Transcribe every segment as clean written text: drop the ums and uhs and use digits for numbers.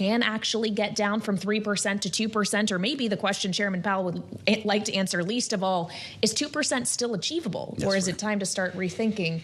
can actually get down from 3% to 2%? Or maybe the question Chairman Powell would like to answer least of all, is 2% still achievable? Or is it time to start rethinking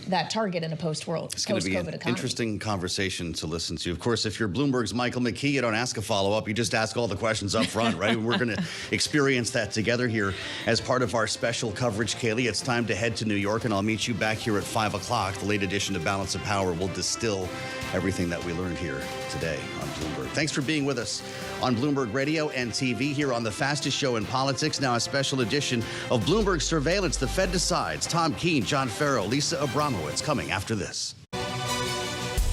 that target in a post-world, It's going to be an interesting conversation to listen to. Of course, if you're Bloomberg's Michael McKee, you don't ask a follow-up. You just ask all the questions up front, right? We're going to experience that together here as part of our special coverage, Kaylee. It's time to head to New York, and I'll meet you back here at 5 o'clock. The late edition of Balance of Power will distill everything that we learned here today on Bloomberg. Thanks for being with us on Bloomberg Radio and TV here on the fastest show in politics. Now a special edition of Bloomberg Surveillance. The Fed Decides. Tom Keene, John Farrow, Lisa Abramowitz coming after this.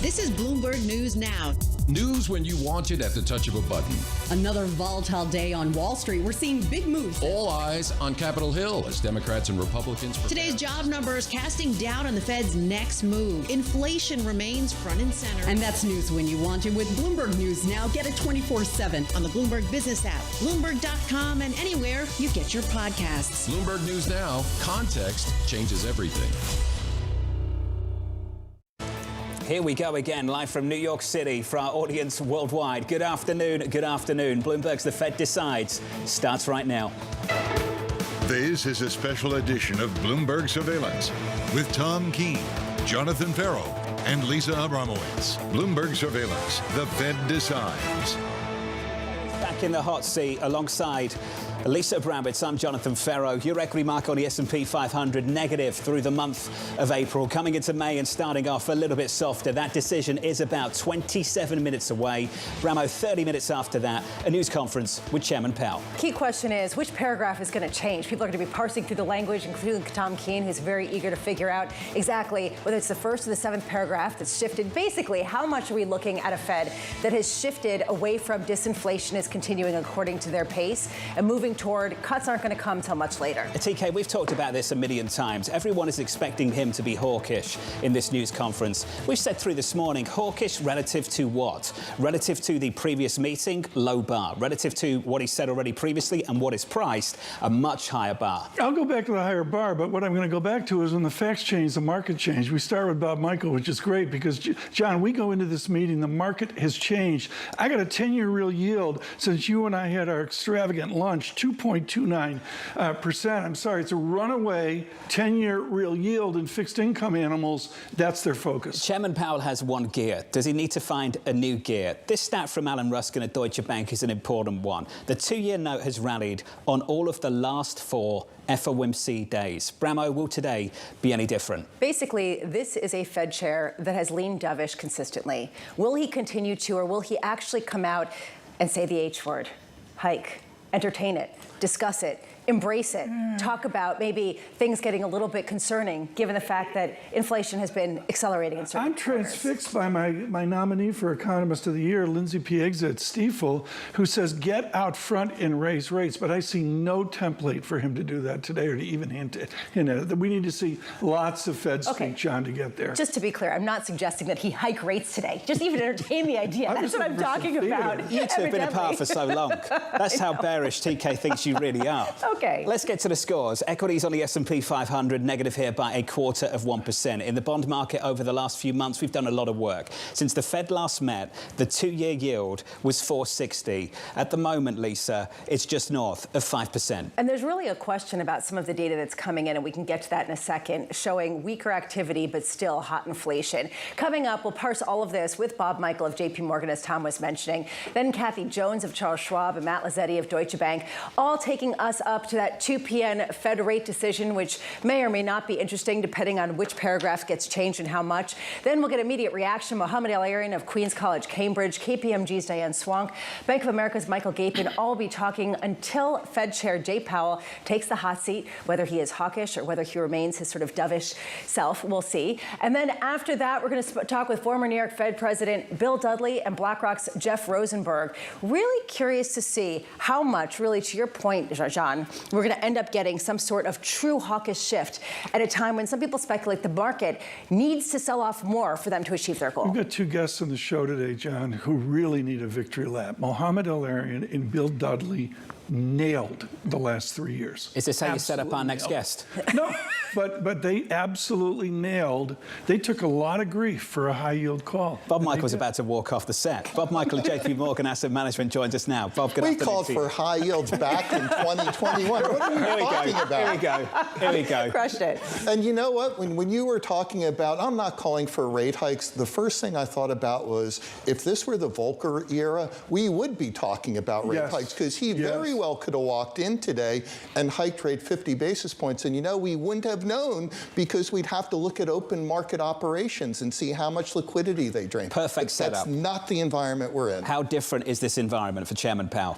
This is Bloomberg News Now. News when you want it at the touch of a button. Another volatile day on Wall Street. We're seeing big moves. All eyes on Capitol Hill as Democrats and Republicans prepare. Today's job numbers casting doubt on the Fed's next move. Inflation remains front and center. And that's news when you want it with Bloomberg News Now. Get it 24/7 on the Bloomberg Business app, Bloomberg.com, and anywhere you get your podcasts. Bloomberg News Now. Context changes everything. Here we go again, live from New York City for our audience worldwide. Good afternoon, good afternoon. Bloomberg's The Fed Decides starts right now. This is a special edition of Bloomberg Surveillance with Tom Keene, Jonathan Farrow, and Lisa Abramowitz. Bloomberg Surveillance, The Fed Decides. Back in the hot seat alongside Lisa Abramowitz, I'm Jonathan Farrow. Your equity market on the S&P 500 negative through the month of April. Coming into May and starting off a little bit softer. That decision is about 27 minutes away. Bramo, 30 minutes after that, a news conference with Chairman Powell. Key question is, which paragraph is going to change? People are going to be parsing through the language, including Tom Keene, who's very eager to figure out exactly whether it's the first or the seventh paragraph that's shifted. Basically, how much are we looking at a Fed that has shifted away from disinflation is continuing according to their pace and moving toward cuts aren't going to come till much later. TK, we've talked about this a million times. Everyone is expecting him to be hawkish in this news conference. We've said through this morning, hawkish relative to what? Relative to the previous meeting, low bar. Relative to what he said already previously and what is priced, a much higher bar. I'll go back to the higher bar, but what I'm going to go back to is when the facts change, the market changed. We start with Bob Michael, which is great because, John, we go into this meeting, the market has changed. I got a 10-year real yield since you and I had our extravagant lunch, 2.29%. I'm sorry, it's a runaway 10-year real yield in fixed income animals. That's their focus. Chairman Powell has one gear. Does he need to find a new gear? This stat from Alan Ruskin at Deutsche Bank is an important one. The 2-year note has rallied on all of the last 4 FOMC days. Bramo, will today be any different? Basically, this is a Fed chair that has leaned dovish consistently. Will he continue to, or will he actually come out and say the H word? Hike. Entertain it, discuss it, embrace it, talk about maybe things getting a little bit concerning given the fact that inflation has been accelerating in certain I'm transfixed by my nominee for Economist of the Year, Lindsay Piegza at Stifel, who says get out front and raise rates, but I see no template for him to do that today or to even hint at it. We need to see lots of Fed speak, John, to get there. Just to be clear, I'm not suggesting that he hike rates today. Just even entertain the idea. That's what I'm talking about. You two have been apart for so long. That's how bearish TK thinks you really are. Okay. Let's get to the scores. Equities on the S&P 500 negative here by 0.25%. In the bond market over the last few months, we've done a lot of work. Since the Fed last met, the 2-year yield was 4.60. At the moment, Lisa, it's just north of 5%. And there's really a question about some of the data that's coming in, and we can get to that in a second, showing weaker activity but still hot inflation. Coming up, we'll parse all of this with Bob Michael of JP Morgan, as Tom was mentioning, then Kathy Jones of Charles Schwab and Matt Lazzetti of Deutsche Bank, all taking us up to that 2 p.m. Fed rate decision, which may or may not be interesting depending on which paragraph gets changed and how much. Then we'll get immediate reaction. Mohammed El-Arian of Queens College, Cambridge, KPMG's Diane Swank, Bank of America's Michael Gapin, all be talking until Fed Chair Jay Powell takes the hot seat. Whether he is hawkish or whether he remains his sort of dovish self, we'll see. And then after that, we're going to talk with former New York Fed President Bill Dudley and BlackRock's Jeff Rosenberg. Really curious to see how much, really, to your point, John, we're going to end up getting some sort of true hawkish shift at a time when some people speculate the market needs to sell off more for them to achieve their goal. We've got 2 guests on the show today, John, who really need a victory lap. Mohammed El-Arian and Bill Dudley nailed the last 3 years. Is this how you set up our next guest? No, but they absolutely nailed. They took a lot of grief for a high-yield call. Bob Michael was about to walk off the set. Bob Michael of JP Morgan Asset Management joins us now. Bob, good afternoon. We called for high yields back in 2021. What are you talking about? Here we go. Crushed it. And you know what? When you were talking about, I'm not calling for rate hikes, the first thing I thought about was, if this were the Volcker era, we would be talking about rate hikes, because he very well could have walked in today and hiked rate 50 basis points. And we wouldn't have known, because we'd have to look at open market operations and see how much liquidity they drain. Perfect setup. That's not the environment we're in. How different is this environment for Chairman Powell?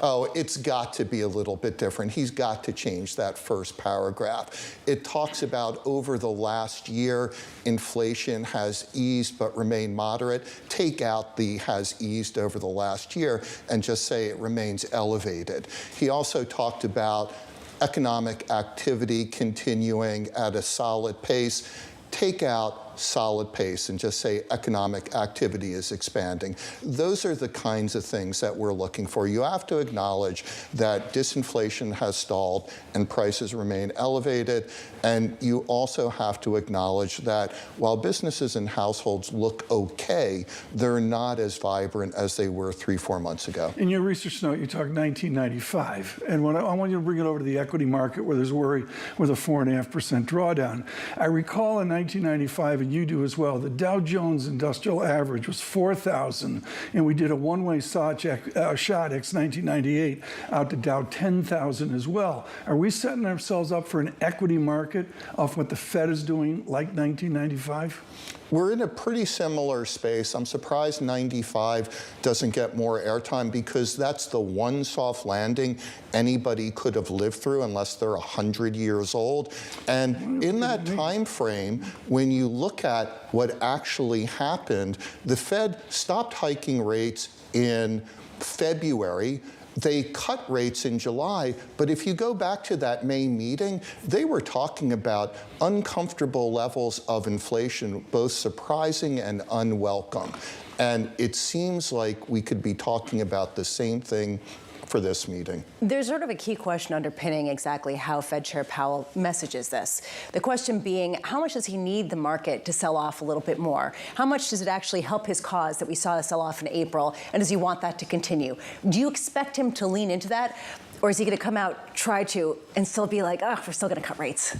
Oh, it's got to be a little bit different. He's got to change that first paragraph. It talks about over the last year, inflation has eased but remained moderate. Take out the has eased over the last year and just say it remains elevated. He also talked about economic activity continuing at a solid pace. Take out solid pace and just say economic activity is expanding. Those are the kinds of things that we're looking for. You have to acknowledge that disinflation has stalled and prices remain elevated. And you also have to acknowledge that while businesses and households look okay, they're not as vibrant as they were 3-4 months ago. In your research note, you talk 1995. And when I want you to bring it over to the equity market, where there's worry with a 4.5% drawdown. I recall in 1995, and you do as well, the Dow Jones Industrial Average was 4,000, and we did a one-way shot X 1998 out to Dow 10,000 as well. Are we setting ourselves up for an equity market off what the Fed is doing like 1995? We're in a pretty similar space. I'm surprised 95 doesn't get more airtime, because that's the one soft landing anybody could have lived through unless they're 100 years old. And in that time frame, when you look at what actually happened, the Fed stopped hiking rates in February. They cut rates in July, but if you go back to that May meeting, they were talking about uncomfortable levels of inflation, both surprising and unwelcome. And it seems like we could be talking about the same thing for this meeting. There's sort of a key question underpinning exactly how Fed Chair Powell messages this. The question being, how much does he need the market to sell off a little bit more? How much does it actually help his cause that we saw the sell-off in April, and does he want that to continue? Do you expect him to lean into that, or is he going to come out, try to, and still be like, oh, we're still going to cut rates?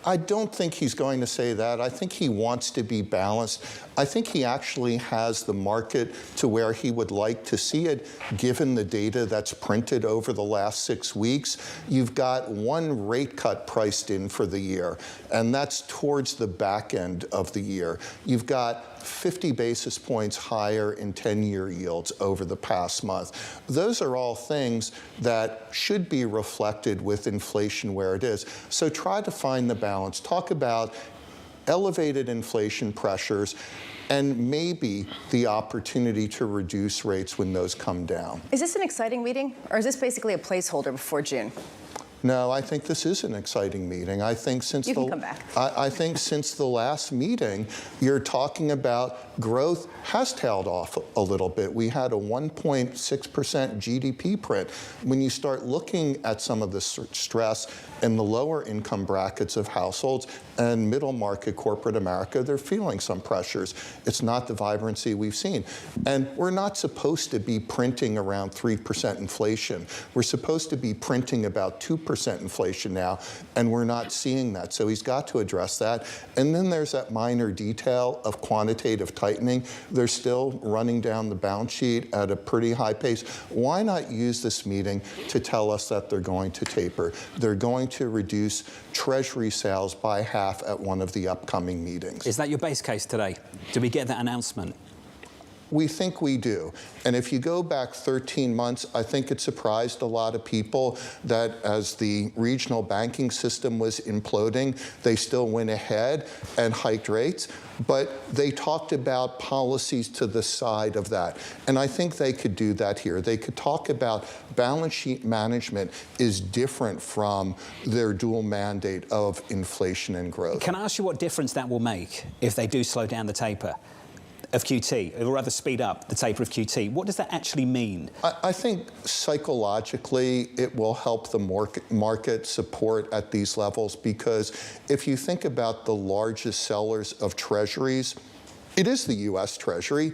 I don't think he's going to say that. I think he wants to be balanced. I think he actually has the market to where he would like to see it, given the data that's printed over the last 6 weeks. You've got one rate cut priced in for the year, and that's towards the back end of the year. You've got 50 basis points higher in 10-year yields over the past month. Those are all things that should be reflected with inflation where it is. So try to find the balance. Talk about elevated inflation pressures and maybe the opportunity to reduce rates when those come down. Is this an exciting meeting, or is this basically a placeholder before June? No, I think this is an exciting meeting. I think since I think since the last meeting, you're talking about growth has tailed off a little bit. We had a 1.6% GDP print. When you start looking at some of the stress in the lower income brackets of households and middle market corporate America, they're feeling some pressures. It's not the vibrancy we've seen. And we're not supposed to be printing around 3% inflation. We're supposed to be printing about 2% inflation now, and we're not seeing that. So he's got to address that. And then there's that minor detail of quantitative tightening. They're still running down the balance sheet at a pretty high pace. Why not use this meeting to tell us that they're going to taper? They're going to reduce Treasury sales by half at one of the upcoming meetings. Is that your base case today? Do we get that announcement? We think we do. And if you go back 13 months, I think it surprised a lot of people that as the regional banking system was imploding, they still went ahead and hiked rates. But they talked about policies to the side of that. And I think they could do that here. They could talk about balance sheet management is different from their dual mandate of inflation and growth. Can I ask you what difference that will make if they do slow down the taper? of QT, or rather speed up the taper of QT. What does that actually mean? I think psychologically it will help the market support at these levels, because if you think about the largest sellers of treasuries, it is the U.S. Treasury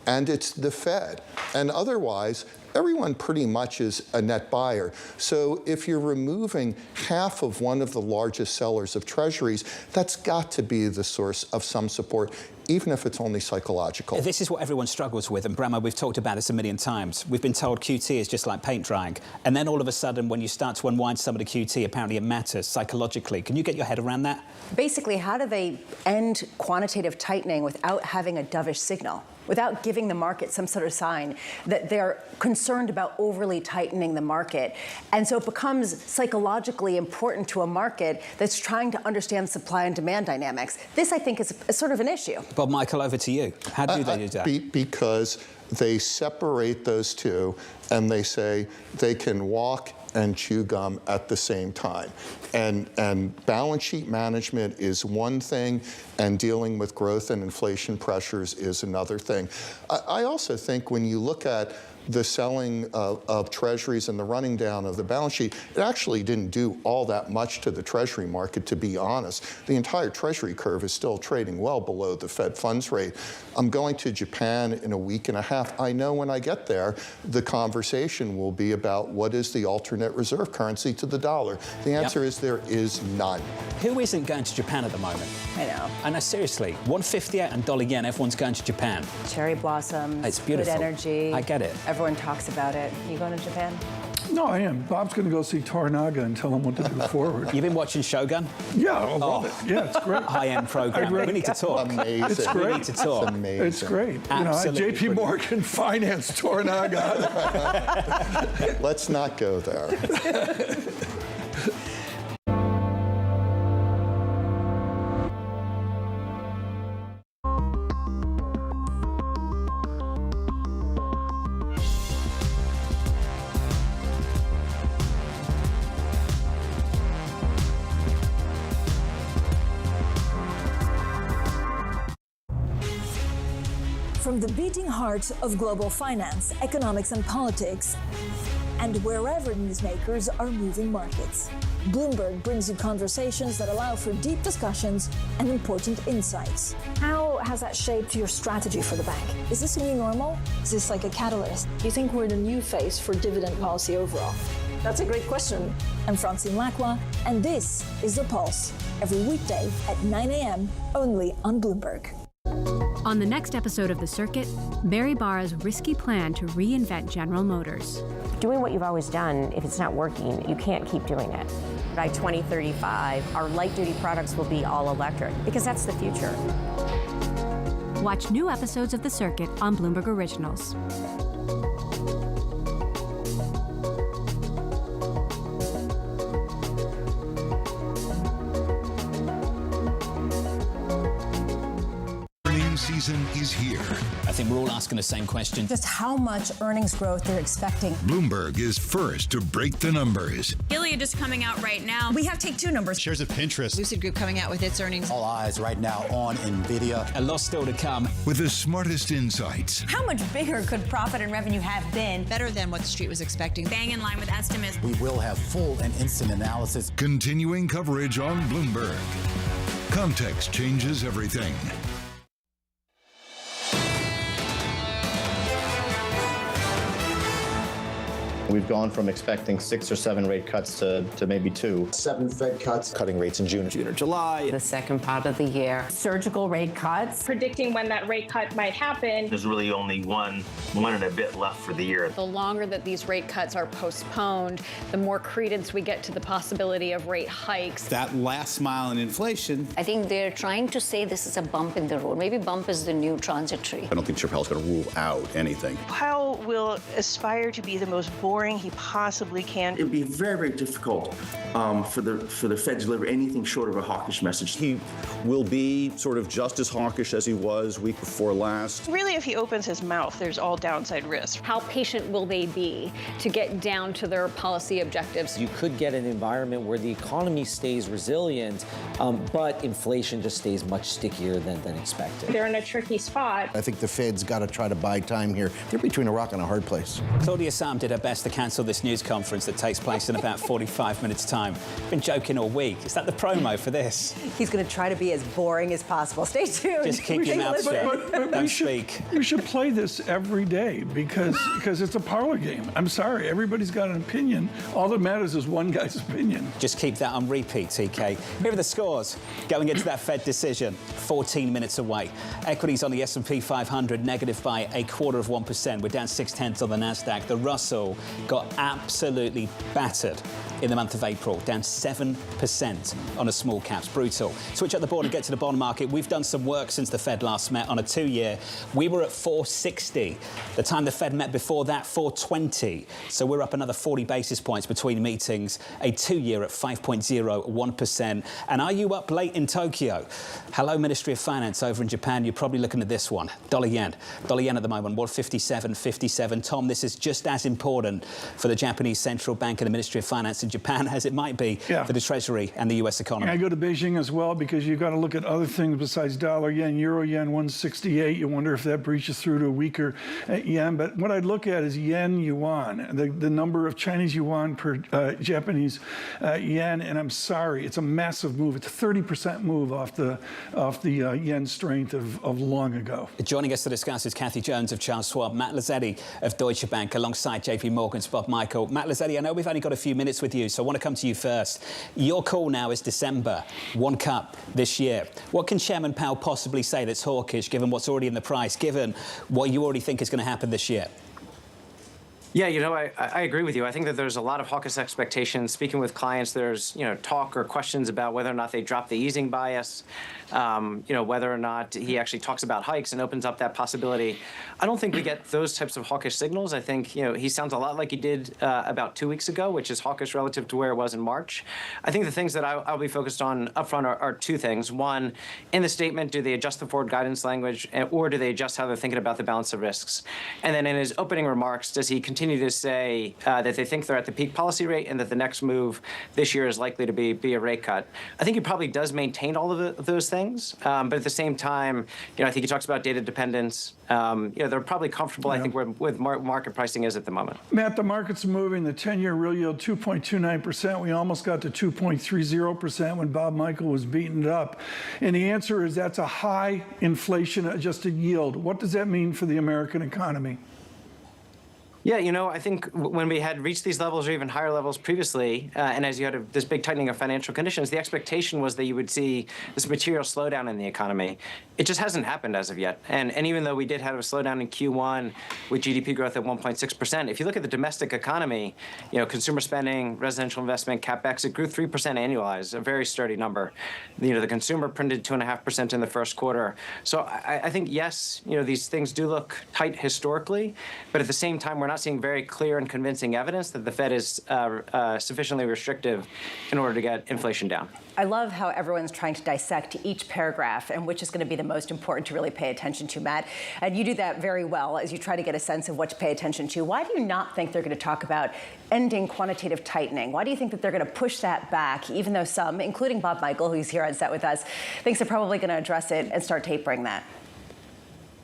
and it's the Fed. And otherwise, everyone pretty much is a net buyer. So if you're removing half of one of the largest sellers of treasuries, that's got to be the source of some support, even if it's only psychological. This is what everyone struggles with, and Bramo, we've talked about this a million times. We've been told QT is just like paint drying, and then all of a sudden, when you start to unwind some of the QT, apparently it matters psychologically. Can you get your head around that? Basically, how do they end quantitative tightening without having a dovish signal? Without giving the market some sort of sign that they're concerned about overly tightening the market. And so it becomes psychologically important to a market that's trying to understand supply and demand dynamics. This, I think, is sort of an issue. Bob Michael, over to you. How do they do that? Because they separate those two and they say they can walk and chew gum at the same time. And balance sheet management is one thing, and dealing with growth and inflation pressures is another thing. I also think when you look at the selling of treasuries and the running down of the balance sheet, it actually didn't do all that much to the treasury market, to be honest. The entire treasury curve is still trading well below the Fed funds rate. I'm going to Japan in a week and a half. I know when I get there, the conversation will be about what is the alternate reserve currency to the dollar. The answer is there is none. Who isn't going to Japan at the moment? I know. I know, seriously. 158 and dollar yen, everyone's going to Japan. Cherry blossoms, it's beautiful. Good energy. I get it. Everyone talks about it. You going to Japan? No, I am. Bob's going to go see Toranaga and tell him what to do forward. You've been watching Shogun? Yeah, I love it. Yeah, it's great. High-end program. We need to talk. Amazing. It's great. We need to talk. It's amazing. It's great. Absolutely. JP Morgan financed Toranaga. Let's not go there. From the beating heart of global finance, economics, and politics, and wherever newsmakers are moving markets, Bloomberg brings you conversations that allow for deep discussions and important insights. How has that shaped your strategy for the bank? Is this a new normal? Is this like a catalyst? Do you think we're in a new phase for dividend policy overall? That's a great question. I'm Francine Lacqua, and this is The Pulse, every weekday at 9 a.m. only on Bloomberg. On the next episode of The Circuit, Barry Barra's risky plan to reinvent General Motors. Doing what you've always done, if it's not working, you can't keep doing it. By 2035, our light-duty products will be all electric, because that's the future. Watch new episodes of The Circuit on Bloomberg Originals. Season is here. I think we're all asking the same question. Just how much earnings growth they're expecting. Bloomberg is first to break the numbers. Gilead is coming out right now. We have Take-Two numbers. Shares of Pinterest. Lucid Group coming out with its earnings. All eyes right now on NVIDIA. A lot still to come. With the smartest insights. How much bigger could profit and revenue have been? Better than what the street was expecting. Bang in line with estimates. We will have full and instant analysis. Continuing coverage on Bloomberg. Context changes everything. We've gone from expecting 6 or 7 rate cuts to maybe 2. 7 Fed cuts. Cutting rates in June or July. The second part of the year. Surgical rate cuts. Predicting when that rate cut might happen. There's really only one and a bit left for the year. The longer that these rate cuts are postponed, the more credence we get to the possibility of rate hikes. That last mile in inflation. I think they're trying to say this is a bump in the road. Maybe bump is the new transitory. I don't think Chair Powell's going to rule out anything. Powell will aspire to be the most boring boring he possibly can. It'd be very, very difficult for the Fed to deliver anything short of a hawkish message. He will be sort of just as hawkish as he was week before last. Really, if he opens his mouth, there's all downside risk. How patient will they be to get down to their policy objectives? You could get an environment where the economy stays resilient, but inflation just stays much stickier than expected. They're in a tricky spot. I think the Fed's got to try to buy time here. They're between a rock and a hard place. Claudia Sam did her best to cancel this news conference that takes place in about 45 minutes' time. Been joking all week. Is that the promo for this? He's going to try to be as boring as possible. Stay tuned. Just keep your mouth shut. Don't speak. We should play this every day because it's a parlor game. I'm sorry. Everybody's got an opinion. All that matters is one guy's opinion. Just keep that on repeat, TK. Here are the scores going into that Fed decision. 14 minutes away. Equities on the S&P 500 negative by 0.25%. We're down 0.6 on the Nasdaq. The Russell got absolutely battered in the month of April, down 7% on a small caps. Brutal. Switch up the board and get to the bond market. We've done some work since the Fed last met on a 2-year. We were at 460. The time the Fed met before that, 420. So we're up another 40 basis points between meetings. A 2-year at 5.01%. And are you up late in Tokyo? Hello, Ministry of Finance over in Japan. You're probably looking at this one. Dollar yen. Dollar yen at the moment, 157.57. Tom, this is just as important for the Japanese Central Bank and the Ministry of Finance in Japan as it might be for the Treasury and the U.S. economy. I go to Beijing as well because you've got to look at other things besides dollar yen, euro yen, 168. You wonder if that breaches through to a weaker yen. But what I'd look at is yen yuan, the number of Chinese yuan per Japanese yen. And I'm sorry, it's a massive move. It's a 30% move off the yen strength of long ago. Joining us to discuss is Kathy Jones of Charles Schwab, Matt Lazzetti of Deutsche Bank, alongside JP Morgan's Bob Michael. Matt Lazzetti, I know we've only got a few minutes with you, so I want to come to you first. Your call now is December, 1 cut this year. What can Chairman Powell possibly say that's hawkish, given what's already in the price, given what you already think is going to happen this year? Yeah, I agree with you. I think that there's a lot of hawkish expectations. Speaking with clients, there's, talk or questions about whether or not they drop the easing bias, whether or not he actually talks about hikes and opens up that possibility. I don't think we get those types of hawkish signals. I think, he sounds a lot like he did about 2 weeks ago, which is hawkish relative to where it was in March. I think the things that I'll be focused on up front are two things. One, in the statement, do they adjust the forward guidance language, or do they adjust how they're thinking about the balance of risks? And then in his opening remarks, does he continue to say that they think they're at the peak policy rate and that the next move this year is likely to be a rate cut? I think he probably does maintain all of those things, but at the same time, I think he talks about data dependence. They're probably comfortable, I think, with market pricing is at the moment. Matt, the market's moving. The 10-year real yield, 2.29%. We almost got to 2.30% when Bob Michael was beating it up. And the answer is that's a high inflation-adjusted yield. What does that mean for the American economy? Yeah, I think when we had reached these levels or even higher levels previously, and as you had this big tightening of financial conditions, the expectation was that you would see this material slowdown in the economy. It just hasn't happened as of yet. And even though we did have a slowdown in Q1 with GDP growth at 1.6%, if you look at the domestic economy, consumer spending, residential investment, CapEx, it grew 3% annualized, a very sturdy number. The consumer printed 2.5% in the first quarter. So I think, yes, these things do look tight historically, but at the same time, we're not seeing very clear and convincing evidence that the Fed is sufficiently restrictive in order to get inflation down. I love how everyone's trying to dissect each paragraph and which is going to be the most important to really pay attention to, Matt. And you do that very well as you try to get a sense of what to pay attention to. Why do you not think they're going to talk about ending quantitative tightening? Why do you think that they're going to push that back, even though some, including Bob Michael, who's here on set with us, thinks they're probably going to address it and start tapering that?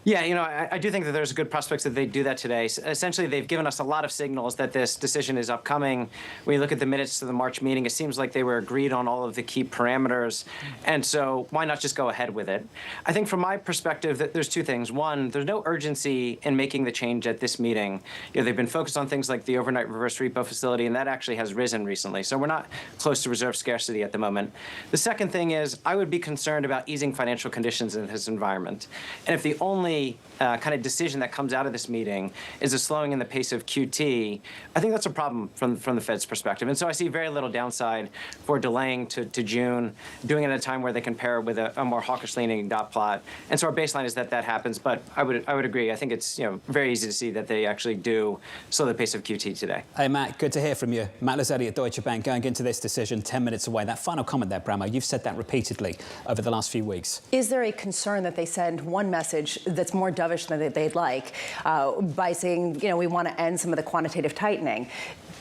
Yeah, I do think that there's good prospects that they do that today. Essentially, they've given us a lot of signals that this decision is upcoming. When you look at the minutes to the March meeting, it seems like they were agreed on all of the key parameters. And so why not just go ahead with it? I think from my perspective, that there's two things. One, there's no urgency in making the change at this meeting. They've been focused on things like the overnight reverse repo facility, and that actually has risen recently. So we're not close to reserve scarcity at the moment. The second thing is I would be concerned about easing financial conditions in this environment. And if the only only kind of decision that comes out of this meeting is a slowing in the pace of QT, I think that's a problem from the Fed's perspective. And so I see very little downside for delaying to June, doing it at a time where they can pair with a more hawkish-leaning dot plot. And so our baseline is that happens. But I would agree. I think it's very easy to see that they actually do slow the pace of QT today. Hey, Matt, good to hear from you. Matt Lazzetti at Deutsche Bank going into this decision 10 minutes away. That final comment there, Bramo, you've said that repeatedly over the last few weeks. Is there a concern that they send one message that's more dovish than they'd like by saying, we want to end some of the quantitative tightening?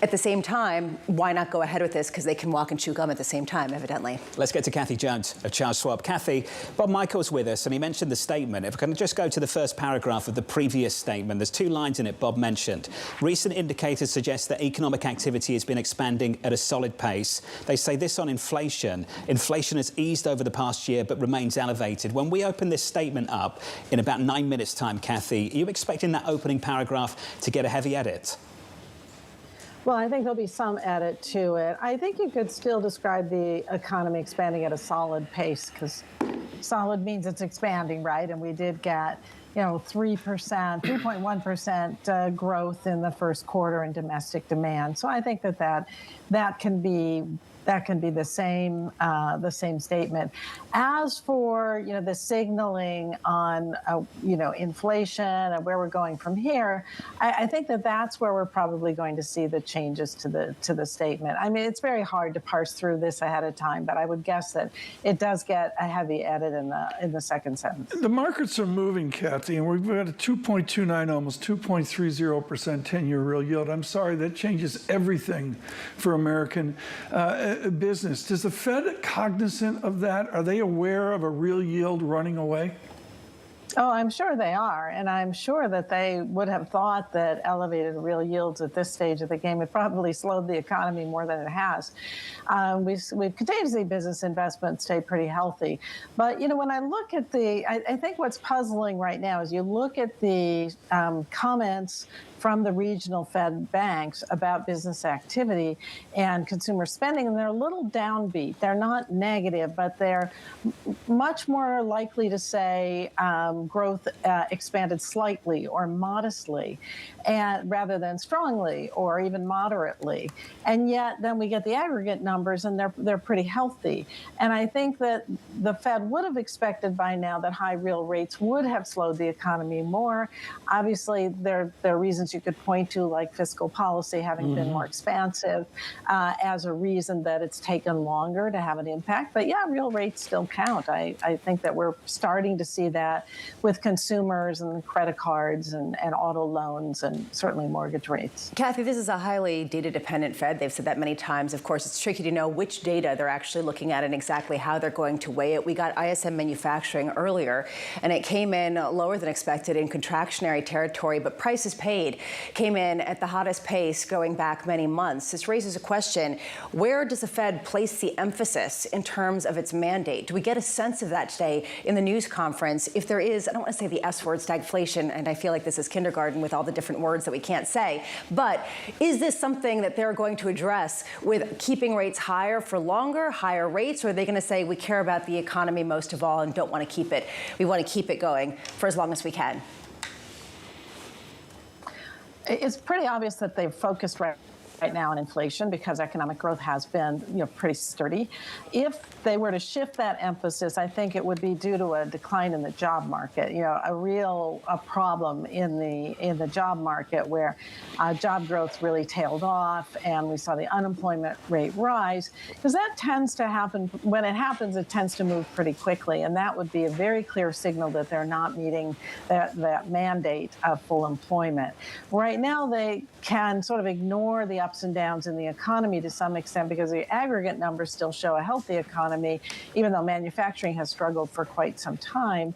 At the same time, why not go ahead with this? Because they can walk and chew gum at the same time, evidently. Let's get to Kathy Jones of Charles Schwab. Kathy, Bob Michael's with us, and he mentioned the statement. If I can just go to the first paragraph of the previous statement, there's 2 lines in it Bob mentioned. Recent indicators suggest that economic activity has been expanding at a solid pace. They say this on inflation. Inflation has eased over the past year, but remains elevated. When we open this statement up in about 9 minutes' time, Kathy, are you expecting that opening paragraph to get a heavy edit? Well, I think there'll be some edit to it. I think you could still describe the economy expanding at a solid pace, because solid means it's expanding, right? And we did get, 3.1% growth in the first quarter in domestic demand. So I think that can be the same statement. As for the signaling on inflation and where we're going from here, I think that's where we're probably going to see the changes to the statement. I mean, it's very hard to parse through this ahead of time, but I would guess that it does get a heavy edit in the second sentence. The markets are moving, Kathy, and we've got a 2.29, almost 2.30% 10-year real yield. I'm sorry, that changes everything for American business. Does the Fed cognizant of that? Are they aware of a real yield running away? Oh, I'm sure they are. And I'm sure that they would have thought that elevated real yields at this stage of the game had probably slowed the economy more than it has. We've continued to see business investment stay pretty healthy. But, when I look at I think what's puzzling right now is you look at the comments from the regional Fed banks about business activity and consumer spending, and they're a little downbeat. They're not negative, but they're much more likely to say growth expanded slightly or modestly, and rather than strongly or even moderately. And yet then we get the aggregate numbers, and they're pretty healthy. And I think that the Fed would have expected by now that high real rates would have slowed the economy more. Obviously, there are reasons you could point to, like fiscal policy having been more expansive, as a reason that it's taken longer to have an impact. But yeah, real rates still count. I think that we're starting to see that with consumers and credit cards and auto loans and certainly mortgage rates. Kathy, this is a highly data-dependent Fed. They've said that many times. Of course, it's tricky to know which data they're actually looking at and exactly how they're going to weigh it. We got ISM manufacturing earlier, and it came in lower than expected in contractionary territory, but prices paid came in at the hottest pace going back many months. This raises a question: where does the Fed place the emphasis in terms of its mandate? Do we get a sense of that today in the news conference? If there is, I don't want to say the S word, stagflation, and I feel like this is kindergarten with all the different words that we can't say, but is this something that they're going to address with keeping rates higher for longer, higher rates, or are they going to say we care about the economy most of all and don't want to keep it, we want to keep it going for as long as we can? It's pretty obvious that they've focused right now on inflation because economic growth has been, pretty sturdy. If they were to shift that emphasis, I think it would be due to a decline in the job market. A real problem in the job market where job growth really tailed off, and we saw the unemployment rate rise. Because that tends to happen when it happens. It tends to move pretty quickly, and that would be a very clear signal that they're not meeting that mandate of full employment. Right now, they can sort of ignore the ups and downs in the economy to some extent because the aggregate numbers still show a healthy economy, even though manufacturing has struggled for quite some time.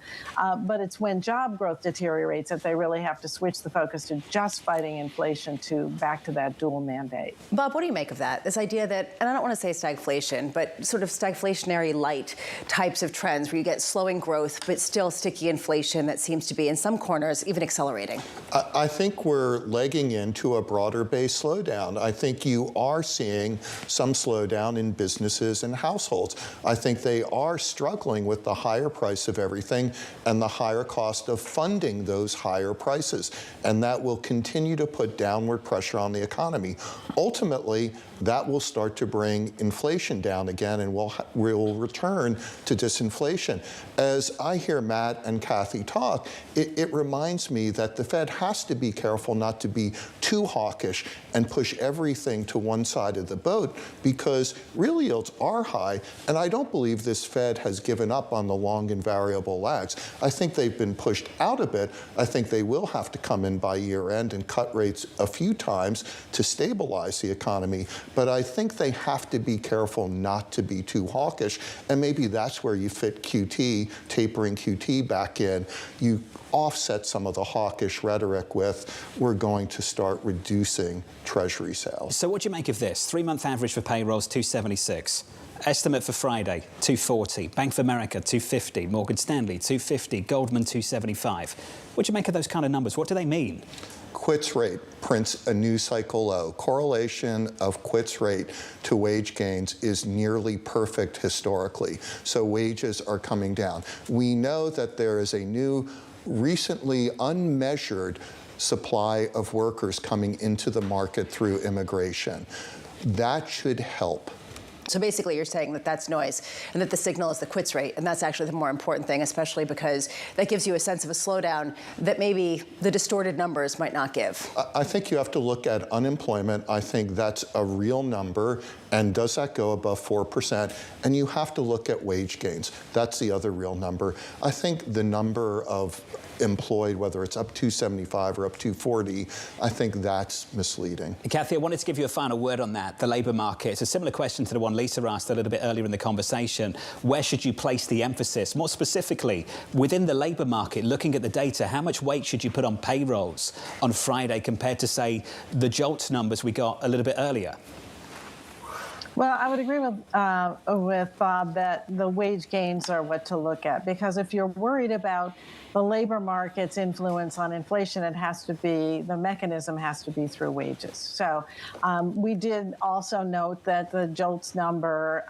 But it's when job growth deteriorates that they really have to switch the focus to just fighting inflation back to that dual mandate. Bob, what do you make of that? This idea that, and I don't want to say stagflation, but sort of stagflationary light types of trends where you get slowing growth but still sticky inflation that seems to be in some corners even accelerating. I think we're legging into a broader base slowdown. I think you are seeing some slowdown in businesses and households. I think they are struggling with the higher price of everything and the higher cost of funding those higher prices. And that will continue to put downward pressure on the economy. Ultimately, that will start to bring inflation down again, and we'll return to disinflation. As I hear Matt and Kathy talk, it reminds me that the Fed has to be careful not to be too hawkish and push everything to one side of the boat, because real yields are high, and I don't believe this Fed has given up on the long and variable lags. I think they've been pushed out a bit. I think they will have to come in by year end and cut rates a few times to stabilize the economy. But I think they have to be careful not to be too hawkish, and maybe that's where you fit QT, tapering QT back in. You offset some of the hawkish rhetoric with, we're going to start reducing Treasury sales. So what do you make of this? 3-month average for payrolls, 276. Estimate for Friday, 240. Bank of America, 250. Morgan Stanley, 250. Goldman, 275. What do you make of those kind of numbers? What do they mean? Quits rate prints a new cycle low. Correlation of quits rate to wage gains is nearly perfect historically. So wages are coming down. We know that there is a new, recently unmeasured supply of workers coming into the market through immigration. That should help. So basically you're saying that that's noise and that the signal is the quits rate, and that's actually the more important thing, especially because that gives you a sense of a slowdown that maybe the distorted numbers might not give. I think you have to look at unemployment. I think that's a real number, and does that go above 4%? And you have to look at wage gains. That's the other real number. I think the number of employed, whether it's up 275 or up 240, I think that's misleading. Kathy, I wanted to give you a final word on that, the labour market. It's a similar question to the one Lisa asked a little bit earlier in the conversation. Where should you place the emphasis? More specifically, within the labour market, looking at the data, how much weight should you put on payrolls on Friday compared to, say, the JOLTS numbers we got a little bit earlier? Well, I would agree with Bob that the wage gains are what to look at, because if you're worried about the labor market's influence on inflation, it has to be, the mechanism has to be through wages. So we did also note that the JOLTS number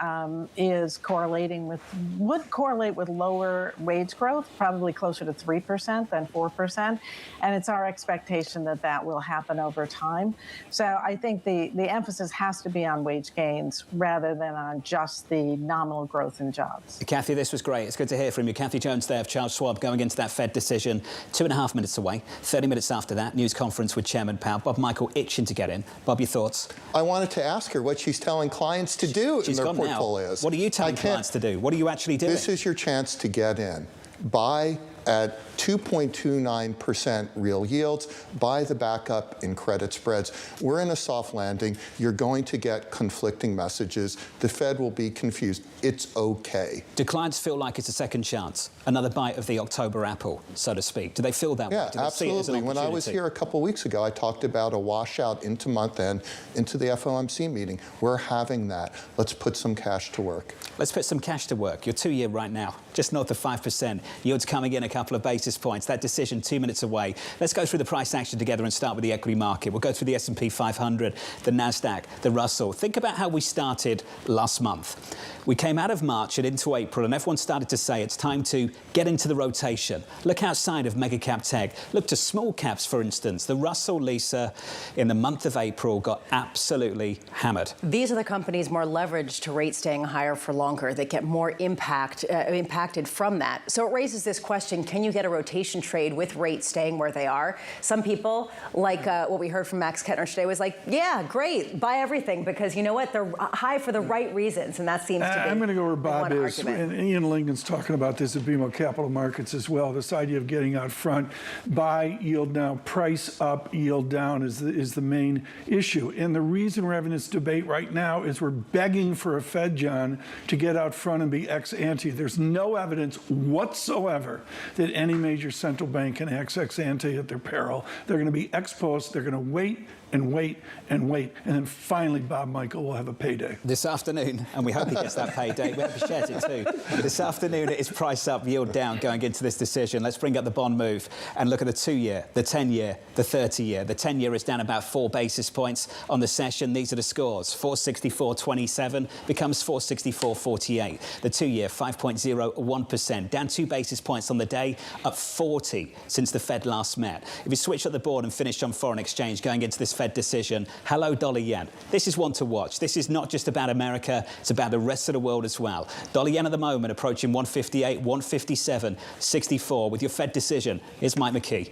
is correlating with, would correlate with lower wage growth, probably closer to 3% than 4%. And it's our expectation that that will happen over time. So I think the emphasis has to be on wage gains rather than on just the nominal growth in jobs. Kathy, this was great. It's good to hear from you. Kathy Jones there of Charles Schwab, going into that Fed decision 2.5 minutes away. 30 minutes after that, news conference with Chairman Powell. Bob Michael itching to get in. Bob, your thoughts? I wanted to ask her what she's telling clients to do in their portfolios. Now. What are you telling clients to do? What are you actually doing? This is your chance to get in. Buy at 2.29% real yields, buy the backup in credit spreads. We're in a soft landing. You're going to get conflicting messages. The Fed will be confused. It's okay. Do clients feel like it's a second chance? Another bite of the October apple, so to speak? Do they feel that way? Yeah, absolutely. When I was here a couple weeks ago, I talked about a washout into month end, into the FOMC meeting. We're having that. Let's put some cash to work. Let's put some cash to work. Your 2-year right now, just north of 5%. Yields coming in a couple of basis points. That decision 2 minutes away. Let's go through the price action together and start with the equity market. We'll go through the S&P 500, the NASDAQ, the Russell. Think about how we started last month. We came out of March and into April, and everyone started to say it's time to get into the rotation. Look outside of mega cap tech. Look to small caps, for instance. The Russell, Lisa, in the month of April got absolutely hammered. These are the companies more leveraged to rates staying higher for longer that get more impacted from that. So it raises this question, can you get a rotation trade with rates staying where they are? Some people, like what we heard from Max Kettner today, was like, yeah, great, buy everything, because you know what? They're high for the right reasons, and that seems to be I'm going to go where Bob is, argument. and Ian Lincoln's talking about this at BMO Capital Markets as well. This idea of getting out front, buy, yield now, price up, yield down is the main issue. And the reason we're having this debate right now is we're begging for a Fed, John, to get out front and be ex ante. There's no evidence whatsoever that any major central bank can act ex ante at their peril. They're going to be ex post. They're going to wait and wait and wait. And then finally, Bob Michael will have a payday. This afternoon, and we hope he gets that payday. We hope he shares it too. This afternoon, it is price up, yield down going into this decision. Let's bring up the bond move and look at the 2-year, the 10-year, the 30-year. The 10-year is down about 4 basis points on the session. These are the scores. 464.27 becomes 464.48. The 2-year, 5.01%, down 2 basis points on the day, up 40 since the Fed last met. If you switch up the board and finish on foreign exchange going into this Fed decision, hello dollar yen. This is one to watch. This is not just about America, it's about the rest of the world as well. Dollar yen at the moment approaching 158, 157, 64. With your Fed decision, here's Mike McKee.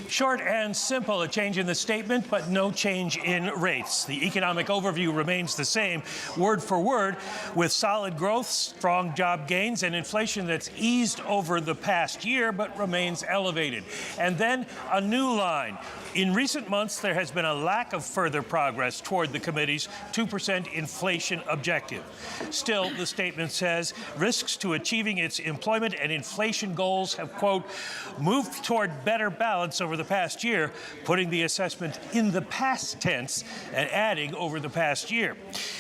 Short and simple, a change in the statement, but no change in rates. The economic overview remains the same, word for word, with solid growth, strong job gains, and inflation that's eased over the past year, but remains elevated. And then a new line. In recent months, there has been a lack of further progress toward the committee's 2% inflation objective. Still, the statement says risks to achieving its employment and inflation goals have, quote, moved toward better balance over the past year, putting the assessment in the past tense and adding over the past year.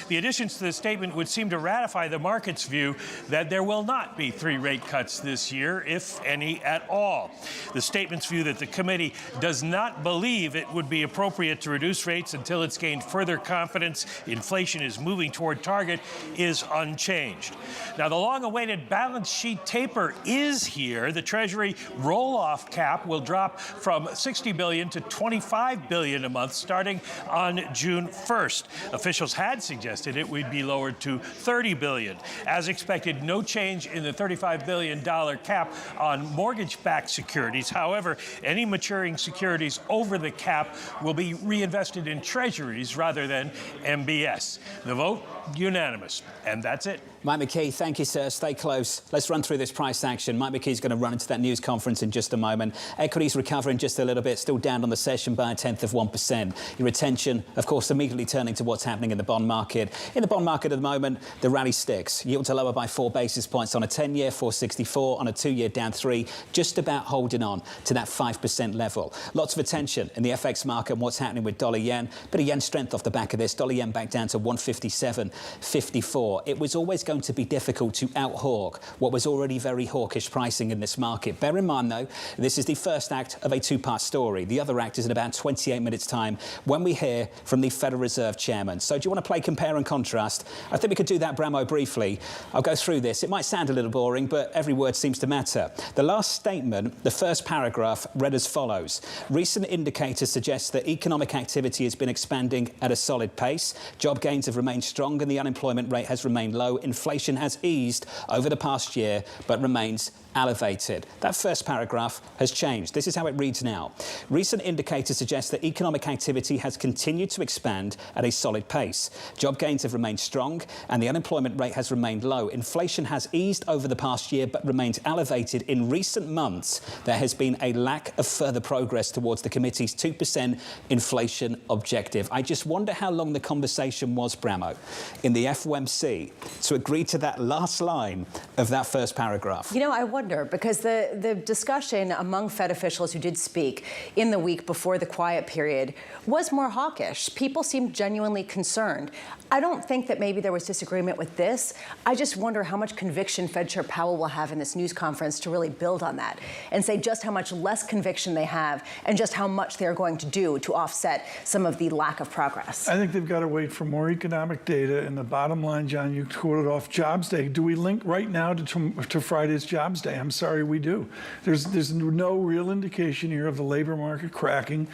The additions to the statement would seem to ratify the market's view that there will not be 3 rate cuts this year, if any at all. The statement's view that the committee does not believe it would be appropriate to reduce rates until it's gained further confidence inflation is moving toward target is unchanged. Now, the long-awaited balance sheet taper is here. The Treasury roll-off cap will drop from $60 billion to $25 billion a month starting on June 1st. Officials had suggested it would be lowered to $30 billion. As expected, no change in the $35 billion cap on mortgage-backed securities. However, any maturing securities over the cap will be reinvested in treasuries rather than MBS. The vote, unanimous. And that's it. Mike McKee, thank you, sir. Stay close. Let's run through this price action. Mike McKee's going to run into that news conference in just a moment. Equities recovering just a little bit, still down on the session by 1/10%. Your attention, of course, immediately turning to what's happening in the bond market. In the bond market at the moment, the rally sticks. Yields are lower by 4 basis points on a 10-year, 464, on a 2-year down 3, just about holding on to that 5% level. Lots of attention in the FX market and what's happening with dollar yen. Bit of yen strength off the back of this. Dollar yen back down to 157.54. It was always going to be difficult to out-hawk what was already very hawkish pricing in this market. Bear in mind, though, this is the first act of a 2-part story. The other act is in about 28 minutes' time when we hear from the Federal Reserve Chairman. So do you want to play compare and contrast? I think we could do that, Bramo, briefly. I'll go through this. It might sound a little boring, but every word seems to matter. The last statement, the first paragraph, read as follows. Recent indicators suggest that economic activity has been expanding at a solid pace. Job gains have remained strong and the unemployment rate has remained low. Inflation has eased over the past year, but remains elevated. That first paragraph has changed. This is how it reads now. Recent indicators suggest that economic activity has continued to expand at a solid pace. Job gains have remained strong and the unemployment rate has remained low. Inflation has eased over the past year but remains elevated. In recent months, there has been a lack of further progress towards the committee's 2% inflation objective. I just wonder how long the conversation was, Bramo, in the FOMC to agree to that last line of that first paragraph. You know, I wonder, because the discussion among Fed officials who did speak in the week before the quiet period was more hawkish. People seemed genuinely concerned. I don't think that maybe there was disagreement with this. I just wonder how much conviction Fed Chair Powell will have in this news conference to really build on that and say just how much less conviction they have and just how much they're going to do to offset some of the lack of progress. I think they've got to wait for more economic data. And the bottom line, John, you quoted off Jobs Day. Do we link right now to Friday's Jobs Day? I'm sorry, we do. There's no real indication here of the labor market cracking.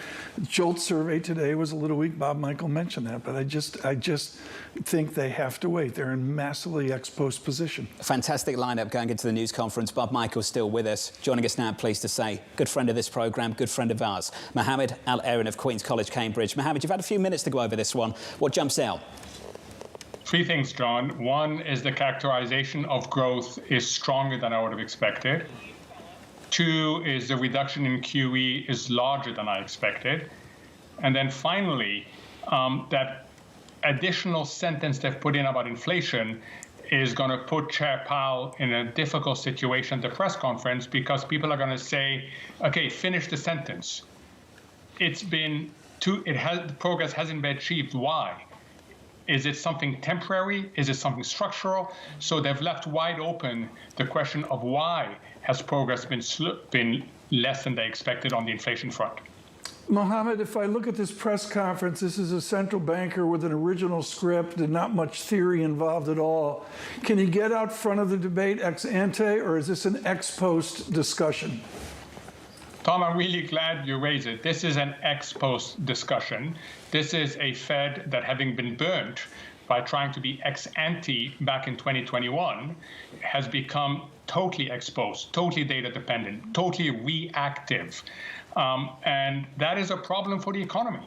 JOLT survey today was a little weak. Bob Michael mentioned that, but I just think they have to wait. They're in massively ex-post position. Fantastic lineup going into the news conference. Bob Michael's still with us. Joining us now, I'm pleased to say, good friend of this programme, good friend of ours, Mohammed Al-Erin of Queen's College, Cambridge. Mohammed, you've had a few minutes to go over this one. What jumps out? 3 things, John. One is the characterization of growth is stronger than I would have expected. 2 is the reduction in QE is larger than I expected. And then finally, that additional sentence they've put in about inflation is going to put Chair Powell in a difficult situation at the press conference, because people are going to say, okay, finish the sentence. Progress hasn't been achieved. Why? Is it something temporary? Is it something structural? So they've left wide open the question of why has progress been less than they expected on the inflation front. Mohammed, if I look at this press conference, this is a central banker with an original script and not much theory involved at all. Can he get out front of the debate ex ante, or is this an ex post discussion? Tom, I'm really glad you raised it. This is an ex post discussion. This is a Fed that, having been burnt by trying to be ex ante back in 2021, has become totally exposed, totally data dependent, totally reactive. And that is a problem for the economy.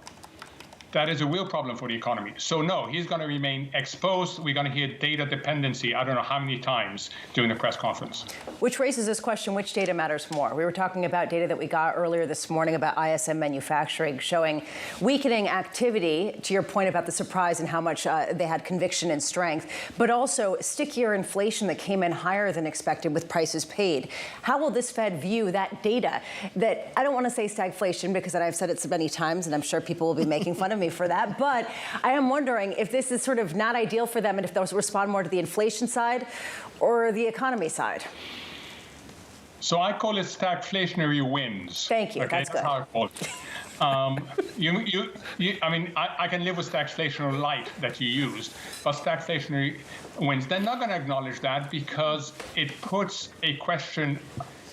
That is a real problem for the economy. So no, he's going to remain exposed. We're going to hear data dependency, I don't know how many times during the press conference. Which raises this question, which data matters more? We were talking about data that we got earlier this morning about ISM manufacturing showing weakening activity, to your point about the surprise and how much they had conviction and strength, but also stickier inflation that came in higher than expected with prices paid. How will this Fed view that data? That, I don't want to say stagflation, because I've said it so many times, and I'm sure people will be making fun of me for that, but I am wondering if this is sort of not ideal for them and if they'll respond more to the inflation side or the economy side. So I call it stagflationary wins. Thank you. Okay? That's good. How I call it. I mean, I can live with stagflationary light that you used, but stagflationary wins. They're not going to acknowledge that because it puts a question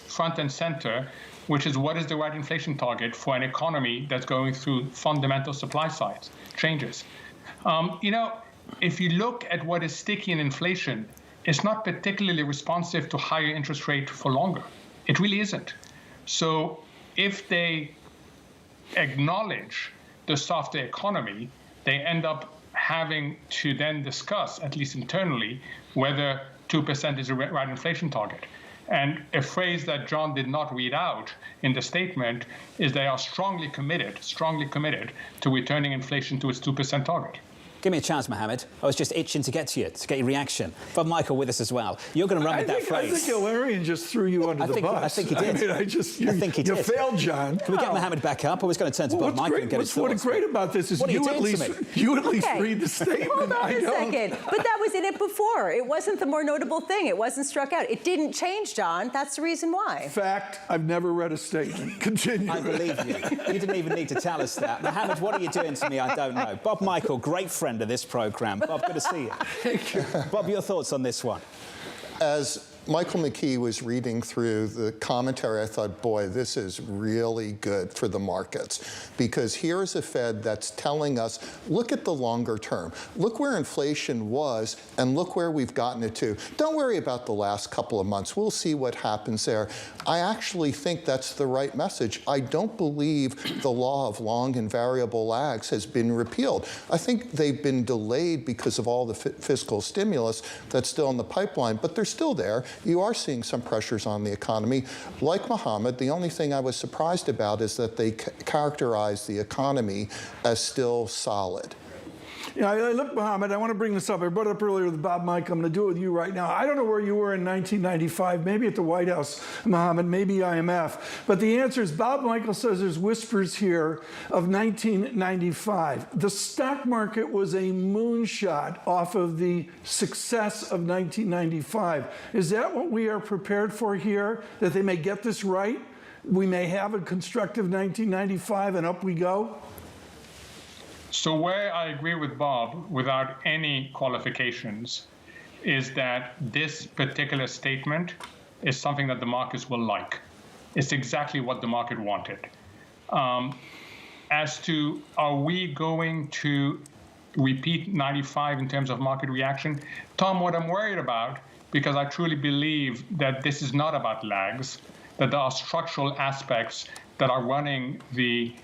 front and center, which is what is the right inflation target for an economy that's going through fundamental supply side changes. If you look at what is sticky in inflation, it's not particularly responsive to higher interest rate for longer. It really isn't. So if they acknowledge the softer economy, they end up having to then discuss, at least internally, whether 2% is the right inflation target. And a phrase that John did not read out in the statement is they are strongly committed to returning inflation to its 2% target. Give me a chance, Mohammed. I was just itching to get to you, to get your reaction. Bob Michael with us as well. You're going to run with that phrase. I think Hilarion just threw you under the bus. I think he did. I think he did. You failed, John. Can we get Mohammed back up? I was going to turn to Bob Michael and get his thoughts. What's great about this is you at least read the statement. Hold on a second. But that was in it before. It wasn't the more notable thing. It wasn't struck out. It didn't change, John. That's the reason why. Fact, I've never read a statement. Continue. I believe you. You didn't even need to tell us that. Mohammed, what are you doing to me? I don't know. Bob Michael, great friend of this programme. Bob, good to see you. Thank you. Bob, your thoughts on this one? As Michael McKee was reading through the commentary, I thought, boy, this is really good for the markets, because here's a Fed that's telling us, look at the longer term. Look where inflation was and look where we've gotten it to. Don't worry about the last couple of months. We'll see what happens there. I actually think that's the right message. I don't believe the law of long and variable lags has been repealed. I think they've been delayed because of all the fiscal stimulus that's still in the pipeline, but they're still there. You are seeing some pressures on the economy. Like Mohammed, the only thing I was surprised about is that they characterize the economy as still solid. Yeah, look, Mohammed, I want to bring this up. I brought it up earlier with Bob Michael. I'm going to do it with you right now. I don't know where you were in 1995, maybe at the White House, Mohammed, maybe IMF. But the answer is Bob Michael says there's whispers here of 1995. The stock market was a moonshot off of the success of 1995. Is that what we are prepared for here, that they may get this right? We may have a constructive 1995 and up we go? So where I agree with Bob, without any qualifications, is that this particular statement is something that the markets will like. It's exactly what the market wanted. As to, are we going to repeat 95 in terms of market reaction? Tom, what I'm worried about, because I truly believe that this is not about lags, that there are structural aspects that are running the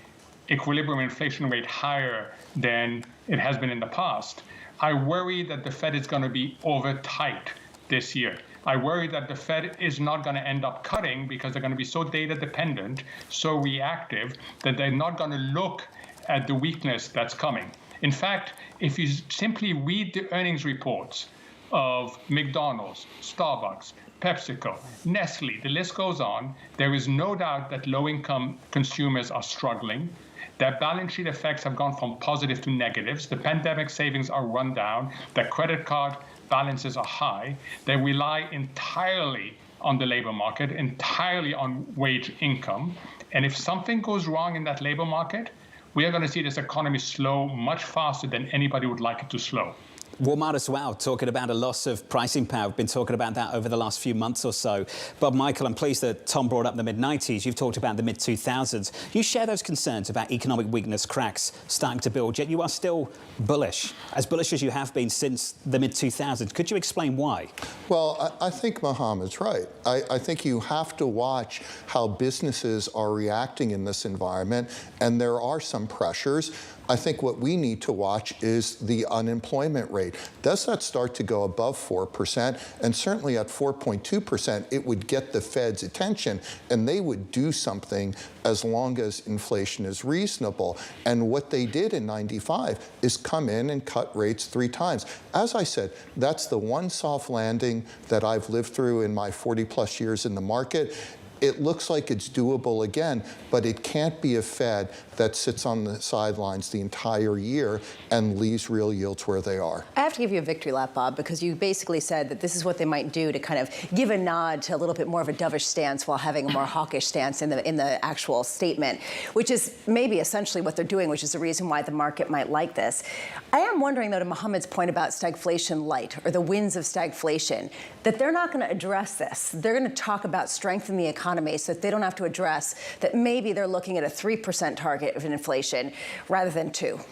equilibrium inflation rate higher than it has been in the past. I worry that the Fed is going to be over tight this year. I worry that the Fed is not going to end up cutting because they're going to be so data dependent, so reactive, that they're not going to look at the weakness that's coming. In fact, if you simply read the earnings reports of McDonald's, Starbucks, PepsiCo, Nestle, the list goes on. There is no doubt that low-income consumers are struggling. Their balance sheet effects have gone from positive to negatives. The pandemic savings are run down. Their credit card balances are high. They rely entirely on the labor market, entirely on wage income. And if something goes wrong in that labor market, we are going to see this economy slow much faster than anybody would like it to slow. Walmart as well, talking about a loss of pricing power. We've been talking about that over the last few months or so. Bob Michael, I'm pleased that Tom brought up the mid-90s. You've talked about the mid-2000s. You share those concerns about economic weakness, cracks starting to build, yet you are still bullish as you have been since the mid-2000s. Could you explain why? Well, I think Mohammed's right. I think you have to watch how businesses are reacting in this environment, and there are some pressures. I think what we need to watch is the unemployment rate. Does that start to go above 4%? And certainly at 4.2%, it would get the Fed's attention, and they would do something as long as inflation is reasonable. And what they did in '95 is come in and cut rates 3 times. As I said, that's the one soft landing that I've lived through in my 40-plus years in the market. It looks like it's doable again, but it can't be a Fed that sits on the sidelines the entire year and leaves real yields where they are. I have to give you a victory lap, Bob, because you basically said that this is what they might do to kind of give a nod to a little bit more of a dovish stance while having a more hawkish stance in the actual statement, which is maybe essentially what they're doing, which is the reason why the market might like this. I am wondering, though, to Mohammed's point about stagflation light, or the winds of stagflation, that they're not going to address this. They're going to talk about strength in the economy so that they don't have to address that maybe they're looking at a 3% target of inflation rather than 2%.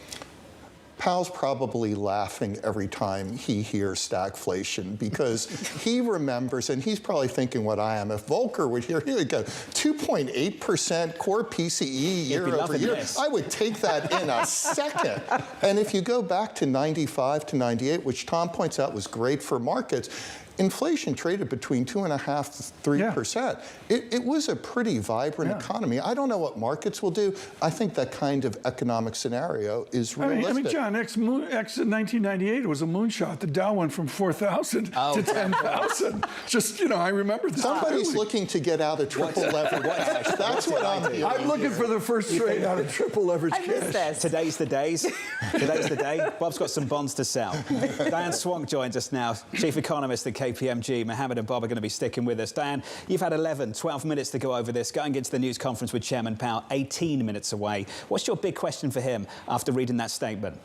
Powell's probably laughing every time he hears stagflation because he remembers, and he's probably thinking what I am. If Volcker would hear, here we go, 2.8% core PCE year over year, I would take that in a second. And if you go back to 95 to 98, which Tom points out was great for markets, inflation traded between 2.5% to 3%. Yeah. It was a pretty vibrant economy. I don't know what markets will do. I think that kind of economic scenario is realistic. I mean, John, X 1998 was a moonshot. The Dow went from 4,000 to 10,000. Just, I remember that. Somebody's looking to get out of triple leverage cash. That's what I'm doing. I'm looking for the first trade out of triple leverage cash. Today's the days. Today's the day. Bob's got some bonds to sell. Diane Swank joins us now, chief economist at KPMG. Mohammed and Bob are going to be sticking with us. Diane, you've had 12 minutes to go over this, going into the news conference with Chairman Powell, 18 minutes away. What's your big question for him after reading that statement?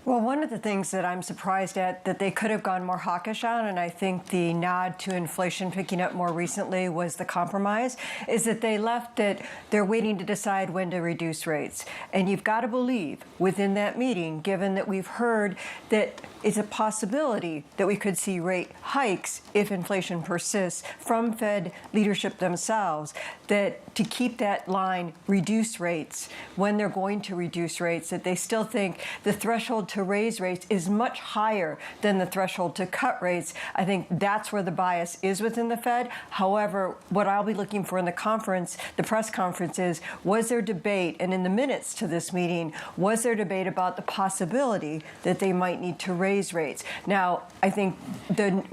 Well, one of the things that I'm surprised at that they could have gone more hawkish on, and I think the nod to inflation picking up more recently was the compromise, is that they left that they're waiting to decide when to reduce rates. And you've got to believe within that meeting, given that we've heard that it's a possibility that we could see rate hikes if inflation persists from Fed leadership themselves, that to keep that line, reduce rates, when they're going to reduce rates, that they still think the threshold to raise rates is much higher than the threshold to cut rates. I think that's where the bias is within the Fed. However, what I'll be looking for in the conference, the press conference, is was there debate, and in the minutes to this meeting, was there debate about the possibility that they might need to raise rates? Now, I think the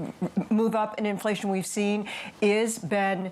move up in inflation we've seen is been,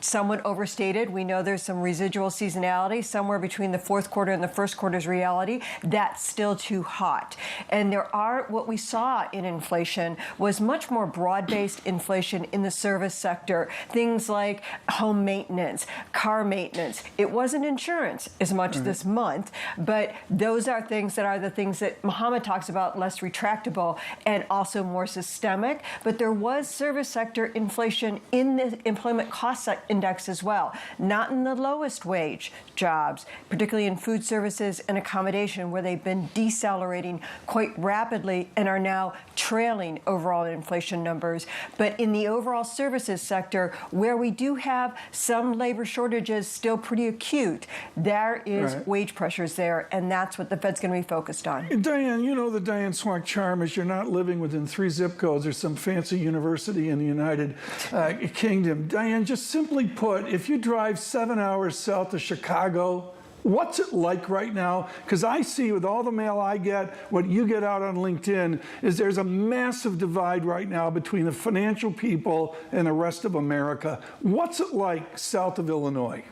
somewhat overstated. We know there's some residual seasonality somewhere between the fourth quarter and the first quarter's reality. That's still too hot. And what we saw in inflation was much more broad-based inflation in the service sector. Things like home maintenance, car maintenance. It wasn't insurance as much this month, but those are things that Mohammed talks about, less retractable and also more systemic. But there was service sector inflation in the employment cost index as well, not in the lowest wage jobs, particularly in food services and accommodation, where they've been decelerating quite rapidly and are now trailing overall inflation numbers. But in the overall services sector, where we do have some labor shortages still pretty acute, there is wage pressures there, and that's what the Fed's going to be focused on. Diane, the Diane Swank charm is you're not living within 3 zip codes or some fancy university in the United Kingdom. Diane, just simply put, if you drive 7 hours south of Chicago, What's it like right now? Because I see with all the mail I get, what you get out on LinkedIn, is there's a massive divide right now between the financial people and the rest of America. What's it like south of Illinois?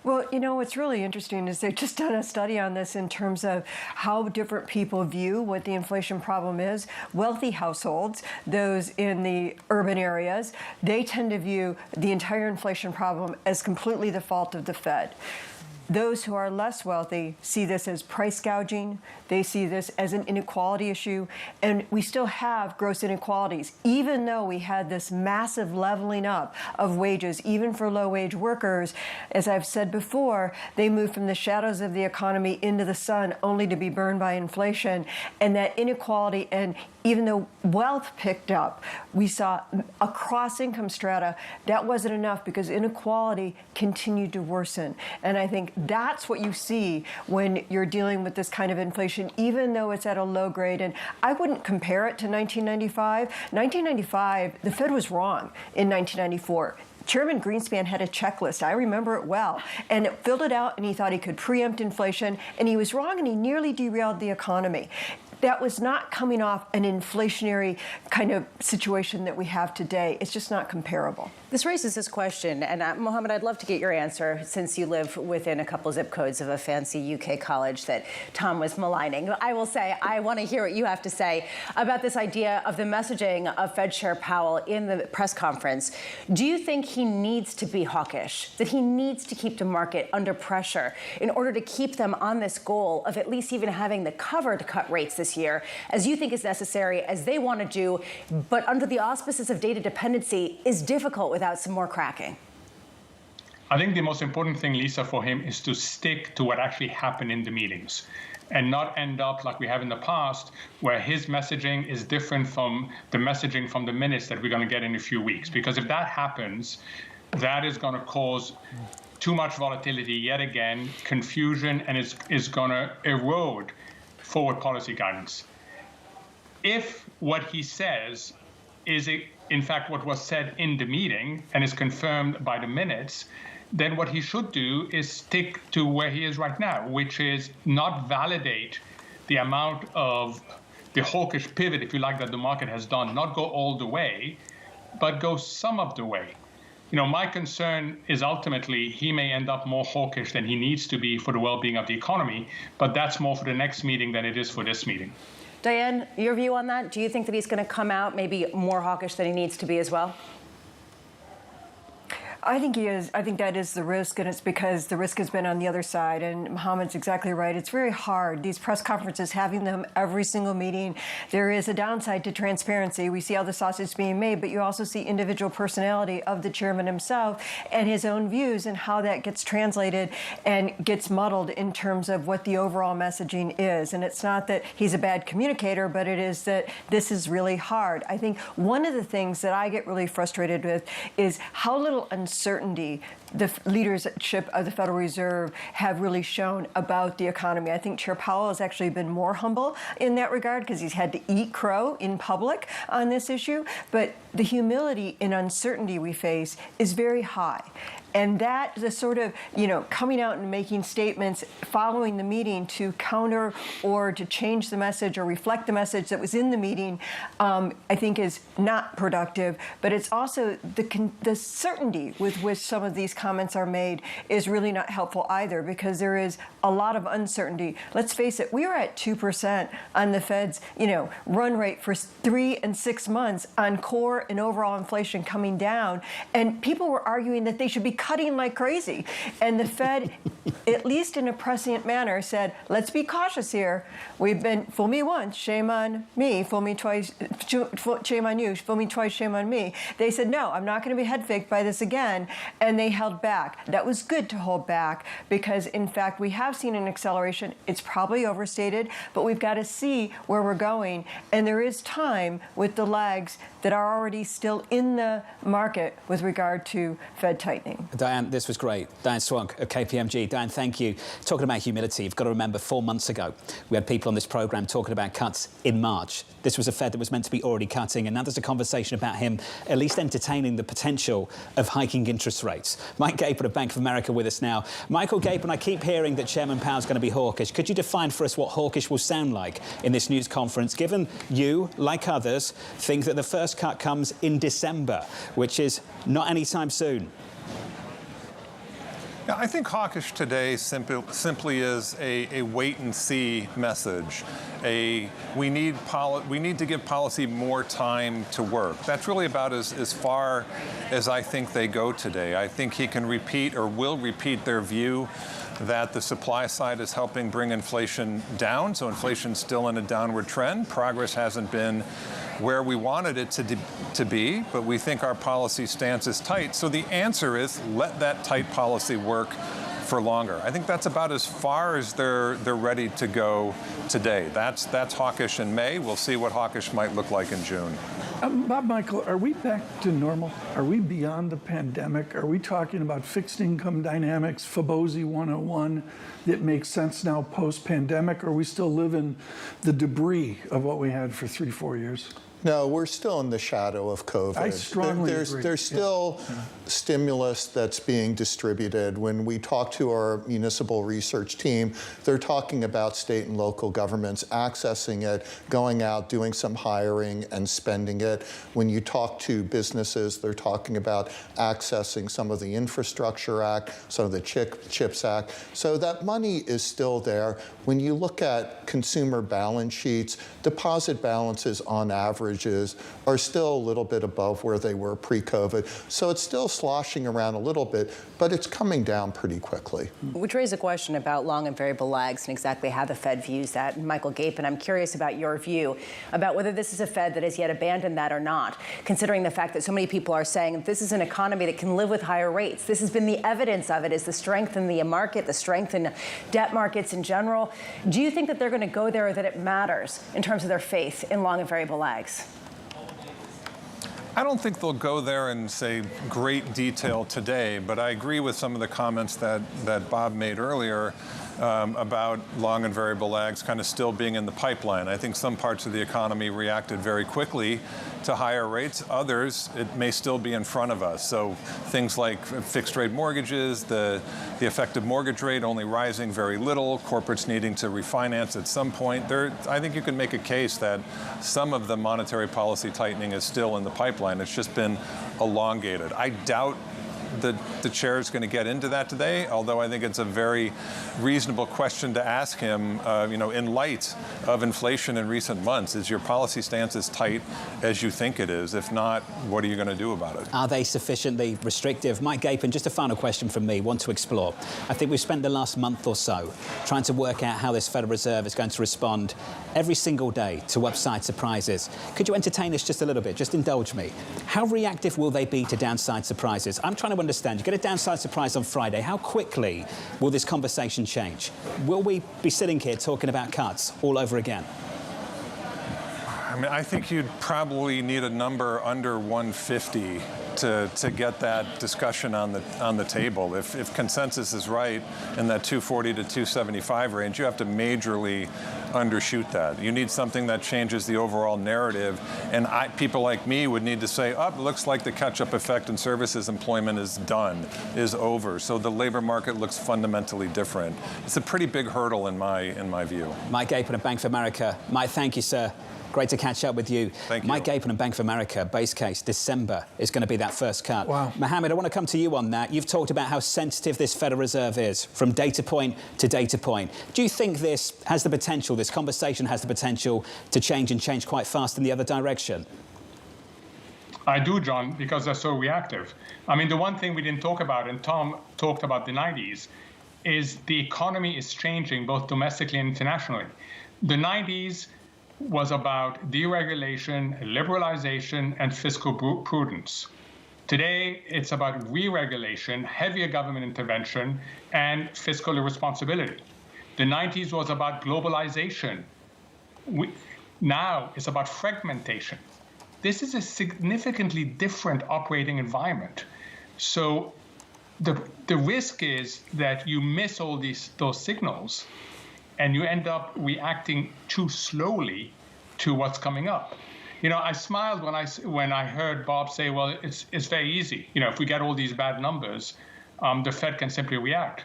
Well, you know, what's really interesting is they've just done a study on this in terms of how different people view what the inflation problem is. Wealthy households, those in the urban areas, they tend to view the entire inflation problem as completely the fault of the Fed. Those who are less wealthy see this as price gouging. They see this as an inequality issue. And we still have gross inequalities, even though we had this massive leveling up of wages, even for low-wage workers. As I've said before, they moved from the shadows of the economy into the sun only to be burned by inflation. And that inequality, and even though wealth picked up, we saw across income strata, that wasn't enough because inequality continued to worsen. And I think that's what you see when you're dealing with this kind of inflation, even though it's at a low grade. And I wouldn't compare it to 1995. 1995, the Fed was wrong in 1994. Chairman Greenspan had a checklist. I remember it well. And it filled it out, and he thought he could preempt inflation. And he was wrong, and he nearly derailed the economy. That was not coming off an inflationary kind of situation that we have today. It's just not comparable. This raises this question, and Mohammed, I'd love to get your answer since you live within a couple zip codes of a fancy UK college that Tom was maligning. I will say, I want to hear what you have to say about this idea of the messaging of Fed Chair Powell in the press conference. Do you think he needs to be hawkish, that he needs to keep the market under pressure in order to keep them on this goal of at least even having the cover to cut rates this year, as you think is necessary, as they want to do, but under the auspices of data dependency is difficult without some more cracking? I think the most important thing, Lisa, for him is to stick to what actually happened in the meetings and not end up like we have in the past, where his messaging is different from the messaging from the minutes that we're going to get in a few weeks. Because if that happens, that is going to cause too much volatility yet again, confusion, and is going to erode forward policy guidance. If what he says is in fact what was said in the meeting and is confirmed by the minutes, then what he should do is stick to where he is right now, which is not validate the amount of the hawkish pivot, if you like, that the market has done, not go all the way, but go some of the way. You know, my concern is ultimately he may end up more hawkish than he needs to be for the well-being of the economy, but that's more for the next meeting than it is for this meeting. Diane, your view on that? Do you think that he's going to come out maybe more hawkish than he needs to be as well? I think he is. I think that is the risk, and it's because the risk has been on the other side. And Mohammed's exactly right. It's very hard. These press conferences, having them every single meeting, there is a downside to transparency. We see how the sausage is being made, but you also see individual personality of the chairman himself and his own views and how that gets translated and gets muddled in terms of what the overall messaging is. And it's not that he's a bad communicator, but it is that this is really hard. I think one of the things that I get really frustrated with is how little uncertainty the leadership of the Federal Reserve have really shown about the economy. I think Chair Powell has actually been more humble in that regard because he's had to eat crow in public on this issue. But the humility and uncertainty we face is very high. And that, the sort of, coming out and making statements following the meeting to counter or to change the message or reflect the message that was in the meeting, I think is not productive. But it's also the certainty with which some of these comments are made is really not helpful either, because there is a lot of uncertainty. Let's face it, we were at 2% on the Fed's, run rate for 3 and 6 months on core and overall inflation coming down. And people were arguing that they should be cutting like crazy. And the Fed, at least in a prescient manner, said, let's be cautious here. We've been, fool me once, shame on me, fool me twice, shame on you, fool me twice, shame on me. They said, no, I'm not going to be head faked by this again. And they held back. That was good to hold back because, in fact, we have seen an acceleration. It's probably overstated, but we've got to see where we're going. And there is time with the lags that are already still in the market with regard to Fed tightening. Diane, this was great. Diane Swonk of KPMG. Diane, thank you. Talking about humility, you've got to remember 4 months ago, we had people on this programme talking about cuts in March. This was a Fed that was meant to be already cutting, and now there's a conversation about him at least entertaining the potential of hiking interest rates. Mike Gapon of Bank of America with us now. Michael Gapon, I keep hearing that Chairman Powell's going to be hawkish. Could you define for us what hawkish will sound like in this news conference, given you, like others, think that the first cut comes in December, which is not anytime soon? Yeah, I think hawkish today simply is a wait-and-see message. We need to give policy more time to work. That's really about as far as I think they go today. I think he can repeat or will repeat their view that the supply side is helping bring inflation down, so inflation's still in a downward trend. Progress hasn't been where we wanted it to be, but we think our policy stance is tight. So the answer is let that tight policy work for longer. I think that's about as far as they're ready to go today. That's hawkish in May. We'll see what hawkish might look like in June. Bob Michael, are we back to normal? Are we beyond the pandemic? Are we talking about fixed income dynamics, Fibonacci 101, that makes sense now post-pandemic? Or are we still living the debris of what we had for 3-4 years? No, we're still in the shadow of COVID. I strongly agree. There's still stimulus that's being distributed. When we talk to our municipal research team, they're talking about state and local governments accessing it, going out, doing some hiring and spending it. When you talk to businesses, they're talking about accessing some of the Infrastructure Act, some of the CHIPS Act. So that money is still there. When you look at consumer balance sheets, deposit balances on average are still a little bit above where they were pre-COVID. So it's still sloshing around a little bit, but it's coming down pretty quickly. Which raises a question about long and variable lags and exactly how the Fed views that. And Michael Gapon, I'm curious about your view about whether this is a Fed that has yet abandoned that or not, considering the fact that so many people are saying this is an economy that can live with higher rates. This has been the evidence of it, is the strength in the market, the strength in debt markets in general. Do you think that they're going to go there, or that it matters in terms of their faith in long and variable lags? I don't think they'll go there in, say, great detail today, but I agree with some of the comments that Bob made earlier about long and variable lags kind of still being in the pipeline. I think some parts of the economy reacted very quickly to higher rates. Others, it may still be in front of us. So things like fixed rate mortgages, the effective mortgage rate only rising very little, corporates needing to refinance at some point. I think you can make a case that some of the monetary policy tightening is still in the pipeline. It's just been elongated. I doubt the chair is going to get into that today, although I think it's a very reasonable question to ask him, in light of inflation in recent months. Is your policy stance as tight as you think it is? If not, what are you going to do about it? Are they sufficiently restrictive? Mike Gapon, just a final question from me, one to explore. I think we've spent the last month or so trying to work out how this Federal Reserve is going to respond every single day to upside surprises. Could you entertain us just a little bit? Just indulge me. How reactive will they be to downside surprises? I'm trying to understand. You get a downside surprise on Friday. How quickly will this conversation change? Will we be sitting here talking about cuts all over again? I mean, I think you'd probably need a number under 150 to get that discussion on the table. If consensus is right in that 240 to 275 range, you have to majorly undershoot that. You need something that changes the overall narrative, and people like me would need to say, it looks like the catch-up effect in services employment is done, is over. So the labor market looks fundamentally different. It's a pretty big hurdle in my view. Mike Gapon of Bank of America. Mike, thank you, sir. Great to catch up with you. Thank you. Mike Gapon and Bank of America, base case, December is going to be that first cut. Wow. Mohammed, I want to come to you on that. You've talked about how sensitive this Federal Reserve is from data point to data point. Do you think this has the potential, this conversation has the potential to change and change quite fast in the other direction? I do, John, because they're so reactive. I mean, the one thing we didn't talk about, and Tom talked about the 90s, is the economy is changing both domestically and internationally. The 90s was about deregulation, liberalization, and fiscal prudence. Today, it's about re-regulation, heavier government intervention, and fiscal irresponsibility. The 90s was about globalization. Now it's about fragmentation. This is a significantly different operating environment. So the risk is that you miss all those signals, and you end up reacting too slowly to what's coming up. I smiled when I heard Bob say, "Well, it's very easy. If we get all these bad numbers, the Fed can simply react."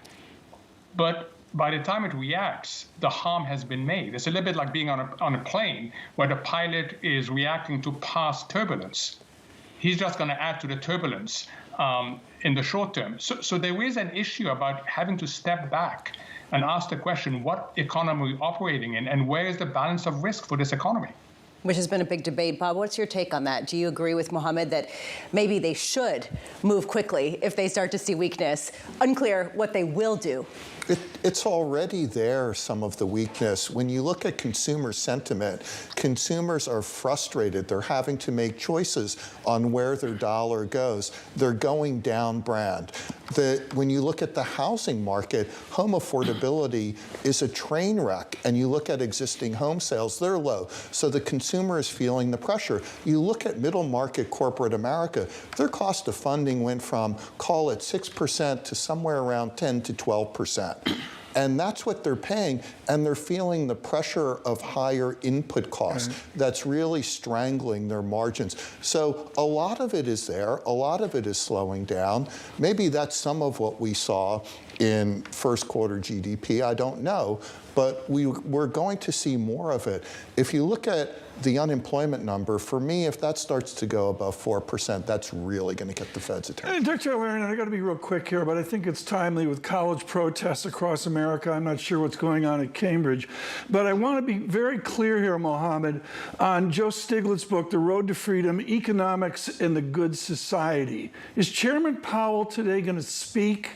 But by the time it reacts, the harm has been made. It's a little bit like being on a plane where the pilot is reacting to past turbulence. He's just going to add to the turbulence in the short term. So there is an issue about having to step back and ask the question, what economy are we operating in, and where is the balance of risk for this economy? Which has been a big debate. Bob, what's your take on that? Do you agree with Mohammed that maybe they should move quickly if they start to see weakness? Unclear what they will do. It's already there, some of the weakness. When you look at consumer sentiment, consumers are frustrated. They're having to make choices on where their dollar goes. They're going down brand. When you look at the housing market, home affordability is a train wreck. And you look at existing home sales, they're low. So the consumer is feeling the pressure. You look at middle market corporate America, their cost of funding went from, call it 6% to somewhere around 10 to 12%. And that's what they're paying, and they're feeling the pressure of higher input costs. That's really strangling their margins. So a lot of it is there, a lot of it is slowing down. Maybe that's some of what we saw in first quarter GDP, I don't know, but we're going to see more of it. If you look at the unemployment number, for me, if that starts to go above 4%, that's really going to get the Fed's attention. Dr. O'Leary, I got to be real quick here, but I think it's timely with college protests across America. I'm not sure what's going on at Cambridge, but I want to be very clear here, Mohammed, on Joe Stiglitz's book, The Road to Freedom, Economics and the Good Society. Is Chairman Powell today going to speak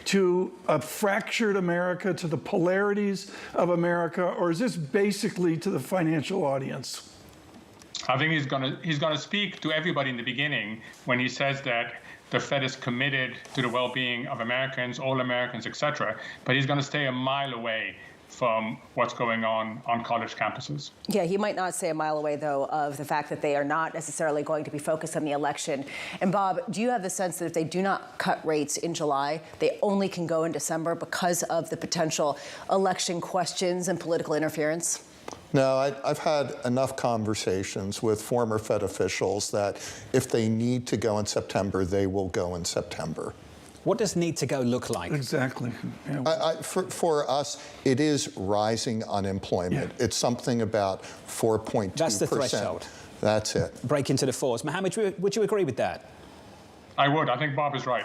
to a fractured America, to the polarities of America, or is this basically to the financial audience? I think he's going to speak to everybody in the beginning when he says that the Fed is committed to the well-being of Americans, all Americans, etc. But he's going to stay a mile away from what's going on college campuses. Yeah, he might not say a mile away, though, of the fact that they are not necessarily going to be focused on the election. And Bob, do you have the sense that if they do not cut rates in July, they only can go in December because of the potential election questions and political interference? No, I've had enough conversations with former Fed officials that if they need to go in September, they will go in September. What does need to go look like? Exactly. Yeah. For us, it is rising unemployment. Yeah. It's something about 4.2%. That's the threshold. That's it. Break into the fours. Mohammed, would you agree with that? I would. I think Bob is right.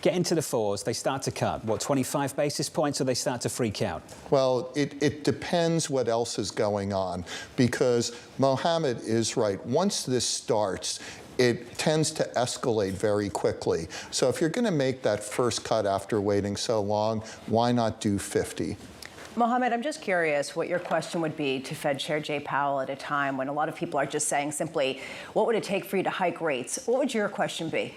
Get into the fours, they start to cut, 25 basis points, or they start to freak out? Well, it depends what else is going on, because Mohammed is right. Once this starts, it tends to escalate very quickly. So if you're going to make that first cut after waiting so long, why not do 50? Mohammed, I'm just curious what your question would be to Fed Chair Jay Powell at a time when a lot of people are just saying simply, what would it take for you to hike rates? What would your question be?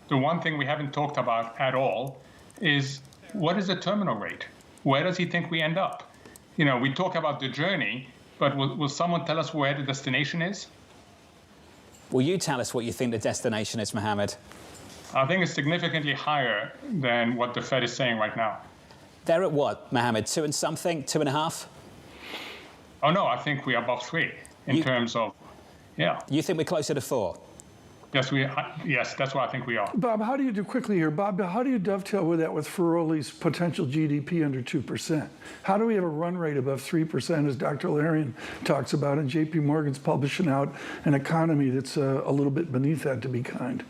The one thing we haven't talked about at all is, what is the terminal rate? Where does he think we end up? We talk about the journey, but will someone tell us where the destination is? Will you tell us what you think the destination is, Mohammed? I think it's significantly higher than what the Fed is saying right now. They're at what, Mohammed? 2 and something? 2.5? Oh, no, I think we're above 3 in terms of, yeah. You think we're closer to 4? Yes, that's what I think we are. Bob, how do you do quickly here? Bob, how do you dovetail with that with Ferroli's potential GDP under 2%? How do we have a run rate above 3%, as Dr. O'Leary talks about, and JP Morgan's publishing out an economy that's a little bit beneath that, to be kind?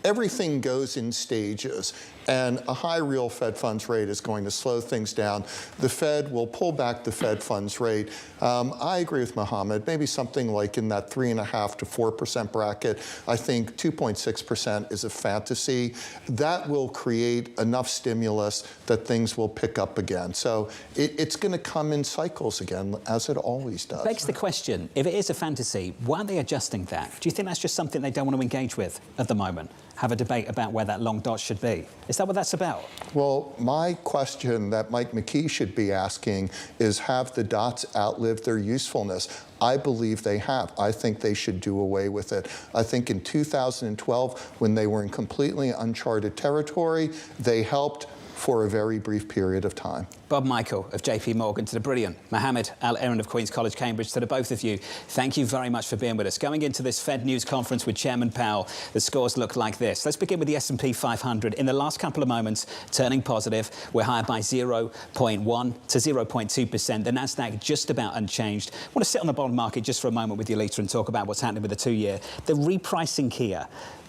Everything goes in stages, and a high real Fed funds rate is going to slow things down. The Fed will pull back the Fed funds rate. I agree with Mohammed, maybe something like in that 3.5% to 4% bracket. I think 2.6% is a fantasy. That will create enough stimulus that things will pick up again. So it's going to come in cycles again, as it always does. Begs the question, if it is a fantasy, why are they adjusting that? Do you think that's just something they don't want to engage with at the moment? have a debate about where that long dot should be. Is that what that's about? Well, my question that Mike McKee should be asking is, have the dots outlived their usefulness? I believe they have. I think they should do away with it. I think in 2012, when they were in completely uncharted territory, they helped for a very brief period of time. Bob Michael of JP Morgan, to the brilliant Mohammed Al-Erin of Queen's College, Cambridge, to the both of you, thank you very much for being with us. Going into this Fed news conference with Chairman Powell, the scores look like this. Let's begin with the S&P 500. In the last couple of moments, turning positive. We're higher by 0.1 to 0.2%. The Nasdaq just about unchanged. I want to sit on the bond market just for a moment with you later and talk about what's happening with the 2-year. The repricing here.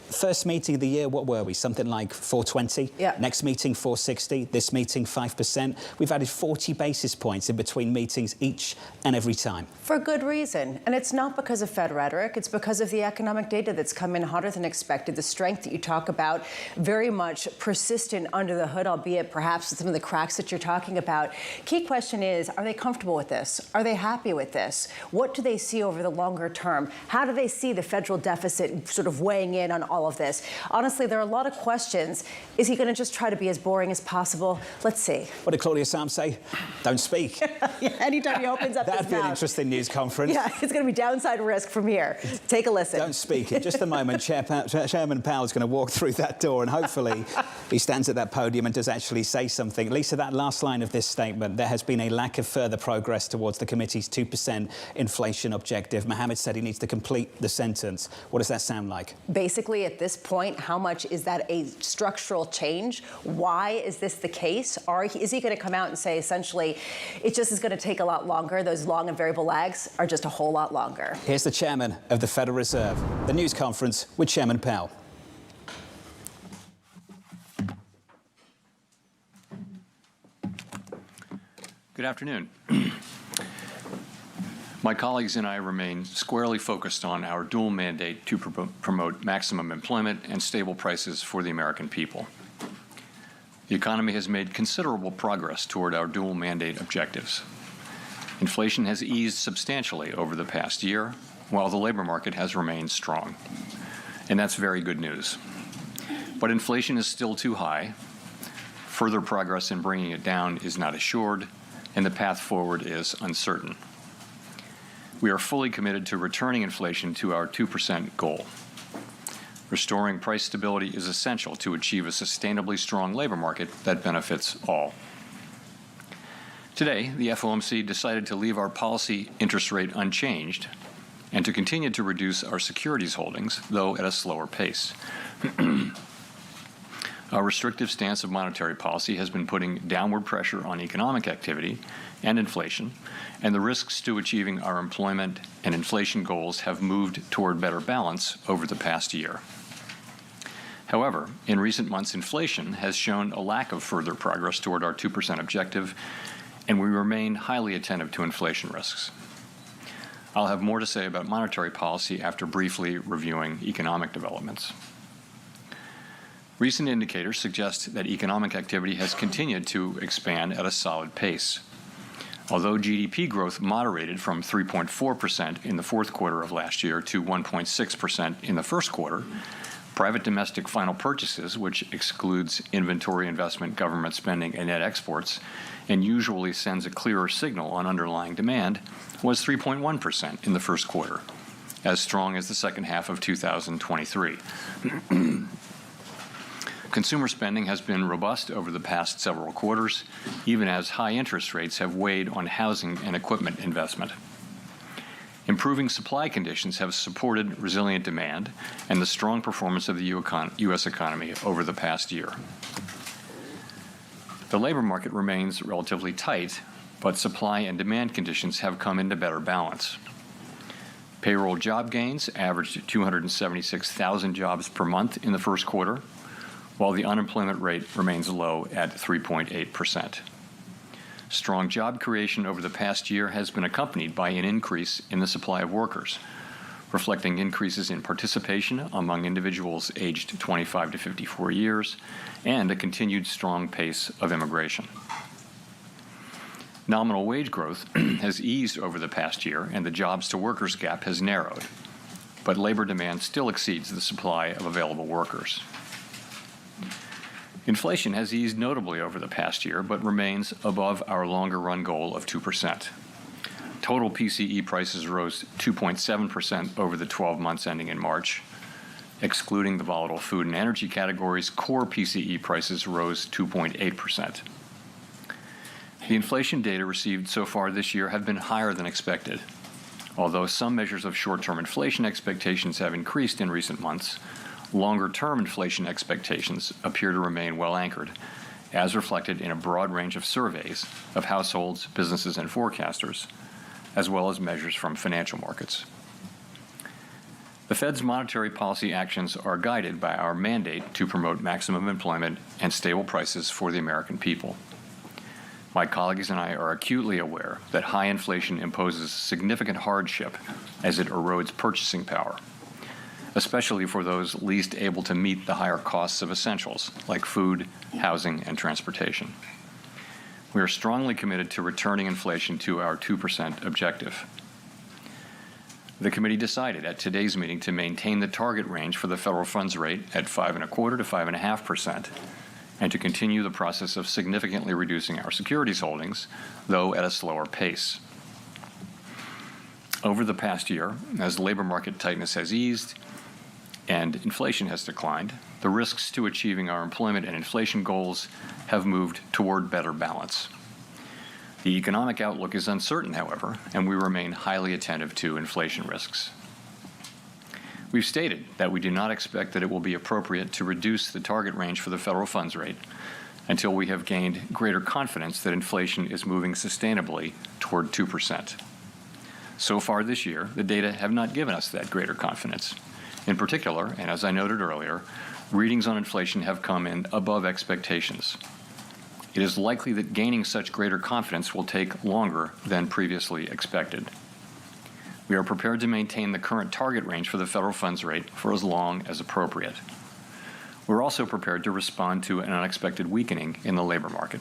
First meeting of the year, what were we? Something like 420? Yeah. Next meeting, 460. This meeting, 5%. We've added 40 basis points in between meetings each and every time. For good reason. And it's not because of Fed rhetoric. It's because of the economic data that's come in hotter than expected. The strength that you talk about, very much persistent under the hood, albeit perhaps with some of the cracks that you're talking about. Key question is, are they comfortable with this? Are they happy with this? What do they see over the longer term? How do they see the federal deficit sort of weighing in on all of this? Honestly, there are a lot of questions. Is he going to just try to be as boring as possible? Let's see. What did Claudia Sam say? Don't speak. Yeah, anytime he opens up his That'd be an mouth. Interesting news conference. Yeah, it's going to be downside risk from here. Take a listen. Don't speak. In just a moment, Chairman Powell is going to walk through that door and hopefully he stands at that podium and does actually say something. Lisa, that last line of this statement, there has been a lack of further progress towards the committee's 2% inflation objective. Mohammed said he needs to complete the sentence. What does that sound like? Basically, at this point, how much is that a structural change? Why is this the case? Is he going to come out and say, essentially, it just is going to take a lot longer? Those long and variable lags are just a whole lot longer. Here's the chairman of the Federal Reserve, the news conference with Chairman Powell. Good afternoon. My colleagues and I remain squarely focused on our dual mandate to promote maximum employment and stable prices for the American people. The economy has made considerable progress toward our dual mandate objectives. Inflation has eased substantially over the past year, while the labor market has remained strong. And that's very good news. But inflation is still too high. Further progress in bringing it down is not assured, and the path forward is uncertain. We are fully committed to returning inflation to our 2% goal. Restoring price stability is essential to achieve a sustainably strong labor market that benefits all. Today, the FOMC decided to leave our policy interest rate unchanged and to continue to reduce our securities holdings, though at a slower pace. Our restrictive stance of monetary policy has been putting downward pressure on economic activity and inflation, and the risks to achieving our employment and inflation goals have moved toward better balance over the past year. However, in recent months, inflation has shown a lack of further progress toward our 2% objective, and we remain highly attentive to inflation risks. I'll have more to say about monetary policy after briefly reviewing economic developments. Recent indicators suggest that economic activity has continued to expand at a solid pace. Although GDP growth moderated from 3.4% in the fourth quarter of last year to 1.6% in the first quarter, private domestic final purchases, which excludes inventory investment, government spending, and net exports, and usually sends a clearer signal on underlying demand, was 3.1% in the first quarter, as strong as the second half of 2023. Consumer spending has been robust over the past several quarters, even as high interest rates have weighed on housing and equipment investment. Improving supply conditions have supported resilient demand and the strong performance of the U.S. economy over the past year. The labor market remains relatively tight, but supply and demand conditions have come into better balance. Payroll job gains averaged 276,000 jobs per month in the first quarter, while the unemployment rate remains low at 3.8%. Strong job creation over the past year has been accompanied by an increase in the supply of workers, reflecting increases in participation among individuals aged 25 to 54 years and a continued strong pace of immigration. Nominal wage growth has eased over the past year, and the jobs-to-workers gap has narrowed. but labor demand still exceeds the supply of available workers. Inflation has eased notably over the past year, but remains above our longer-run goal of 2%. Total PCE prices rose 2.7% over the 12 months ending in March. Excluding the volatile food and energy categories, core PCE prices rose 2.8%. The inflation data received so far this year have been higher than expected. Although some measures of short-term inflation expectations have increased in recent months, longer-term inflation expectations appear to remain well anchored, as reflected in a broad range of surveys of households, businesses, and forecasters, as well as measures from financial markets. The Fed's monetary policy actions are guided by our mandate to promote maximum employment and stable prices for the American people. My colleagues and I are acutely aware that high inflation imposes significant hardship as it erodes purchasing power, especially for those least able to meet the higher costs of essentials like food, housing, and transportation. We are strongly committed to returning inflation to our 2% objective. The committee decided at today's meeting to maintain the target range for the federal funds rate at 5.25% to 5.5%, and to continue the process of significantly reducing our securities holdings, though at a slower pace. Over the past year, as labor market tightness has eased and inflation has declined, the risks to achieving our employment and inflation goals have moved toward better balance. The economic outlook is uncertain, however, and we remain highly attentive to inflation risks. We've stated that we do not expect that it will be appropriate to reduce the target range for the federal funds rate until we have gained greater confidence that inflation is moving sustainably toward 2%. So far this year, the data have not given us that greater confidence. In particular, and as I noted earlier, readings on inflation have come in above expectations. It is likely that gaining such greater confidence will take longer than previously expected. We are prepared to maintain the current target range for the federal funds rate for as long as appropriate. We're also prepared to respond to an unexpected weakening in the labor market.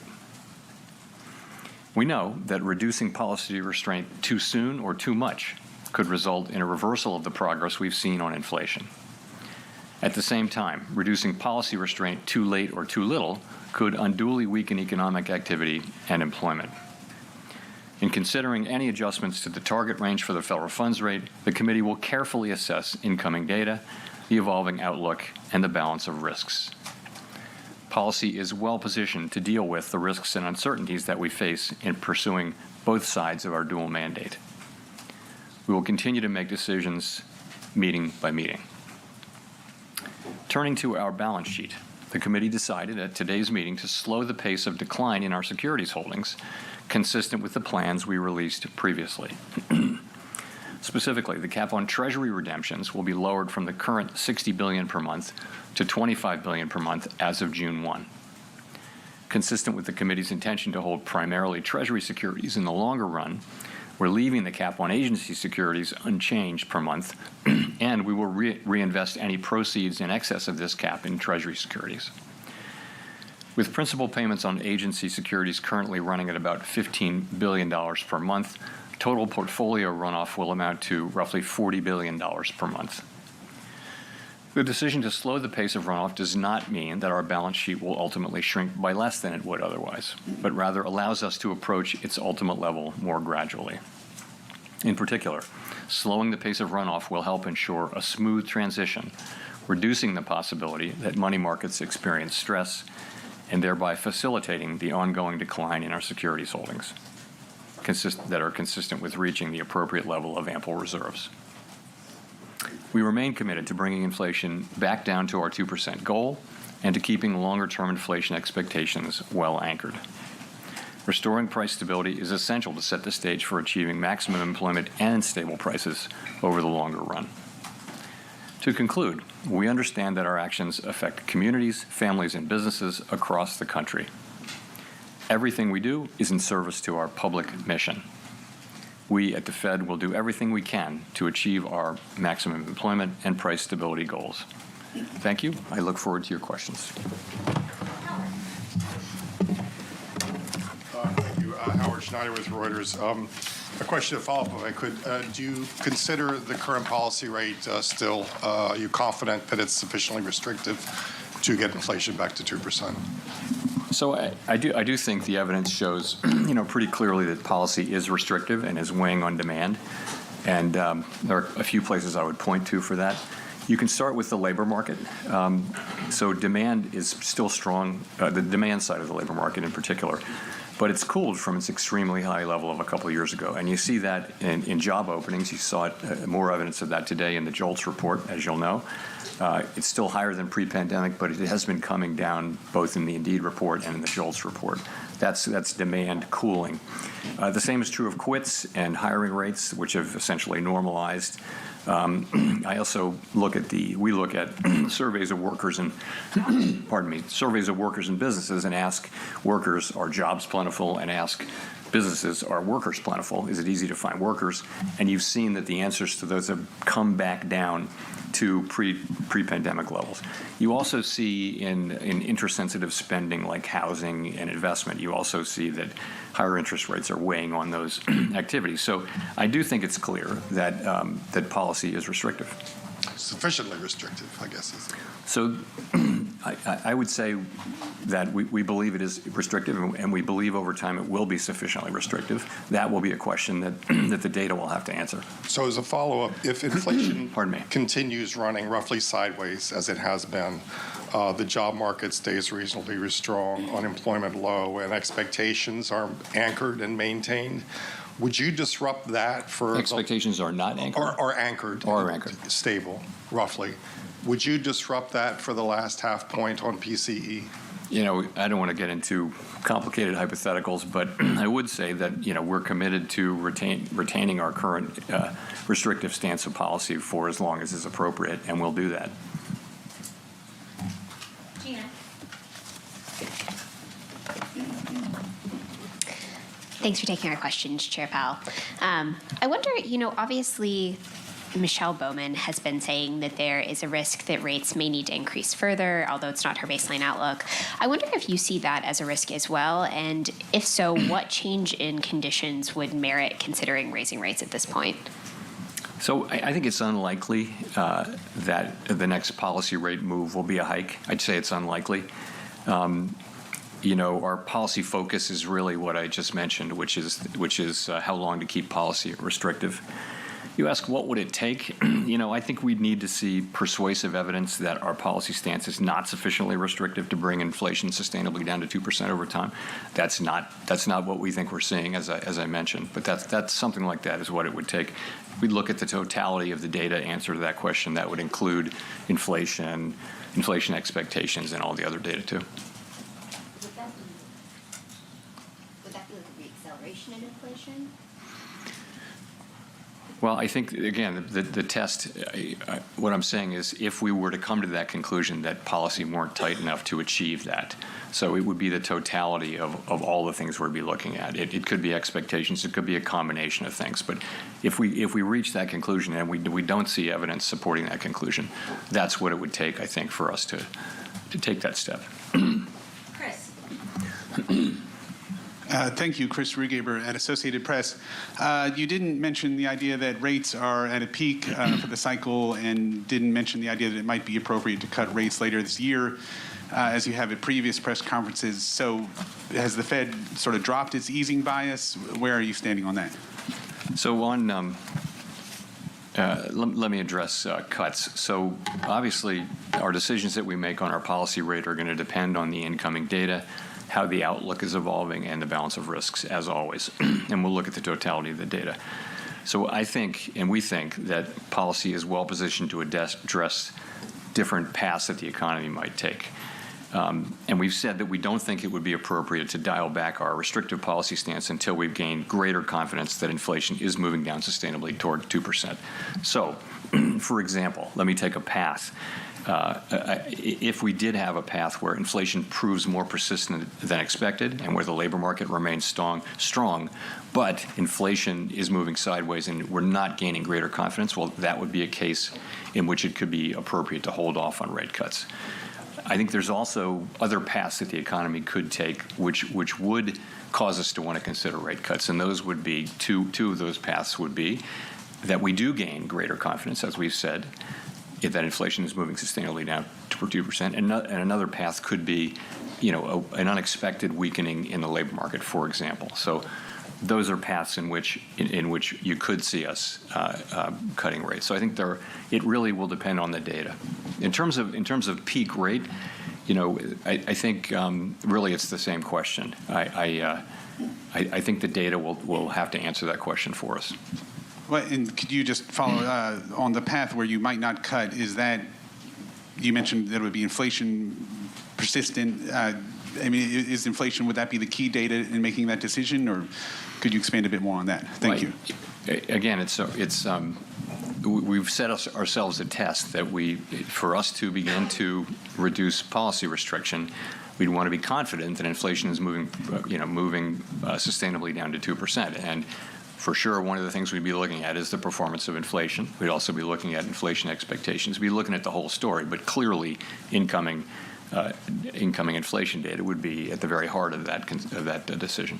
We know that reducing policy restraint too soon or too much could result in a reversal of the progress we've seen on inflation. At the same time, reducing policy restraint too late or too little could unduly weaken economic activity and employment. In considering any adjustments to the target range for the federal funds rate, the committee will carefully assess incoming data, the evolving outlook, and the balance of risks. Policy is well positioned to deal with the risks and uncertainties that we face in pursuing both sides of our dual mandate. We will continue to make decisions meeting by meeting. Turning to our balance sheet, the committee decided at today's meeting to slow the pace of decline in our securities holdings, consistent with the plans we released previously. Specifically, the cap on Treasury redemptions will be lowered from the current $60 billion per month to $25 billion per month as of June 1. Consistent with the committee's intention to hold primarily Treasury securities in the longer run, we're leaving the cap on agency securities unchanged per month, and we will reinvest any proceeds in excess of this cap in Treasury securities. With principal payments on agency securities currently running at about $15 billion per month, total portfolio runoff will amount to roughly $40 billion per month. The decision to slow the pace of runoff does not mean that our balance sheet will ultimately shrink by less than it would otherwise, but rather allows us to approach its ultimate level more gradually. In particular, slowing the pace of runoff will help ensure a smooth transition, reducing the possibility that money markets experience stress and thereby facilitating the ongoing decline in our securities holdings that are consistent with reaching the appropriate level of ample reserves. We remain committed to bringing inflation back down to our 2% goal and to keeping longer-term inflation expectations well anchored. Restoring price stability is essential to set the stage for achieving maximum employment and stable prices over the longer run. To conclude, we understand that our actions affect communities, families, and businesses across the country. Everything we do is in service to our public mission. We at the Fed will do everything we can to achieve our maximum employment and price stability goals. Thank you. I look forward to your questions. Thank you, Howard. Schneider with Reuters. A question to follow up, if I could. Do you consider the current policy rate still, are you confident that it's sufficiently restrictive to get inflation back to 2%? So I do think the evidence shows, pretty clearly that policy is restrictive and is weighing on demand. And there are a few places I would point to for that. You can start with the labor market. So demand is still strong, the demand side of the labor market in particular, but it's cooled from its extremely high level of a couple of years ago. And you see that in job openings. You saw it, more evidence of that today in the JOLTS report, as you'll know. It's still higher than pre-pandemic, but it has been coming down both in the Indeed report and in the JOLTS report. That's demand cooling. The same is true of quits and hiring rates, which have essentially normalized. I also look at we look at surveys of workers and surveys of workers and businesses and ask workers, are jobs plentiful, and ask businesses, are workers plentiful? Is it easy to find workers? And you've seen that the answers to those have come back down to pre-pandemic levels. You also see in interest-sensitive spending like housing and investment, you also see that higher interest rates are weighing on those activities. So I do think it's clear that that policy is restrictive. Sufficiently restrictive, I guess. So I would say that we believe it is restrictive, and we believe over time it will be sufficiently restrictive. That will be a question that that the data will have to answer. So as a follow-up, if inflation continues running roughly sideways as it has been, the job market stays reasonably strong, unemployment low, and expectations are anchored and maintained, would you disrupt that for... Expectations are not anchored. Or anchored. Or anchored. Stable, roughly. Would you disrupt that for the last half point on PCE? I don't want to get into complicated hypotheticals, but I would say that, we're committed to retaining our current restrictive stance of policy for as long as is appropriate, and we'll do that. Gina. Thanks for taking our questions, Chair Powell. I wonder, obviously, Michelle Bowman has been saying that there is a risk that rates may need to increase further, although it's not her baseline outlook. I wonder if you see that as a risk as well, and if so, what change in conditions would merit considering raising rates at this point? So I think it's unlikely that the next policy rate move will be a hike. I'd say it's unlikely. Our policy focus is really what I just mentioned, which is how long to keep policy restrictive. You ask, what would it take? I think we'd need to see persuasive evidence that our policy stance is not sufficiently restrictive to bring inflation sustainably down to 2% over time. That's not what we think we're seeing, as I mentioned. But that's something like that is what it would take. We'd look at the totality of the data answer to that question. That would include inflation expectations, and all the other data too. Would that be like a reacceleration in inflation? Well, I think, again, the test, what I'm saying is if we were to come to that conclusion that policy weren't tight enough to achieve that, so it would be the totality of all the things we'd be looking at. It could be expectations, it could be a combination of things. But if we reach that conclusion and we don't see evidence supporting that conclusion, that's what it would take, I think, for us to take that step. Chris. Thank you, Chris Rugaber at Associated Press. You didn't mention the idea that rates are at a peak for the cycle, and didn't mention the idea that it might be appropriate to cut rates later this year, as you have at previous press conferences. So has the Fed sort of dropped its easing bias? Where are you standing on that? So let me address cuts. So obviously, our decisions that we make on our policy rate are going to depend on the incoming data, how the outlook is evolving, and the balance of risks, as always. And we'll look at the totality of the data. So I think, and we think, that policy is well positioned to address different paths that the economy might take. And we've said that we don't think it would be appropriate to dial back our restrictive policy stance until we've gained greater confidence that inflation is moving down sustainably toward 2%. So, for example, let me take a path. If we did have a path where inflation proves more persistent than expected and where the labor market remains strong, but inflation is moving sideways and we're not gaining greater confidence, well, that would be a case in which it could be appropriate to hold off on rate cuts. I think there's also other paths that the economy could take, which would cause us to want to consider rate cuts, and those would be two of those paths would be that we do gain greater confidence, as we've said, if that inflation is moving sustainably down to 2%, and another path could be, an unexpected weakening in the labor market, for example. So those are paths in which you could see us cutting rates. So I think it really will depend on the data. In terms of peak rate, I think really it's the same question. I think the data will have to answer that question for us. Well, and could you just follow on the path where you might not cut? Is that, you mentioned that it would be inflation persistent. Is inflation, would that be the key data in making that decision, or could you expand a bit more on that? Thank you. Again, we've set ourselves a test that for us to begin to reduce policy restriction, we'd want to be confident that inflation is moving sustainably down to 2%. And for sure, one of the things we'd be looking at is the performance of inflation. We'd also be looking at inflation expectations. We'd be looking at the whole story, but clearly incoming inflation data would be at the very heart of that decision.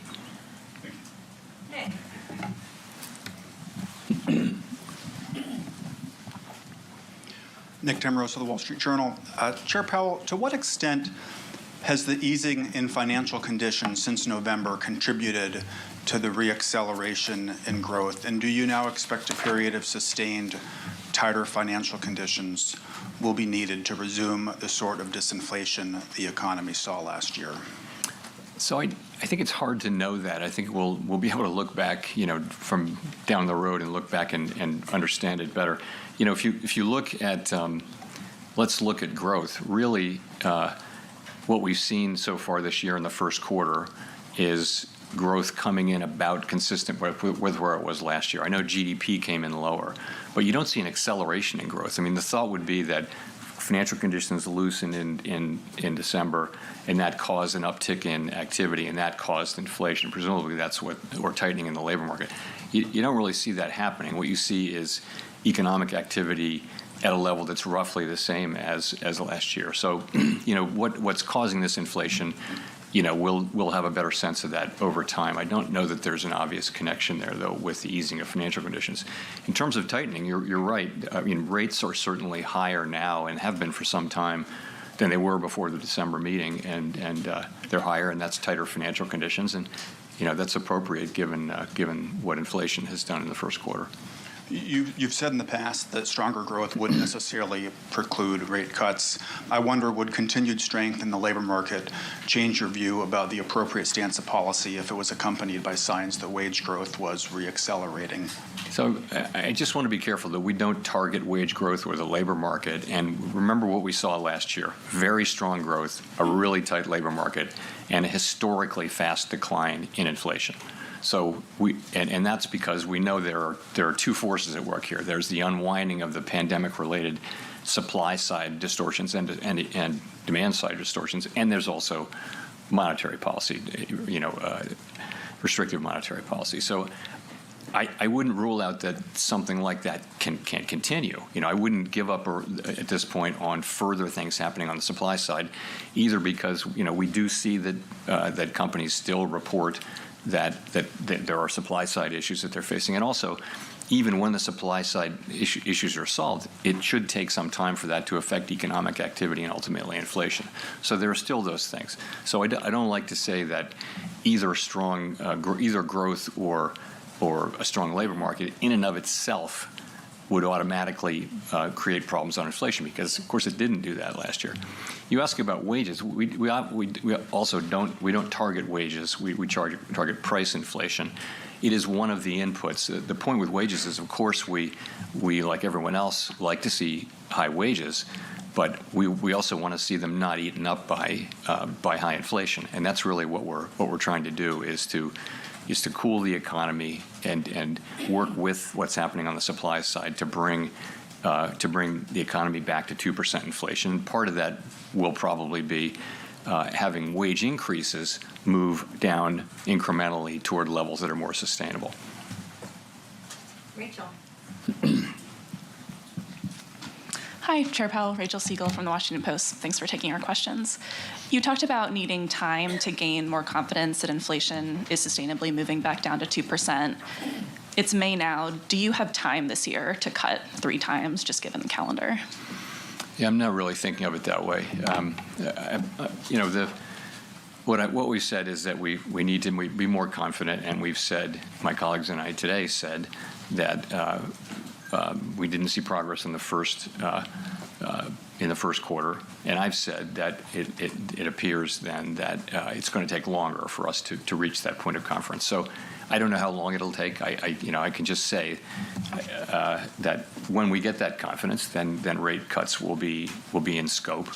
Nick Timros of the Wall Street Journal. Chair Powell, to what extent has the easing in financial conditions since November contributed to the reacceleration in growth? And do you now expect a period of sustained tighter financial conditions will be needed to resume the sort of disinflation the economy saw last year? So I think it's hard to know that. I think we'll be able to look back, from down the road and look back and understand it better. If you look at, let's look at growth. Really, what we've seen so far this year in the first quarter is growth coming in about consistent with where it was last year. I know GDP came in lower, but you don't see an acceleration in growth. The thought would be that financial conditions loosened in December, and that caused an uptick in activity, and that caused inflation. Presumably that's or tightening in the labor market. You don't really see that happening. What you see is economic activity at a level that's roughly the same as last year. So, what's causing this inflation, we'll have a better sense of that over time. I don't know that there's an obvious connection there, though, with the easing of financial conditions. In terms of tightening, you're right. Rates are certainly higher now and have been for some time than they were before the December meeting, and they're higher, and that's tighter financial conditions, and that's appropriate given what inflation has done in the first quarter. You've said in the past that stronger growth wouldn't necessarily preclude rate cuts. I wonder, would continued strength in the labor market change your view about the appropriate stance of policy if it was accompanied by signs that wage growth was reaccelerating? So I just want to be careful that we don't target wage growth or the labor market. And remember what we saw last year: very strong growth, a really tight labor market, and a historically fast decline in inflation. So and that's because we know there are two forces at work here. There's the unwinding of the pandemic-related supply-side distortions and demand-side distortions, and there's also monetary policy, restrictive monetary policy. So I wouldn't rule out that something like that can continue. I wouldn't give up at this point on further things happening on the supply side, either because we do see that companies still report that there are supply side issues that they're facing, and also, even when the supply side issues are solved, it should take some time for that to affect economic activity and ultimately inflation. So there are still those things. So I don't like to say that either growth or a strong labor market in and of itself would automatically create problems on inflation, because of course it didn't do that last year. You ask about wages. We also don't target wages. We target price inflation. It is one of the inputs. The point with wages is, of course, we like everyone else like to see high wages, but we also want to see them not eaten up by high inflation, and that's really what we're trying to do is to cool the economy and work with what's happening on the supply side to bring the economy back to 2% inflation. Part of that will probably be having wage increases move down incrementally toward levels that are more sustainable. Rachel. Hi, Chair Powell. Rachel Siegel from the Washington Post. Thanks for taking our questions. You talked about needing time to gain more confidence that inflation is sustainably moving back down to 2%. It's May now. Do you have time this year to cut 3 times, just given the calendar? Yeah, I'm not really thinking of it that way. What we said is that we need to be more confident, and we've said, my colleagues and I today said, that we didn't see progress in the first quarter, and I've said that it appears then that it's going to take longer for us to reach that point of confidence. So I don't know how long it'll take. I can just say that when we get that confidence, then rate cuts will be in scope,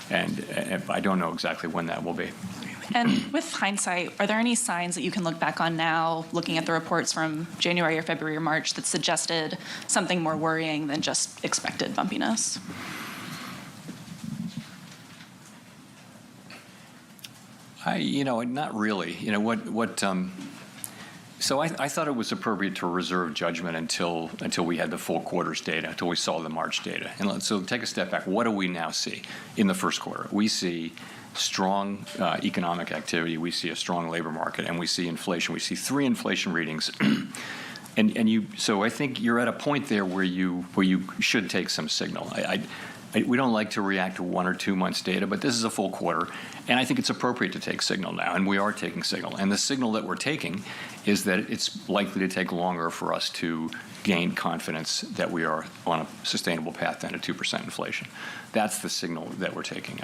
and I don't know exactly when that will be. And with hindsight, are there any signs that you can look back on now, looking at the reports from January or February or March, that suggested something more worrying than just expected bumpiness? Not really. So I thought it was appropriate to reserve judgment until we had the full quarter's data, until we saw the March data. And so take a step back. What do we now see in the first quarter? We see strong economic activity. We see a strong labor market, and we see inflation. We see 3 inflation readings. So I think you're at a point there where you should take some signal. We don't like to react to 1 or 2 months' data, but this is a full quarter, and I think it's appropriate to take signal now, and we are taking signal. And the signal that we're taking is that it's likely to take longer for us to gain confidence that we are on a sustainable path than a 2% inflation. That's the signal that we're taking.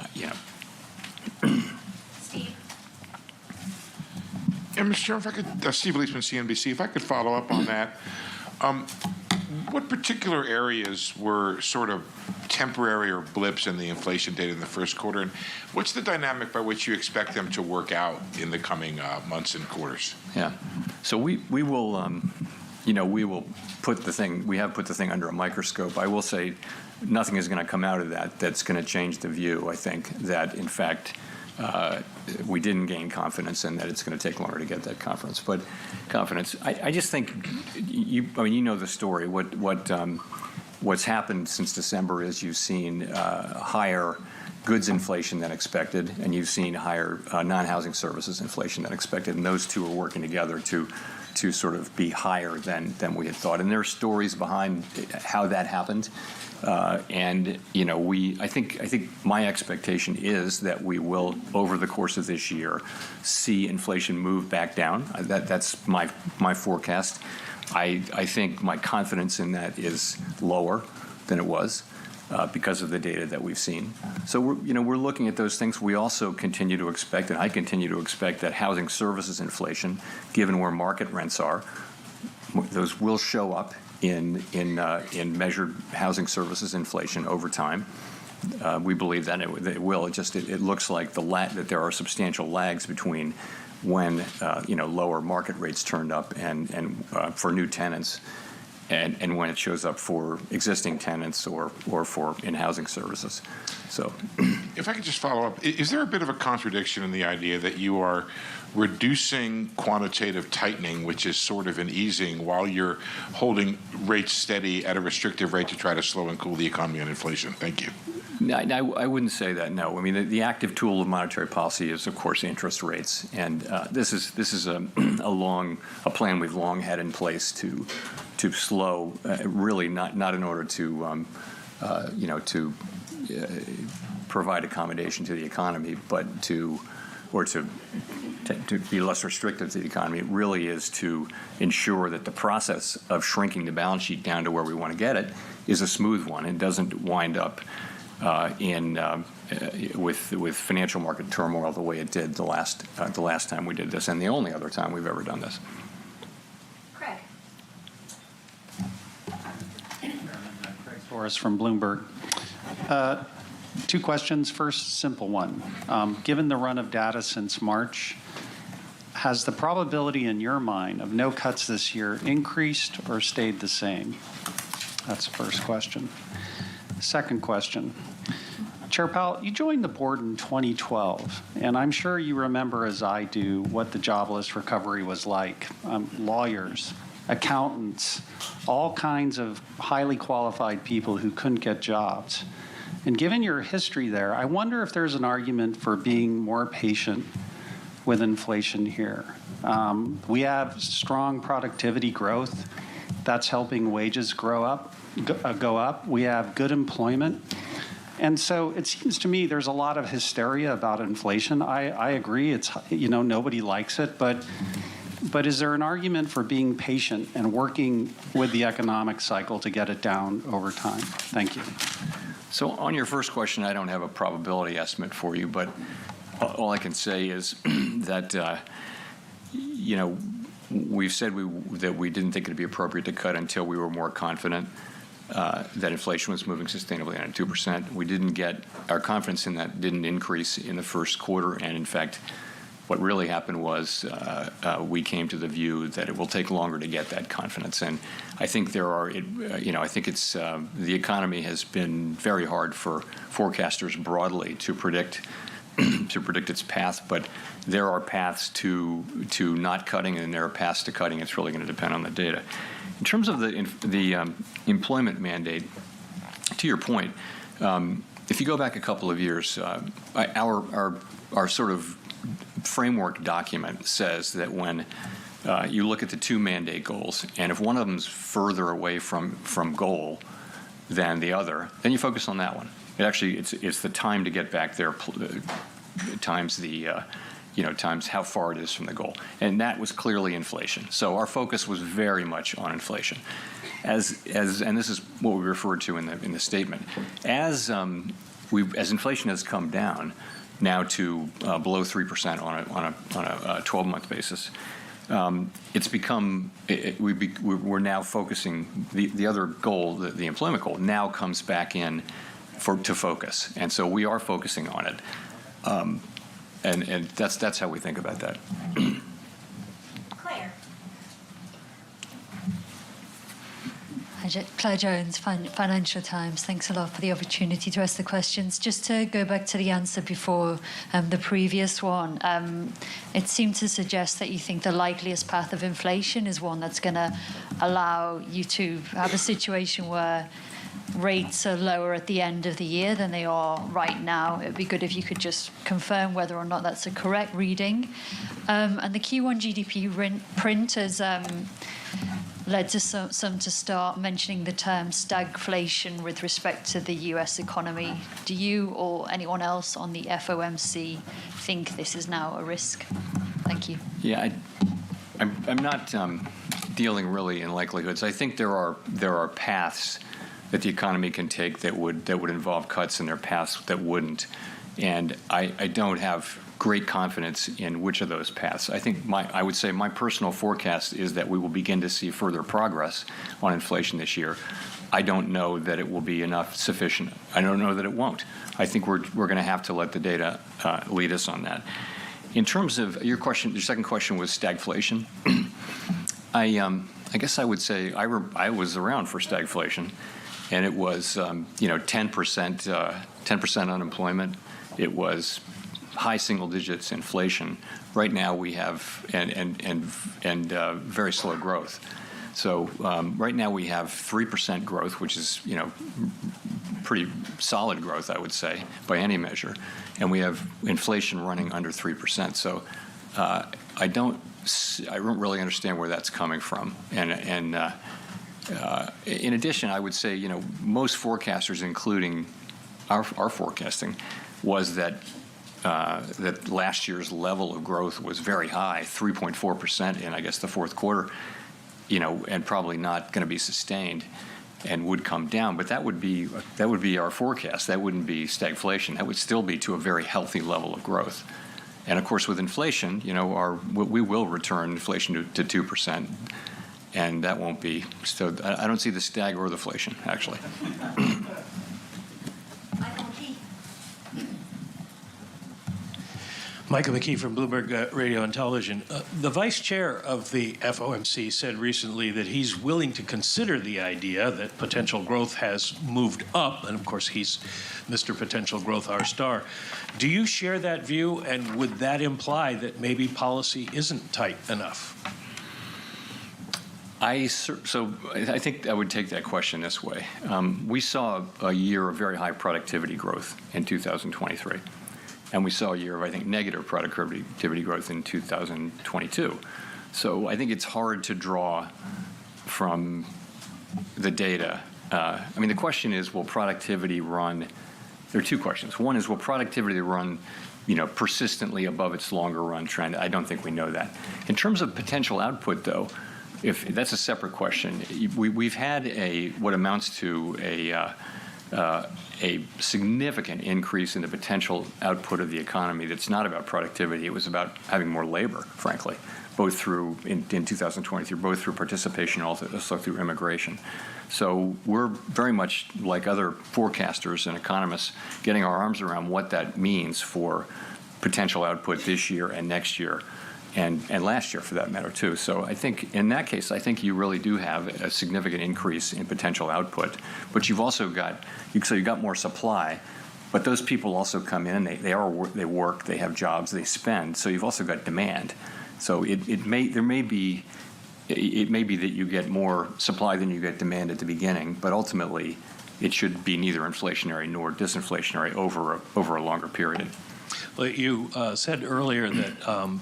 Steve. Yeah, Mr. Chairman, if I could, Steve Leisman, CNBC, if I could follow up on that. What particular areas were sort of temporary or blips in the inflation data in the first quarter, and what's the dynamic by which you expect them to work out in the coming months and quarters? Yeah, so we will, we will put the thing. We have put the thing under a microscope. I will say, nothing is going to come out of that that's going to change the view. I think that in fact we didn't gain confidence, and that it's going to take longer to get that confidence. But confidence, I just think you know the story. What's happened since December is you've seen higher goods inflation than expected, and you've seen higher non-housing services inflation than expected, and those two are working together to sort of be higher than we had thought. And there are stories behind how that happened. I think my expectation is that we will, over the course of this year, see inflation move back down. That's my forecast. I think my confidence in that is lower than it was because of the data that we've seen. So we're looking at those things. We also continue to expect, and I continue to expect, that housing services inflation, given where market rents are, those will show up in measured housing services inflation over time. We believe that it will. It looks like that there are substantial lags between when lower market rates turned up and for new tenants, and when it shows up for existing tenants or for in housing services. So, if I could just follow up, is there a bit of a contradiction in the idea that you are reducing quantitative tightening, which is sort of an easing, while you're holding rates steady at a restrictive rate to try to slow and cool the economy and inflation? Thank you. I wouldn't say that, no. I mean, the active tool of monetary policy is, of course, interest rates, and this is a plan we've long had in place to slow, really not in order to provide accommodation to the economy, but to be less restrictive to the economy. It really is to ensure that the process of shrinking the balance sheet down to where we want to get it is a smooth one and doesn't wind up with financial market turmoil the way it did the last time we did this, and the only other time we've ever done this. Craig. Craig Torres from Bloomberg. 2 questions. First, simple one. Given the run of data since March, has the probability in your mind of no cuts this year increased or stayed the same? That's the first question. Second question. Chair Powell, you joined the board in 2012, and I'm sure you remember, as I do, what the jobless recovery was like. Lawyers, accountants, all kinds of highly qualified people who couldn't get jobs. And given your history there, I wonder if there's an argument for being more patient with inflation here. We have strong productivity growth. That's helping wages go up. We have good employment. And so it seems to me there's a lot of hysteria about inflation. I agree, it's, nobody likes it, but is there an argument for being patient and working with the economic cycle to get it down over time? Thank you. So on your first question, I don't have a probability estimate for you, but all I can say is that, we've said that we didn't think it would be appropriate to cut until we were more confident that inflation was moving sustainably on 2%. We didn't get, our confidence in that didn't increase in the first quarter, and in fact, what really happened was we came to the view that it will take longer to get that confidence. And I think I think it's, the economy has been very hard for forecasters broadly to predict its path, but there are paths to not cutting and there are paths to cutting. It's really going to depend on the data. In terms of the employment mandate, to your point, if you go back a couple of years, our sort of framework document says that when you look at the two mandate goals, and if one of them is further away from goal than the other, then you focus on that one. It's the time to get back there times the times how far it is from the goal, and that was clearly inflation. So our focus was very much on inflation, and this is what we referred to in the statement. As inflation has come down now to below 3% on a 12-month basis, it's become we're now focusing the other goal, the employment goal, now comes back in to focus, and so we are focusing on it, and that's how we think about that. Claire Jones, Financial Times. Thanks a lot for the opportunity to ask the questions. Just to go back to the answer before the previous one, it seemed to suggest that you think the likeliest path of inflation is one that's going to allow you to have a situation where rates are lower at the end of the year than they are right now. It would be good if you could just confirm whether or not that's a correct reading. And the Q1 GDP print has led to some to start mentioning the term stagflation with respect to the US economy. Do you or anyone else on the FOMC think this is now a risk? Thank you. Yeah, I'm not dealing really in likelihoods. I think there are paths that the economy can take that would involve cuts, and there are paths that wouldn't. And I don't have great confidence in which of those paths. I think I would say my personal forecast is that we will begin to see further progress on inflation this year. I don't know that it will be sufficient. I don't know that it won't. I think we're going to have to let the data lead us on that. In terms of your question, your second question was stagflation. I guess I would say I was around for stagflation, and it was 10% unemployment. It was high single digits inflation. Right now we have and very slow growth. So right now we have 3% growth, which is pretty solid growth, I would say, by any measure, and we have inflation running under 3%. So I don't really understand where that's coming from. And in addition, I would say most forecasters, including our forecasting, was that last year's level of growth was very high, 3.4% in, I guess, the fourth quarter, and probably not going to be sustained and would come down. But that would be our forecast. That wouldn't be stagflation. That would still be to a very healthy level of growth. And of course, with inflation, we will return inflation to 2%, and that won't be. So I don't see the stag or the inflation, actually. Michael McKee from Bloomberg Radio and Television. The vice chair of the FOMC said recently that he's willing to consider the idea that potential growth has moved up, and of course he's Mr. Potential Growth, our star. Do you share that view, and would that imply that maybe policy isn't tight enough? I think I would take that question this way. We saw a year of very high productivity growth in 2023, and we saw a year of, I think, negative productivity growth in 2022. So I think it's hard to draw from the data. The question is, will productivity run? There are two questions. One is, will productivity run, persistently above its longer run trend? I don't think we know that. In terms of potential output, though, if that's a separate question. We've had what amounts to a significant increase in the potential output of the economy. That's not about productivity. It was about having more labor, frankly, both through in 2023, both through participation and also through immigration. So we're very much like other forecasters and economists getting our arms around what that means for potential output this year and next year. And last year, for that matter, too. So I think in that case, I think you really do have a significant increase in potential output. But you've also got more supply. But those people also come in. They work. They have jobs. They spend. So you've also got demand. So it may be that you get more supply than you get demand at the beginning. But ultimately, it should be neither inflationary nor disinflationary over a longer period. Well, you said earlier that.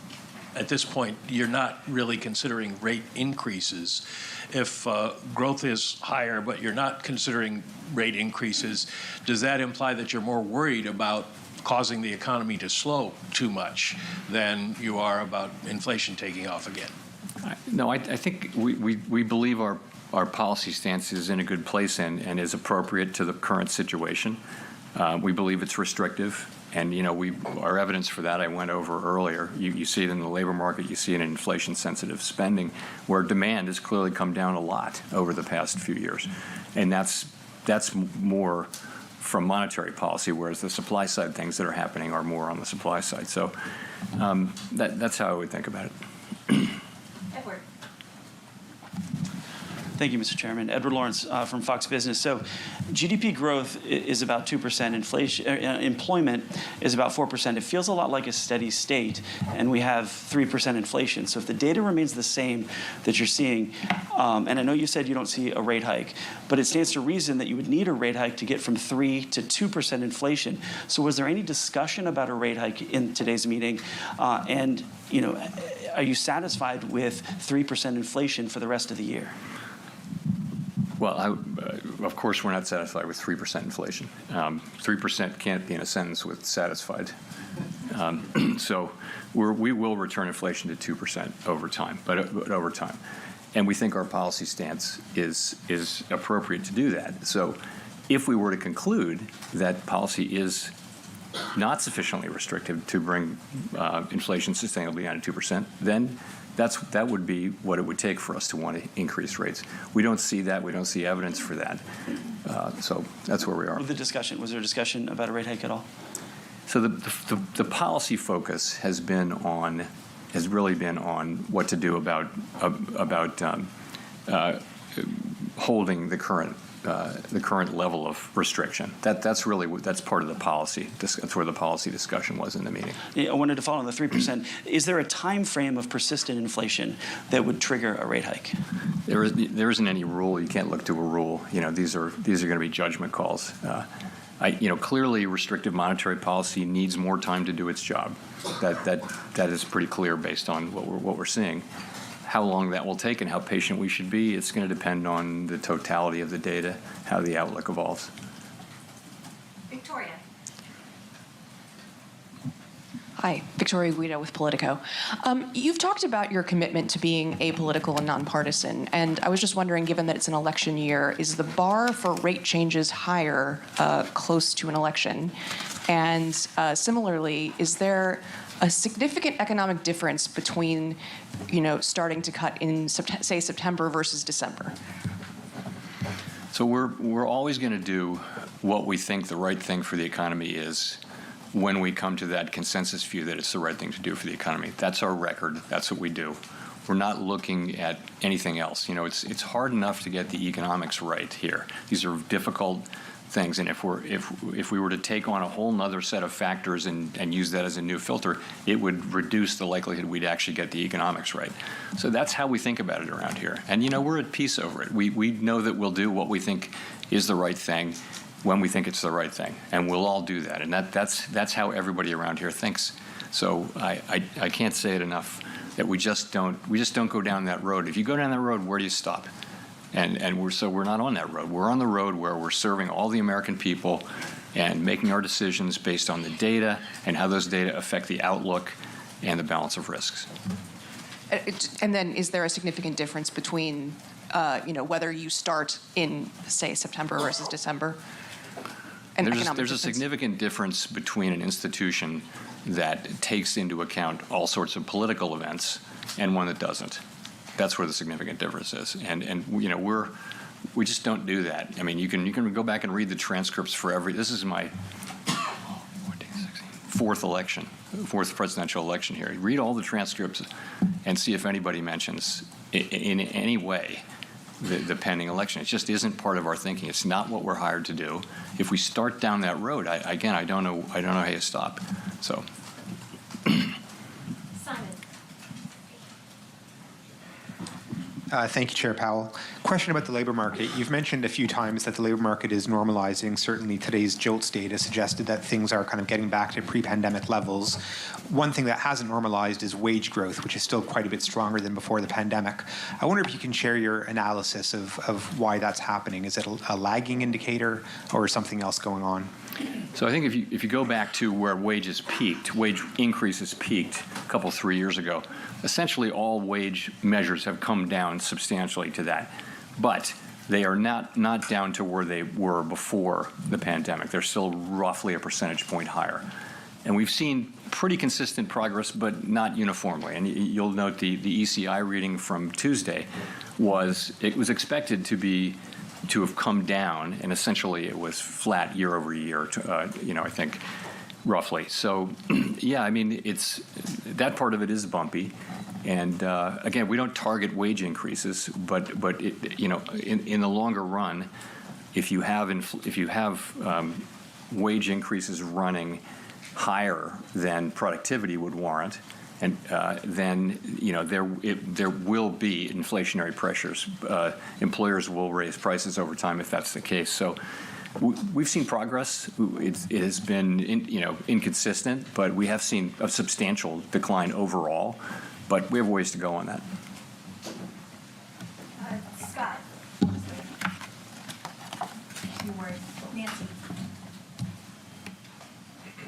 At this point, you're not really considering rate increases. If growth is higher, but you're not considering rate increases, does that imply that you're more worried about causing the economy to slow too much than you are about inflation taking off again? No, I think we believe our policy stance is in a good place and is appropriate to the current situation. We believe it's restrictive. And, our evidence for that I went over earlier. You see it in the labor market. You see it in inflation-sensitive spending, where demand has clearly come down a lot over the past few years. And that's more from monetary policy, whereas the supply side things that are happening are more on the supply side. So that's how I would think about it. Edward. Thank you, Mr. Chairman. Edward Lawrence from Fox Business. So GDP growth is about 2%. Inflation, employment is about 4%. It feels a lot like a steady state, and we have 3% inflation. So if the data remains the same that you're seeing, and I know you said you don't see a rate hike, but it stands to reason that you would need a rate hike to get from 3 to 2% inflation. So was there any discussion about a rate hike in today's meeting? And are you satisfied with 3% inflation for the rest of the year? Well, of course, we're not satisfied with 3% inflation. 3% can't be in a sentence with satisfied. So we will return inflation to 2% over time, but over time. And we think our policy stance is appropriate to do that. So if we were to conclude that policy is not sufficiently restrictive to bring inflation sustainably down to 2%, then that would be what it would take for us to want to increase rates. We don't see that. We don't see evidence for that. So that's where we are. Was there a discussion about a rate hike at all? So the policy focus has really been on what to do about holding the current level of restriction. That's part of the policy. That's where the policy discussion was in the meeting. I wanted to follow on the 3%. Is there a time frame of persistent inflation that would trigger a rate hike? There isn't any rule. You can't look to a rule. These are going to be judgment calls. Clearly, restrictive monetary policy needs more time to do its job. That is pretty clear based on what we're seeing. How long that will take and how patient we should be, it's going to depend on the totality of the data, how the outlook evolves. Victoria. Hi, Victoria Guido with Politico. You've talked about your commitment to being apolitical and nonpartisan, and I was just wondering, given that it's an election year, is the bar for rate changes higher close to an election? And similarly, is there a significant economic difference between, starting to cut in, say, September versus December? So we're always going to do what we think the right thing for the economy is when we come to that consensus view that it's the right thing to do for the economy. That's our record. That's what we do. We're not looking at anything else. It's hard enough to get the economics right here. These are difficult things. And if we were to take on a whole nother set of factors and use that as a new filter, it would reduce the likelihood we'd actually get the economics right. So that's how we think about it around here. And, we're at peace over it. We know that we'll do what we think is the right thing when we think it's the right thing. And we'll all do that. And that's how everybody around here thinks. So I can't say it enough that we just don't go down that road. If you go down that road, where do you stop? And we're not on that road. We're on the road where we're serving all the American people and making our decisions based on the data and how those data affect the outlook and the balance of risks. And then is there a significant difference between, whether you start in, say, September versus December? And there's a significant difference between an institution that takes into account all sorts of political events and one that doesn't. That's where the significant difference is. And we just don't do that. I mean, you can go back and read the transcripts for this is my fourth presidential election here. Read all the transcripts and see if anybody mentions in any way the pending election. It just isn't part of our thinking. It's not what we're hired to do. If we start down that road, I don't know how you stop. So. Thank you, Chair Powell. Question about the labor market. You've mentioned a few times that the labor market is normalizing. Certainly today's JOLTS data suggested that things are kind of getting back to pre-pandemic levels. One thing that hasn't normalized is wage growth, which is still quite a bit stronger than before the pandemic. I wonder if you can share your analysis of why that's happening. Is it a lagging indicator or something else going on? So I think if you go back to where wages peaked, wage increases peaked a couple, 3 years ago, essentially all wage measures have come down substantially to that. But they are not down to where they were before the pandemic. They're still roughly a percentage point higher. And we've seen pretty consistent progress, but not uniformly. And you'll note the ECI reading from Tuesday was expected to have come down, and essentially it was flat year over year, I think, roughly. So, yeah, I mean, that part of it is bumpy. And again, we don't target wage increases, but in the longer run, if you have wage increases running higher than productivity would warrant, and then there will be inflationary pressures. Employers will raise prices over time if that's the case. So we've seen progress. It has been inconsistent, but we have seen a substantial decline overall. But we have ways to go on that. Scott. You worried?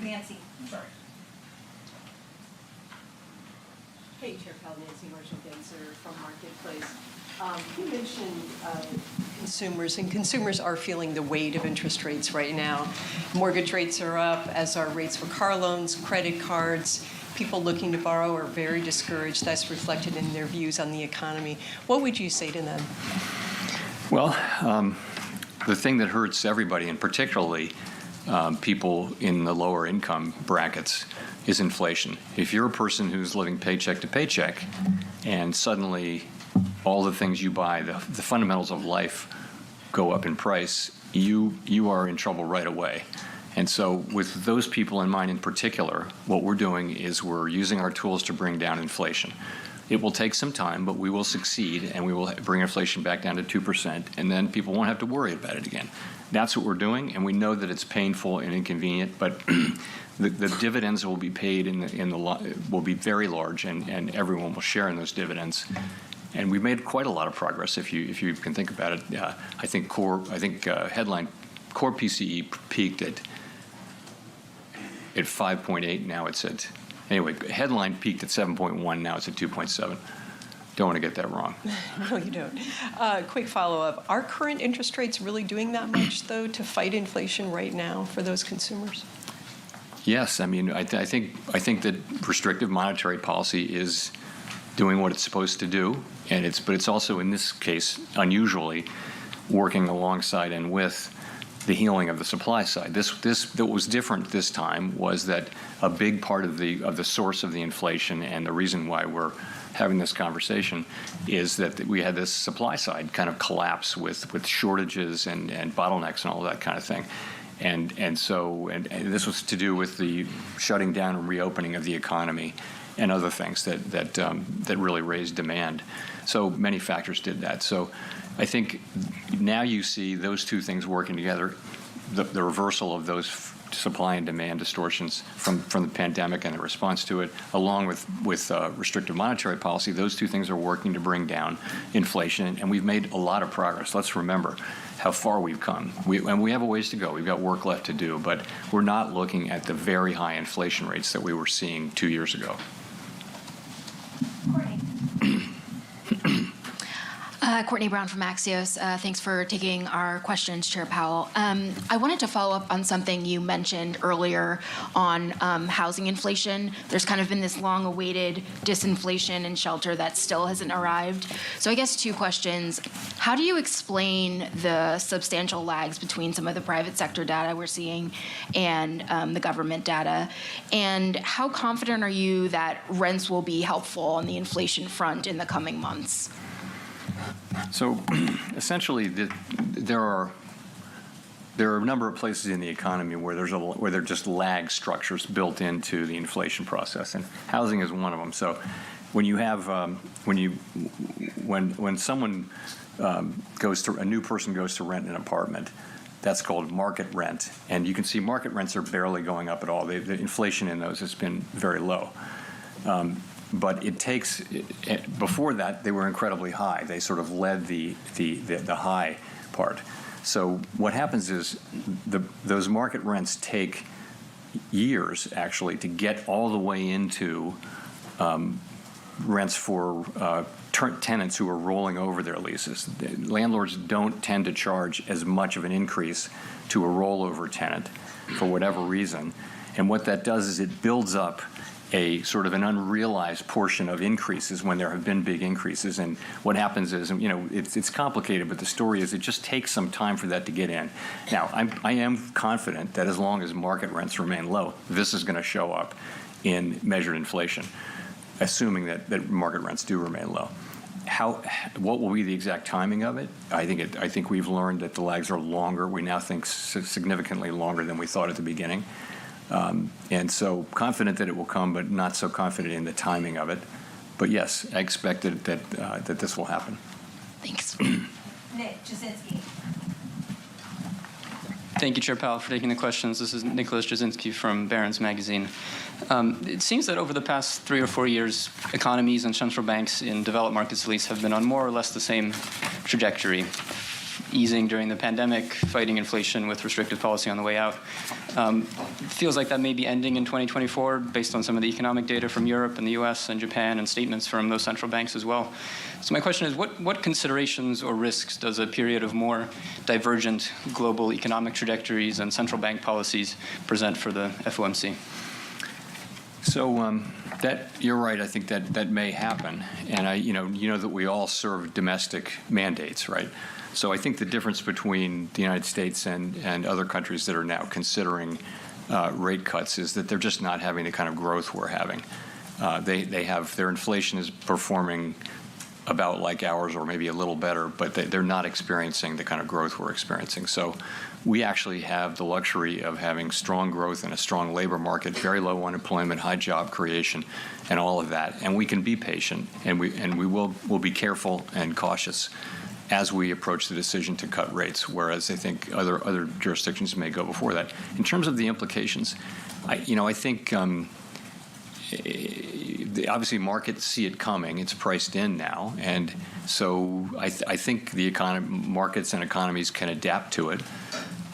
Nancy. Sorry. Hey, Chair Powell, Nancy Marshall-Genzer from Marketplace. You mentioned consumers, and consumers are feeling the weight of interest rates right now. Mortgage rates are up, as are rates for car loans, credit cards. People looking to borrow are very discouraged. That's reflected in their views on the economy. What would you say to them? Well, the thing that hurts everybody, and particularly people in the lower income brackets, is inflation. If you're a person who's living paycheck to paycheck and suddenly all the things you buy, the fundamentals of life go up in price, you are in trouble right away. And so with those people in mind in particular, what we're doing is we're using our tools to bring down inflation. It will take some time, but we will succeed, and we will bring inflation back down to 2%, and then people won't have to worry about it again. That's what we're doing, and we know that it's painful and inconvenient, but the dividends will be paid will be very large, and everyone will share in those dividends. And we've made quite a lot of progress if you can think about it. I think headline core PCE peaked at 5.8. Now it's at headline peaked at 7.1. Now it's at 2.7. Don't want to get that wrong. No, you don't. Quick follow-up. Are current interest rates really doing that much, though, to fight inflation right now for those consumers? Yes, I mean, I think that restrictive monetary policy is doing what it's supposed to do, but it's also in this case unusually working alongside and with the healing of the supply side. That was different this time was that a big part of the source of the inflation and the reason why we're having this conversation is that we had this supply side kind of collapse with shortages and bottlenecks and all that kind of thing. And this was to do with the shutting down and reopening of the economy and other things that really raised demand. So many factors did that. So I think now you see those two things working together, the reversal of those supply and demand distortions from the pandemic and the response to it, along with restrictive monetary policy. Those two things are working to bring down inflation, and we've made a lot of progress. Let's remember how far we've come. And we have a ways to go. We've got work left to do, but we're not looking at the very high inflation rates that we were seeing 2 years ago. Courtney Brown from Axios. Thanks for taking our questions, Chair Powell. I wanted to follow up on something you mentioned earlier on housing inflation. There's kind of been this long-awaited disinflation in shelter that still hasn't arrived. So I guess two questions. How do you explain the substantial lags between some of the private sector data we're seeing and the government data? And how confident are you that rents will be helpful on the inflation front in the coming months? So essentially, there are a number of places in the economy where there are just lag structures built into the inflation process, and housing is one of them. So when you have when someone a new person goes to rent an apartment, that's called market rent, and you can see market rents are barely going up at all. The inflation in those has been very low. But it takes, before that, they were incredibly high. They sort of led the high part. So what happens is those market rents take years, actually, to get all the way into rents for tenants who are rolling over their leases. Landlords don't tend to charge as much of an increase to a rollover tenant for whatever reason. And what that does is it builds up a sort of an unrealized portion of increases when there have been big increases. And what happens is, it's complicated, but the story is it just takes some time for that to get in. Now, I am confident that as long as market rents remain low, this is going to show up in measured inflation, assuming that market rents do remain low. What will be the exact timing of it? I think we've learned that the lags are longer. We now think significantly longer than we thought at the beginning. And so confident that it will come, but not so confident in the timing of it. But yes, I expect that this will happen. Thanks. Nick Jasinski. Thank you, Chair Powell, for taking the questions. This is Nicholas Jasinski from Barron's Magazine. It seems that over the past 3 or 4 years, economies and central banks in developed markets at least have been on more or less the same trajectory. Easing during the pandemic, fighting inflation with restrictive policy on the way out. It feels like that may be ending in 2024 based on some of the economic data from Europe and the US and Japan and statements from those central banks as well. So my question is, what considerations or risks does a period of more divergent global economic trajectories and central bank policies present for the FOMC? So you're right. I think that may happen, and you know that we all serve domestic mandates, right? So I think the difference between the United States and other countries that are now considering rate cuts is that they're just not having the kind of growth we're having. Their inflation is performing about like ours or maybe a little better, but they're not experiencing the kind of growth we're experiencing. So we actually have the luxury of having strong growth and a strong labor market, very low unemployment, high job creation, and all of that. And we can be patient, and we'll be careful and cautious as we approach the decision to cut rates, whereas I think other jurisdictions may go before that. In terms of the implications, I think obviously markets see it coming. It's priced in now, and so I think markets and economies can adapt to it.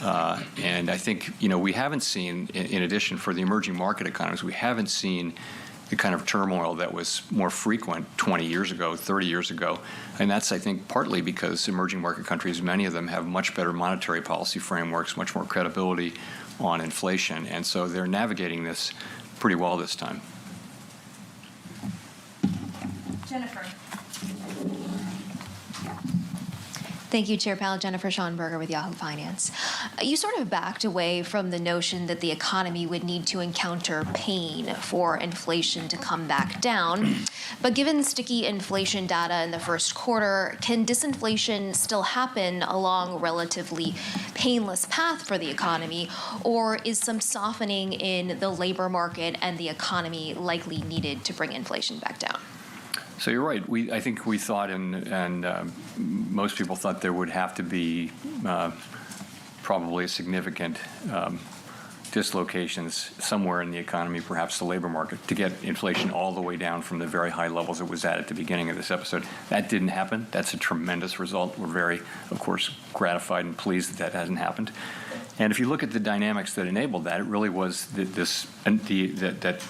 And I think we haven't seen, in addition for the emerging market economies, we haven't seen the kind of turmoil that was more frequent 20 years ago, 30 years ago. And that's, I think, partly because emerging market countries, many of them have much better monetary policy frameworks, much more credibility on inflation. And so they're navigating this pretty well this time. Jennifer. Thank you, Chair Powell. Jennifer Schonberger with Yahoo Finance. You sort of backed away from the notion that the economy would need to encounter pain for inflation to come back down. But given sticky inflation data in the first quarter, can disinflation still happen along a relatively painless path for the economy, or is some softening in the labor market and the economy likely needed to bring inflation back down? So you're right. I think we thought, and most people thought there would have to be probably significant dislocations somewhere in the economy, perhaps the labor market, to get inflation all the way down from the very high levels it was at the beginning of this episode. That didn't happen. That's a tremendous result. We're very, of course, gratified and pleased that that hasn't happened. And if you look at the dynamics that enabled that, it really was that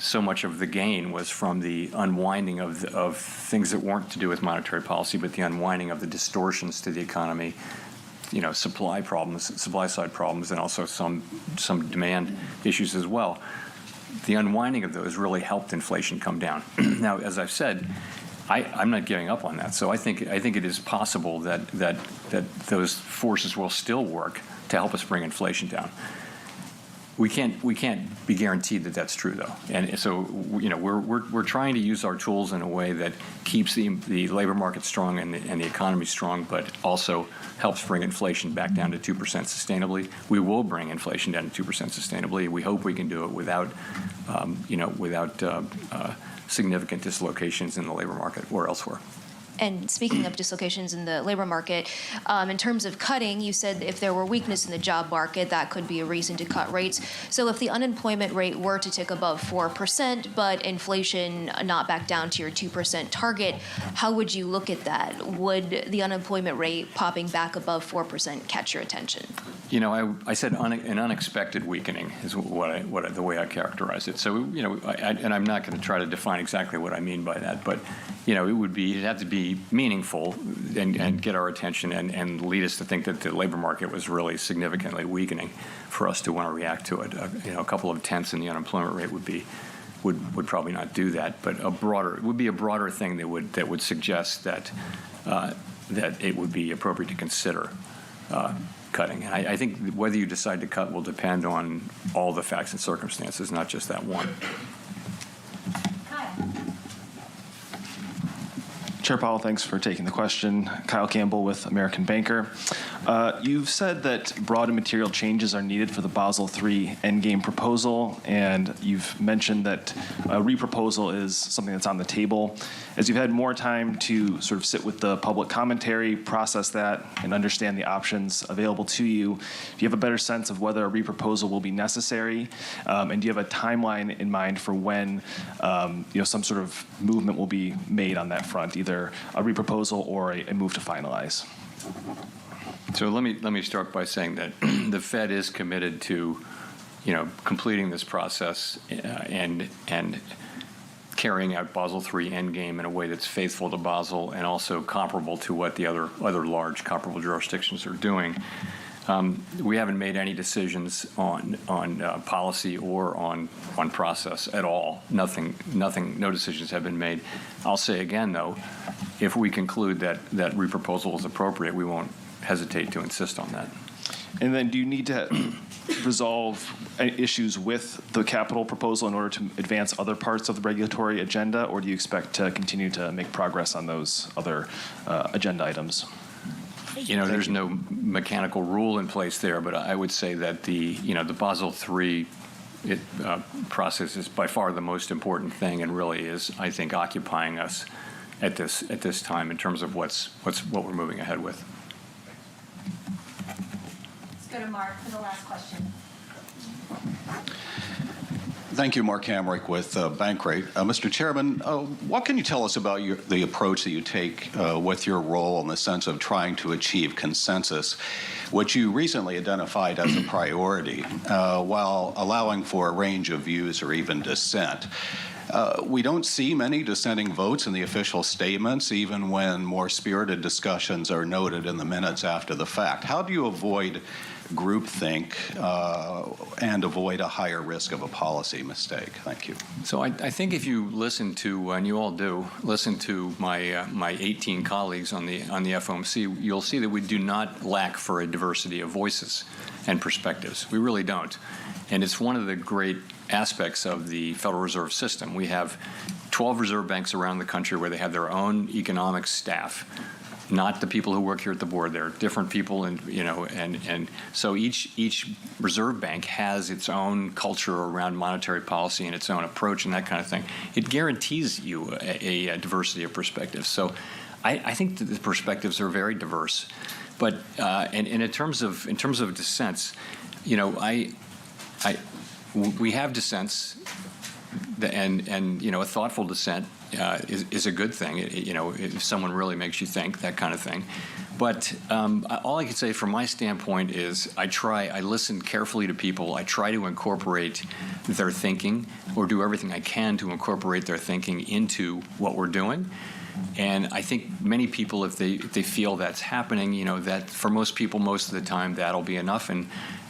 so much of the gain was from the unwinding of things that weren't to do with monetary policy, but the unwinding of the distortions to the economy, supply side problems, and also some demand issues as well. The unwinding of those really helped inflation come down. Now, as I've said, I'm not giving up on that. So I think it is possible that those forces will still work to help us bring inflation down. We can't be guaranteed that that's true, though, and so we're trying to use our tools in a way that keeps the labor market strong and the economy strong, but also helps bring inflation back down to 2% sustainably. We will bring inflation down to 2% sustainably. We hope we can do it without significant dislocations in the labor market or elsewhere. And speaking of dislocations in the labor market, in terms of cutting, you said if there were weakness in the job market, that could be a reason to cut rates. So if the unemployment rate were to tick above 4%, but inflation not back down to your 2% target, how would you look at that? Would the unemployment rate popping back above 4% catch your attention? I said an unexpected weakening is the way I characterize it. So, and I'm not going to try to define exactly what I mean by that, but, it'd have to be meaningful and get our attention and lead us to think that the labor market was really significantly weakening for us to want to react to it. A couple of tenths in the unemployment rate would probably not do that, but it would be a broader thing that would suggest that it would be appropriate to consider cutting. And I think whether you decide to cut will depend on all the facts and circumstances, not just that one. Chair Powell, thanks for taking the question. Kyle Campbell with American Banker. You've said that broad and material changes are needed for the Basel III endgame proposal, and you've mentioned that a reproposal is something that's on the table. As you've had more time to sort of sit with the public commentary, process that, and understand the options available to you, do you have a better sense of whether a reproposal will be necessary? And do you have a timeline in mind for when some sort of movement will be made on that front, either a reproposal or a move to finalize? So let me start by saying that the Fed is committed to, completing this process and carrying out Basel III endgame in a way that's faithful to Basel and also comparable to what the other large comparable jurisdictions are doing. We haven't made any decisions on policy or on process at all. Nothing. No decisions have been made. I'll say again, though, if we conclude that reproposal is appropriate, we won't hesitate to insist on that. And then do you need to resolve issues with the capital proposal in order to advance other parts of the regulatory agenda, or do you expect to continue to make progress on those other agenda items? There's no mechanical rule in place there, but I would say that the Basel III process is by far the most important thing, and really is, I think, occupying us at this time in terms of what we're moving ahead with. Let's go to Mark for the last question. Thank you, Mark Hamrick with Bankrate. Mr. Chairman, what can you tell us about the approach that you take with your role in the sense of trying to achieve consensus, which you recently identified as a priority, while allowing for a range of views or even dissent? We don't see many dissenting votes in the official statements, even when more spirited discussions are noted in the minutes after the fact. How do you avoid groupthink and avoid a higher risk of a policy mistake? Thank you. So I think if you listen to, and you all do, listen to my 18 colleagues on the FOMC, you'll see that we do not lack for a diversity of voices and perspectives. We really don't. And it's one of the great aspects of the Federal Reserve System. We have 12 reserve banks around the country where they have their own economic staff, not the people who work here at the board. They're different people, and so each reserve bank has its own culture around monetary policy and its own approach and that kind of thing. It guarantees you a diversity of perspectives. So I think that the perspectives are very diverse. But and in terms of dissents, we have dissents, and a thoughtful dissent is a good thing. If someone really makes you think, that kind of thing. But all I can say from my standpoint is I listen carefully to people. I try to incorporate their thinking, or do everything I can to incorporate their thinking into what we're doing. And I think many people, if they feel that's happening, that for most people, most of the time, that'll be enough.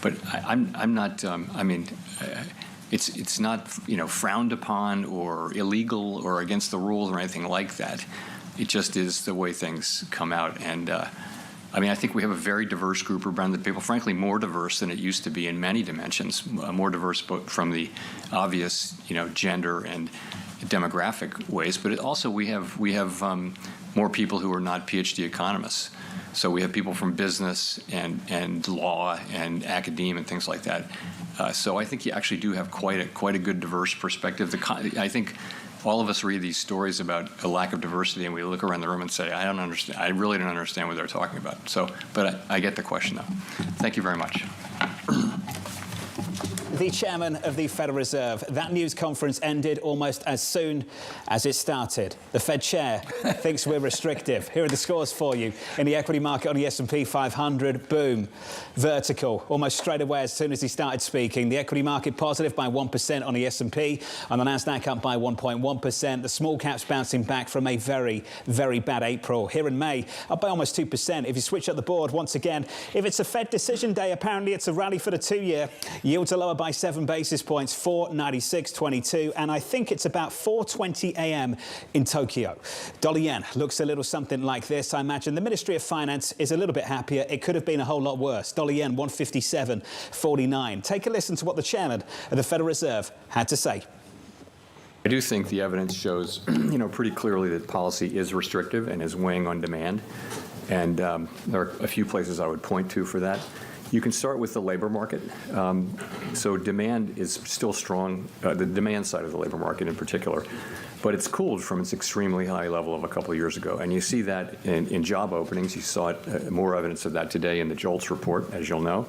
But I'm not. It's not frowned upon or illegal or against the rules or anything like that. It just is the way things come out. And I think we have a very diverse group around the people. Frankly, more diverse than it used to be in many dimensions. More diverse from the obvious, gender and demographic ways, but we have more people who are not PhD economists. So we have people from business and law and academia and things like that. So I think you actually do have quite a good diverse perspective. I think all of us read these stories about a lack of diversity, and we look around the room and say, I don't understand. I really don't understand what they're talking about. So, but I get the question though. Thank you very much. The chairman of the Federal Reserve. That news conference ended almost as soon as it started. The Fed chair thinks we're restrictive. Here are the scores for you. In the equity market on the S&P 500, boom, vertical, almost straight away as soon as he started speaking. The equity market positive by 1% on the S&P, and the Nasdaq up by 1.1%. The small caps bouncing back from a very, very bad April. Here in May, up by almost 2%. If you switch up the board once again, if it's a Fed decision day, apparently it's a rally for the 2-year. Yields are lower by 7 basis points, 496.22, and I think it's about 4:20 a.m. in Tokyo. Dollar yen looks a little something like this. I imagine the Ministry of Finance is a little bit happier. It could have been a whole lot worse. Dollar yen 157.49. Take a listen to what the chairman of the Federal Reserve had to say. I do think the evidence shows, pretty clearly that policy is restrictive and is weighing on demand, and there are a few places I would point to for that. You can start with the labor market. So demand is still strong, the demand side of the labor market in particular, but it's cooled from its extremely high level of a couple of years ago. And you see that in job openings. You saw more evidence of that today in the JOLTS report, as you'll know.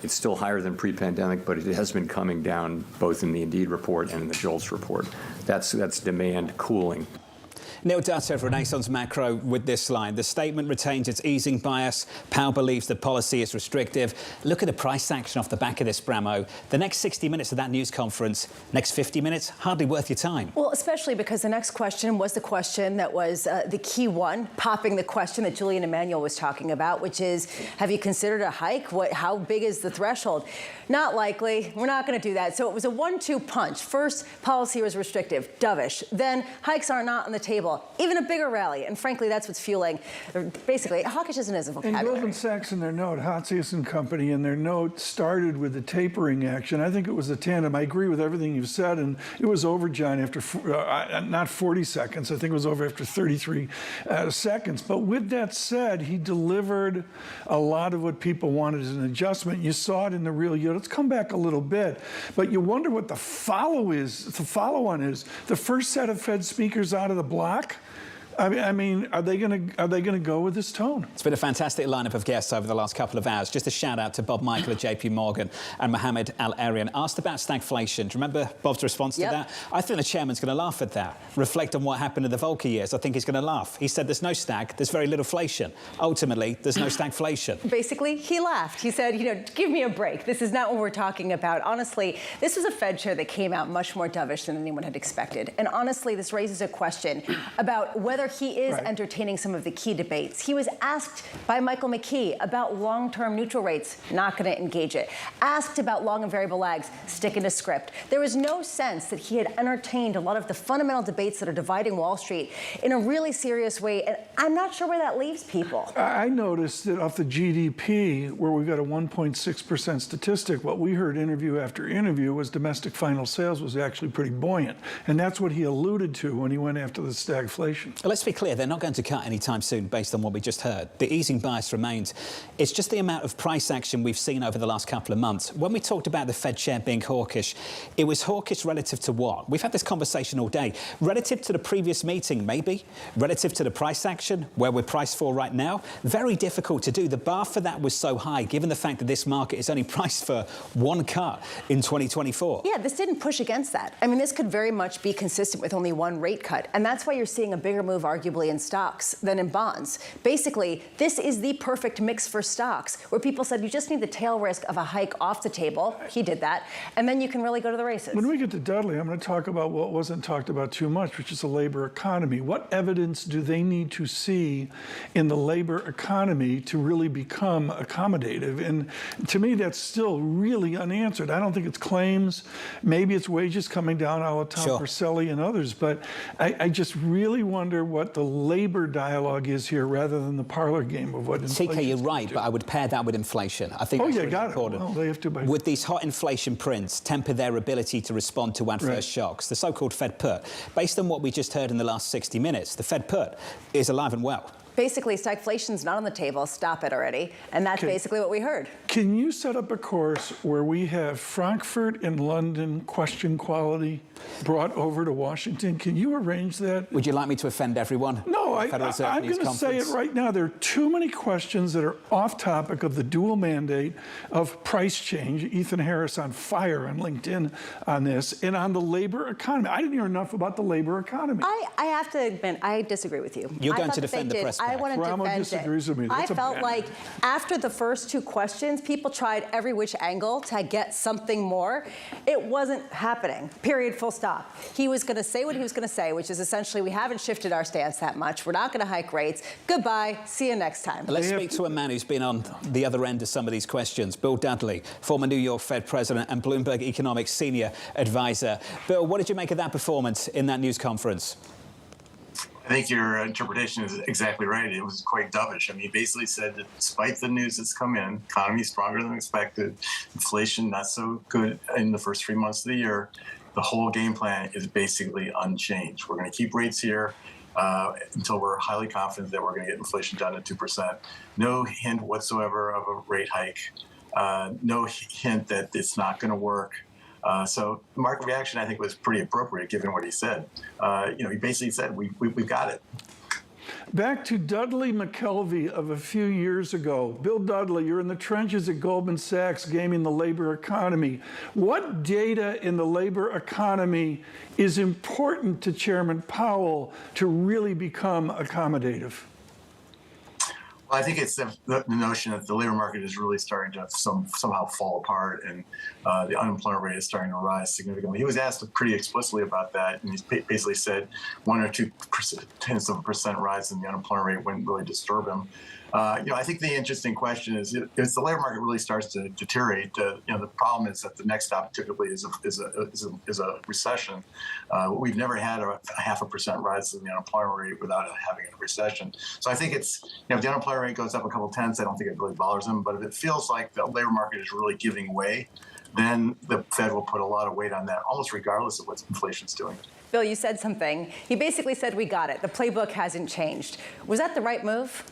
It's still higher than pre-pandemic, but it has been coming down both in the Indeed report and in the JOLTS report. That's demand cooling. Neil Dutta of Renaissance Macro with this line. The statement retains its easing bias. Powell believes the policy is restrictive. Look at the price action off the back of this, Bramo. The next 60 minutes of that news conference, next 50 minutes, hardly worth your time. Well, especially because the next question was the question that was the key one, popping the question that Julian Emanuel was talking about, which is, have you considered a hike? How big is the threshold? Not likely. We're not going to do that. So it was a 1-2 punch. First, policy was restrictive, dovish. Then hikes are not on the table. Even a bigger rally. And frankly, that's what's fueling, basically, hawkishism is a vocabulary. And Goldman Sachs in their note, Hatzius and Company in their note started with the tapering action. I think it was a tandem. I agree with everything you've said, and it was over, John, after not 40 seconds. I think it was over after 33 seconds. But with that said, he delivered a lot of what people wanted as an adjustment. You saw it in the real yield. It's come back a little bit, but you wonder what the follow-on is. The first set of Fed speakers out of the block. I mean, are they going to go with this tone? It's been a fantastic lineup of guests over the last couple of hours. Just a shout out to Bob Michael at JP Morgan and Mohammed Al-Arian. Asked about stagflation. Do you remember Bob's response to that? I think the chairman's going to laugh at that. Reflect on what happened in the Volcker years. I think he's going to laugh. He said there's no stag, there's very little inflation. Ultimately, there's no stagflation. Basically, he laughed. He said, give me a break. This is not what we're talking about. Honestly, this was a Fed chair that came out much more dovish than anyone had expected. And honestly, this raises a question about whether whether he is entertaining some of the key debates. He was asked by Michael McKee about long-term neutral rates, not going to engage it. Asked about long and variable lags, sticking to script. There was no sense that he had entertained a lot of the fundamental debates that are dividing Wall Street in a really serious way, and I'm not sure where that leaves people. I noticed that off the GDP, where we've got a 1.6% statistic, what we heard interview after interview was domestic final sales was actually pretty buoyant. And that's what he alluded to when he went after the stagflation. Let's be clear, they're not going to cut anytime soon based on what we just heard. The easing bias remains. It's just the amount of price action we've seen over the last couple of months. When we talked about the Fed chair being hawkish, it was hawkish relative to what? We've had this conversation all day. Relative to the previous meeting, maybe. Relative to the price action, where we're priced for right now, very difficult to do. The bar for that was so high, given the fact that this market is only priced for one cut in 2024. Yeah, this didn't push against that. I mean, this could very much be consistent with only one rate cut. And that's why you're seeing a bigger move, arguably, in stocks than in bonds. Basically, this is the perfect mix for stocks, where people said you just need the tail risk of a hike off the table. He did that. And then you can really go to the races. When we get to Dudley, I'm going to talk about what wasn't talked about too much, which is the labor economy. What evidence do they need to see in the labor economy to really become accommodative? And to me, that's still really unanswered. I don't think it's claims. Maybe it's wages coming down, a la Tom Porcelli and others. But I just really wonder what the labor dialogue is here rather than the parlor game of what inflation. TK, you're right, but I would pair that with inflation. I think that's really important. Well, they have to Would these hot inflation prints temper their ability to respond to adverse shocks? The so-called Fed put. Based on what we just heard in the last 60 minutes, the Fed put is alive and well. Basically, stagflation's not on the table. Stop it already. And that's basically what we heard. Can you set up a course where we have Frankfurt and London question quality brought over to Washington? Can you arrange that? Would you like me to offend everyone? No, I'm going to say it right now. There are too many questions that are off topic of the dual mandate of price change. Ethan Harris on fire on LinkedIn on this, and on the labor economy. I didn't hear enough about the labor economy. I have to admit, I disagree with you. You're going to defend the press. I want to defend disagrees with me. I felt like after the first two questions, people tried every which angle to get something more. It wasn't happening. Period. Full stop. He was going to say what he was going to say, which is essentially we haven't shifted our stance that much. We're not going to hike rates. Goodbye. See you next time. Let's speak to a man who's been on the other end of some of these questions. Bill Dudley, former New York Fed president and Bloomberg Economics senior advisor. Bill, what did you make of that performance in that news conference? I think your interpretation is exactly right. It was quite dovish. I mean, he basically said that despite the news that's come in, economy stronger than expected, inflation not so good in the first 3 months of the year, the whole game plan is basically unchanged. We're going to keep rates here until we're highly confident that we're going to get inflation down to 2%. No hint whatsoever of a rate hike. No hint that it's not going to work. So the market reaction, I think, was pretty appropriate given what he said. He basically said, we've got it. Back to Dudley McKelvey of a few years ago. Bill Dudley, you're in the trenches at Goldman Sachs gaming the labor economy. What data in the labor economy is important to Chairman Powell to really become accommodative? Well, I think it's the notion that the labor market is really starting to somehow fall apart, and the unemployment rate is starting to rise significantly. He was asked pretty explicitly about that, and he basically said 1 or 2% rise in the unemployment rate wouldn't really disturb him. I think the interesting question is if the labor market really starts to deteriorate, the problem is that the next stop typically is a recession. We've never had a 0.5% rise in the unemployment rate without having a recession. So I think it's, if the unemployment rate goes up a couple tenths, I don't think it really bothers them. But if it feels like the labor market is really giving way, then the Fed will put a lot of weight on that, almost regardless of what inflation's doing. Bill, you said something. He basically said, we got it. The playbook hasn't changed. Was that the right move?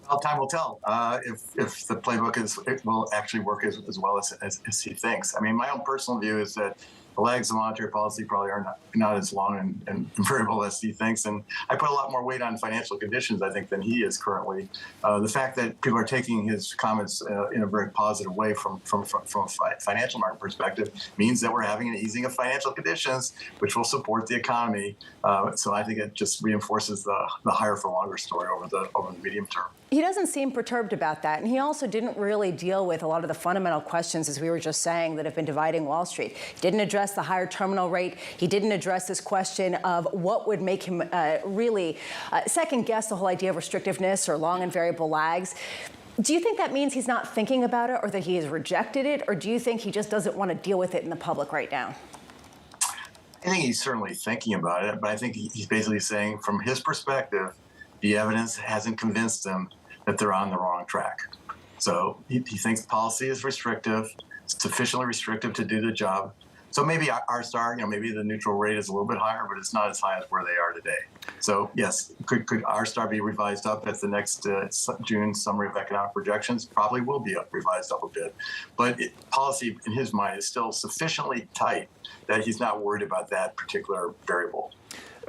Well, time will tell if the playbook will actually work as well as he thinks. I mean, my own personal view is that the legs of monetary policy probably are not as long and variable as he thinks. And I put a lot more weight on financial conditions, I think, than he is currently. The fact that people are taking his comments in a very positive way from a financial market perspective means that we're having an easing of financial conditions, which will support the economy. So I think it just reinforces the higher for longer story over the medium term. He doesn't seem perturbed about that. And he also didn't really deal with a lot of the fundamental questions, as we were just saying, that have been dividing Wall Street. He didn't address the higher terminal rate. He didn't address this question of what would make him really second guess the whole idea of restrictiveness or long and variable lags. Do you think that means he's not thinking about it, or that he has rejected it? Or do you think he just doesn't want to deal with it in the public right now? I think he's certainly thinking about it, but I think he's basically saying, from his perspective, the evidence hasn't convinced him that they're on the wrong track. So he thinks policy is restrictive, sufficiently restrictive to do the job. So maybe our star, maybe the neutral rate is a little bit higher, but it's not as high as where they are today. So yes, could our star be revised up at the next June summary of economic projections? Probably will be revised up a bit. But policy, in his mind, is still sufficiently tight that he's not worried about that particular variable.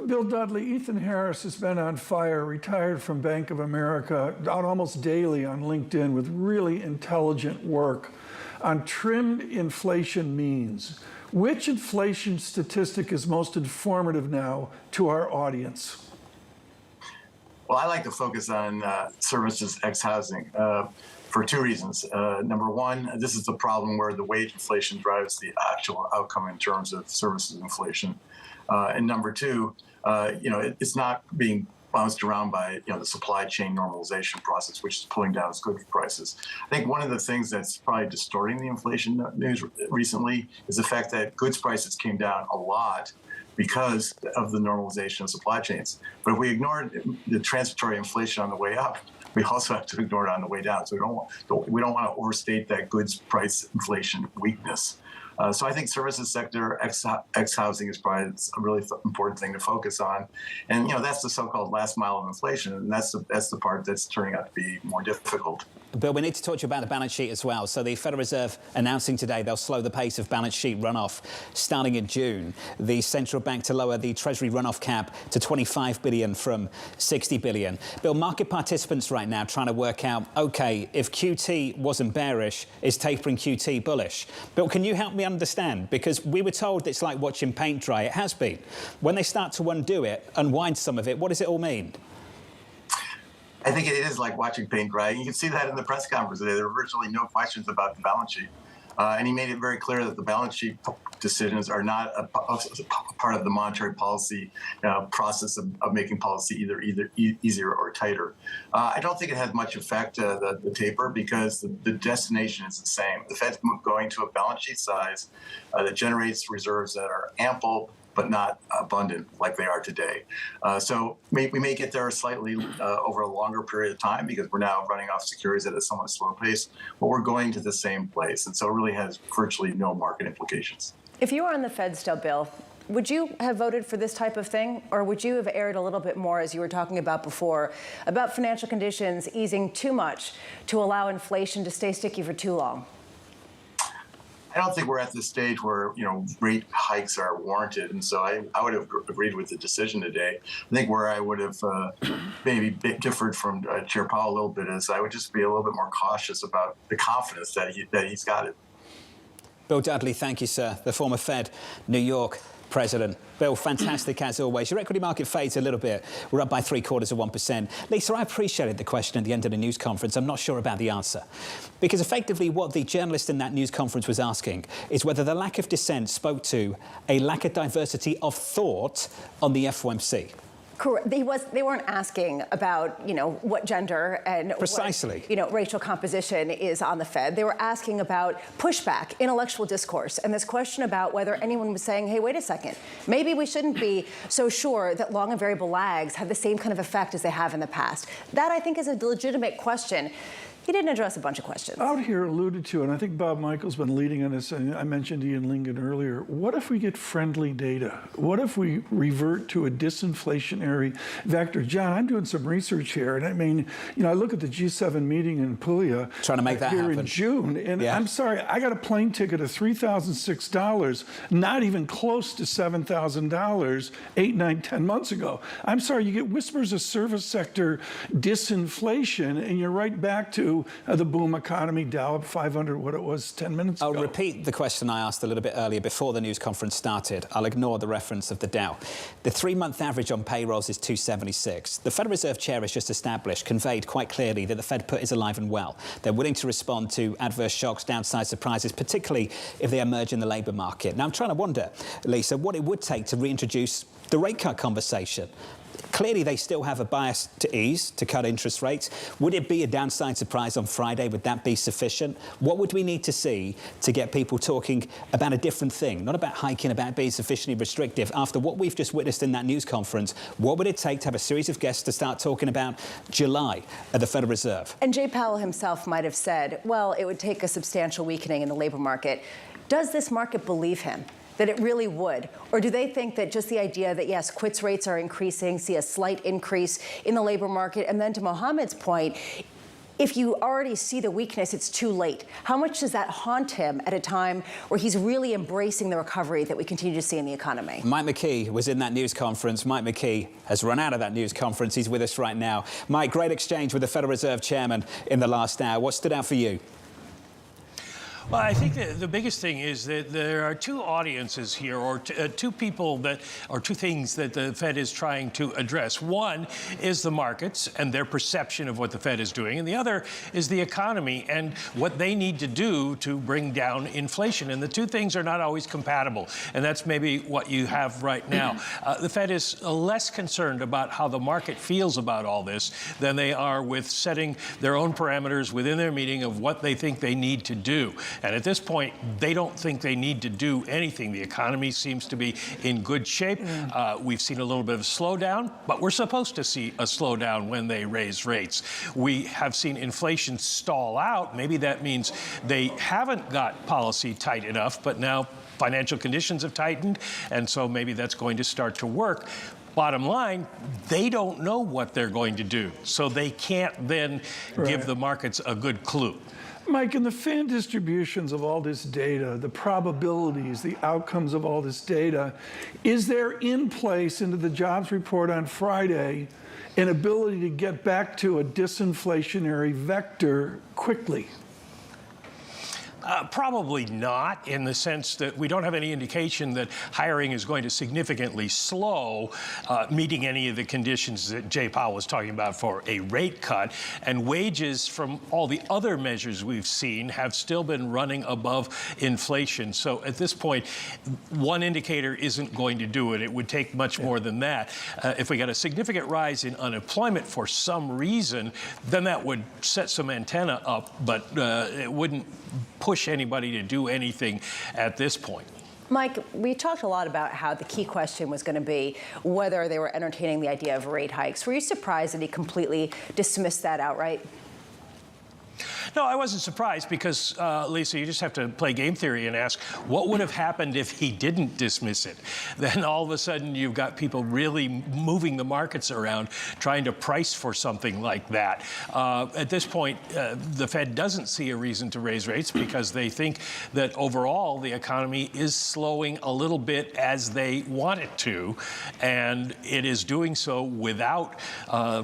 Bill Dudley, Ethan Harris has been on fire, retired from Bank of America, out almost daily on LinkedIn with really intelligent work on trimmed inflation means. Which inflation statistic is most informative now to our audience? Well, I like to focus on services ex housing for two reasons. Number one, this is the problem where the wage inflation drives the actual outcome in terms of services inflation. And number two, it's not being bounced around by the supply chain normalization process, which is pulling down goods prices. I think one of the things that's probably distorting the inflation news recently is the fact that goods prices came down a lot because of the normalization of supply chains. But if we ignore the transitory inflation on the way up, we also have to ignore it on the way down. So we don't want to overstate that goods price inflation weakness. So I think services sector ex housing is probably a really important thing to focus on, and that's the so-called last mile of inflation, and that's the part that's turning out to be more difficult. Bill, we need to talk to you about the balance sheet as well. So the Federal Reserve announcing today they'll slow the pace of balance sheet runoff starting in June. The central bank to lower the Treasury runoff cap to 25 billion from 60 billion. Bill, market participants right now trying to work out, okay, if QT wasn't bearish, is tapering QT bullish? Bill, can you help me understand? Because we were told it's like watching paint dry. It has been. When they start to unwind some of it, what does it all mean? I think it is like watching paint dry. You can see that in the press conference today. There were virtually no questions about the balance sheet. And he made it very clear that the balance sheet decisions are not a part of the monetary policy process of making policy either easier or tighter. I don't think it has much effect, the taper, because the destination is the same. The Fed's going to a balance sheet size that generates reserves that are ample but not abundant like they are today. So we may get there slightly over a longer period of time because we're now running off securities at a somewhat slow pace, but we're going to the same place. And so it really has virtually no market implications. If you were on the Fed still, Bill, would you have voted for this type of thing? Or would you have erred a little bit more, as you were talking about before, about financial conditions easing too much to allow inflation to stay sticky for too long? I don't think we're at the stage where rate hikes are warranted, and so I would have agreed with the decision today. I think where I would have maybe differed from Chair Powell a little bit is I would just be a little bit more cautious about the confidence that he's got it. Bill Dudley, thank you, sir. The former Fed New York president. Bill, fantastic as always. Your equity market fades a little bit. We're up by 0.75%. Lisa, I appreciated the question at the end of the news conference. I'm not sure about the answer. Because effectively what the journalist in that news conference was asking is whether the lack of dissent spoke to a lack of diversity of thought on the FOMC. Correct. They weren't asking about, what gender and precisely what, racial composition is on the Fed. They were asking about pushback, intellectual discourse, and this question about whether anyone was saying, hey, wait a second, maybe we shouldn't be so sure that long and variable lags have the same kind of effect as they have in the past. That, I think, is a legitimate question. He didn't address a bunch of questions. Out here alluded to, and I think Bob Michael's been leading on this, and I mentioned Ian Lingen earlier, what if we get friendly data? What if we revert to a disinflationary vector? John, I'm doing some research here, and I mean, I look at the G7 meeting in Puglia trying to make that here happen in June, and I'm sorry, I got a plane ticket of $3,006, not even close to $7,000 8, 9, 10 months ago. I'm sorry, you get whispers of service sector disinflation, and you're right back to view of the boom economy, Dow up 500, what it was 10 minutes ago? I'll repeat the question I asked a little bit earlier before the news conference started. I'll ignore the reference of the Dow. The 3-month average on payrolls is 276. The Federal Reserve Chair has just established, conveyed quite clearly that the Fed put is alive and well. They're willing to respond to adverse shocks, downside surprises, particularly if they emerge in the labour market. Now, I'm trying to wonder, Lisa, what it would take to reintroduce the rate cut conversation. Clearly, they still have a bias to ease, to cut interest rates. Would it be a downside surprise on Friday? Would that be sufficient? What would we need to see to get people talking about a different thing, not about hiking, about being sufficiently restrictive? After what we've just witnessed in that news conference, what would it take to have a series of guests to start talking about July at the Federal Reserve? And Jay Powell himself might have said, well, it would take a substantial weakening in the labor market. Does this market believe him? That it really would? Or do they think that just the idea that, yes, quits rates are increasing, see a slight increase in the labor market, and then to Mohammed's point, if you already see the weakness, it's too late. How much does that haunt him at a time where he's really embracing the recovery that we continue to see in the economy? Mike McKee was in that news conference. Mike McKee has run out of that news conference. He's with us right now. Mike, great exchange with the Federal Reserve Chairman in the last hour. What stood out for you? Well, I think the biggest thing is that there are two audiences here, or two people that, or two things that the Fed is trying to address. One is the markets and their perception of what the Fed is doing, and the other is the economy and what they need to do to bring down inflation. And the two things are not always compatible, and that's maybe what you have right now. The Fed is less concerned about how the market feels about all this than they are with setting their own parameters within their meeting of what they think they need to do. And at this point, they don't think they need to do anything. The economy seems to be in good shape. We've seen a little bit of a slowdown, but we're supposed to see a slowdown when they raise rates. We have seen inflation stall out. Maybe that means they haven't got policy tight enough, but now financial conditions have tightened, and so maybe that's going to start to work. Bottom line, they don't know what they're going to do, so they can't then give the markets a good clue. Mike, in the fan distributions of all this data, the probabilities, the outcomes of all this data, is there in place into the jobs report on Friday an ability to get back to a disinflationary vector quickly? Probably not, in the sense that we don't have any indication that hiring is going to significantly slow, meeting any of the conditions that Jay Powell was talking about for a rate cut. And wages, from all the other measures we've seen, have still been running above inflation. So at this point, one indicator isn't going to do it. It would take much more than that. If we got a significant rise in unemployment for some reason, then that would set some antenna up, but it wouldn't push anybody to do anything at this point. Mike, we talked a lot about how the key question was going to be whether they were entertaining the idea of rate hikes. Were you surprised that he completely dismissed that outright? No, I wasn't surprised because, Lisa, you just have to play game theory and ask, what would have happened if he didn't dismiss it? Then all of a sudden you've got people really moving the markets around, trying to price for something like that. At this point, the Fed doesn't see a reason to raise rates because they think that overall the economy is slowing a little bit as they want it to, and it is doing so without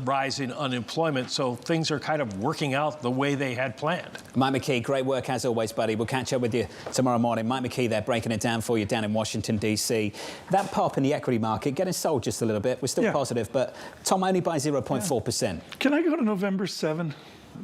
rise in unemployment. So things are kind of working out the way they had planned. Mike McKee, great work as always, buddy. We'll catch up with you tomorrow morning. Mike McKee there, breaking it down for you down in Washington, D.C. That pop in the equity market, getting sold just a little bit. We're still positive, but Tom, only by 0.4%. Can I go to November 7?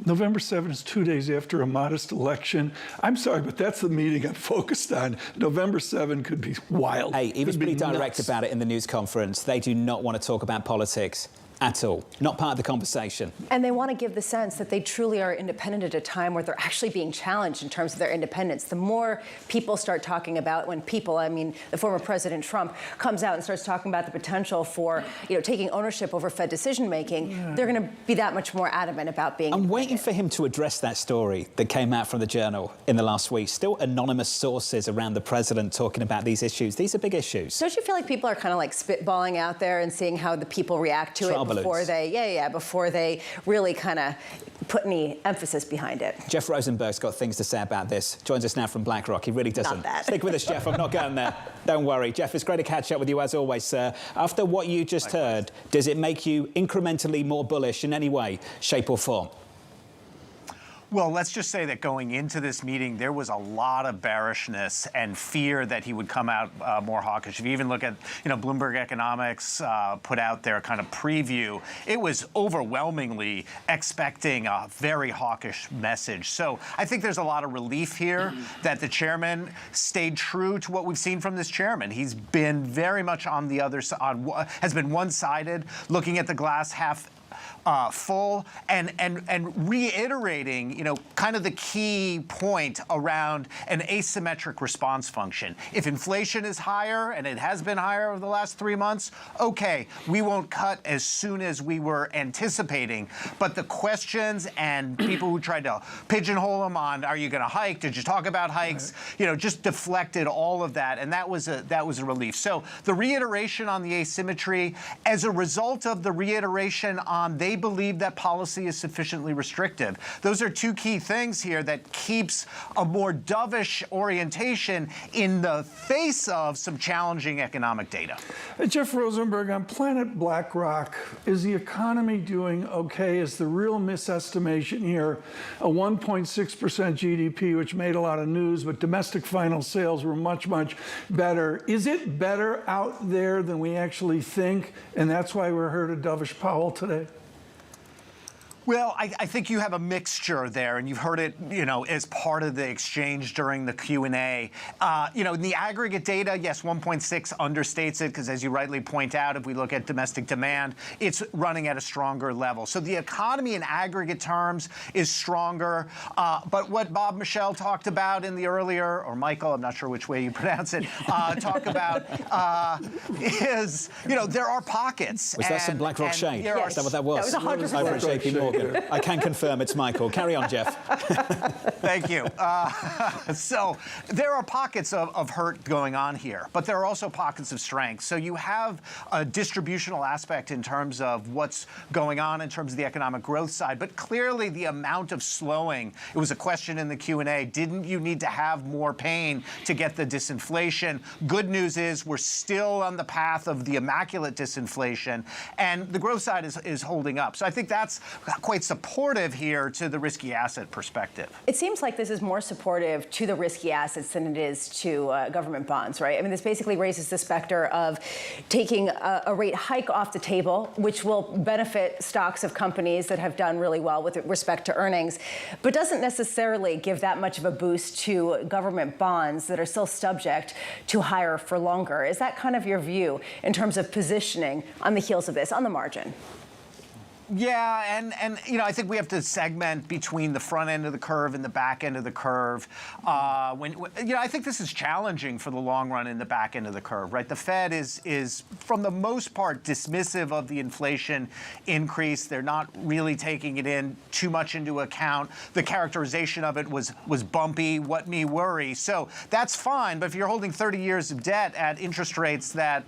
November 7 is 2 days after a modest election. I'm sorry, but that's the meeting I'm focused on. November 7 could be wild. Hey, he was pretty direct nuts about it in the news conference. They do not want to talk about politics at all. Not part of the conversation. And they want to give the sense that they truly are independent at a time where they're actually being challenged in terms of their independence. The more people start talking about, when people, I mean, the former President Trump comes out and starts talking about the potential for, taking ownership over Fed decision-making, they're going to be that much more adamant about being I'm waiting for him to address that story that came out from the Journal in the last week. Still anonymous sources around the president talking about these issues. These are big issues. Don't you feel like people are kind of like spitballing out there and seeing how the people react to it before they really kind of put any emphasis behind it? Jeff Rosenberg's got things to say about this. Joins us now from BlackRock. He really doesn't. Not that. Stick with us, Jeff. I'm not going there. Don't worry. Jeff, it's great to catch up with you as always, sir. After what you just heard, does it make you incrementally more bullish in any way, shape or form? Well, let's just say that going into this meeting, there was a lot of bearishness and fear that he would come out more hawkish. If you even look at, Bloomberg Economics put out their kind of preview, it was overwhelmingly expecting a very hawkish message. So I think there's a lot of relief here that the chairman stayed true to what we've seen from this chairman. He's been very much on the other side, has been one-sided, looking at the glass half full and reiterating, kind of the key point around an asymmetric response function. If inflation is higher, and it has been higher over the last 3 months, okay, we won't cut as soon as we were anticipating. But the questions and people who tried to pigeonhole him on, are you going to hike? Did you talk about hikes? Just deflected all of that, and that was a relief. So the reiteration on the asymmetry, as a result of the reiteration on they believe that policy is sufficiently restrictive. Those are two key things here that keeps a more dovish orientation in the face of some challenging economic data. Jeff Rosenberg, on Planet BlackRock, is the economy doing okay? Is the real misestimation here a 1.6% GDP, which made a lot of news, but domestic final sales were much, much better? Is it better out there than we actually think, and that's why we heard a dovish Powell today? Well, I think you have a mixture there, and you've heard it, as part of the exchange during the Q&A. In the aggregate data, yes, 1.6 understates it, because as you rightly point out, if we look at domestic demand, it's running at a stronger level. So the economy in aggregate terms is stronger. But what Bob Michel talked about in the earlier, or Michael, I'm not sure which way you pronounce it, talk about is, there are pockets. Was that some BlackRock shade? Yes. Is that what that was? That was 100% Over at JP Morgan. I can confirm it's Michael. Carry on, Jeff. Thank you. So there are pockets of hurt going on here, but there are also pockets of strength. So you have a distributional aspect in terms of what's going on in terms of the economic growth side, but clearly the amount of slowing, it was a question in the Q&A, didn't you need to have more pain to get the disinflation? Good news is we're still on the path of the immaculate disinflation, and the growth side is holding up. So I think that's quite supportive here to the risky asset perspective. It seems like this is more supportive to the risky assets than it is to government bonds, right? I mean, this basically raises the specter of taking a rate hike off the table, which will benefit stocks of companies that have done really well with respect to earnings, but doesn't necessarily give that much of a boost to government bonds that are still subject to higher for longer. Is that kind of your view in terms of positioning on the heels of this, on the margin? Yeah, and I think we have to segment between the front end of the curve and the back end of the curve. I think this is challenging for the long run in the back end of the curve, right? The Fed is for the most part dismissive of the inflation increase. They're not really taking it in too much into account. The characterization of it was bumpy, what me worry. So that's fine, but if you're holding 30 years of debt at interest rates that,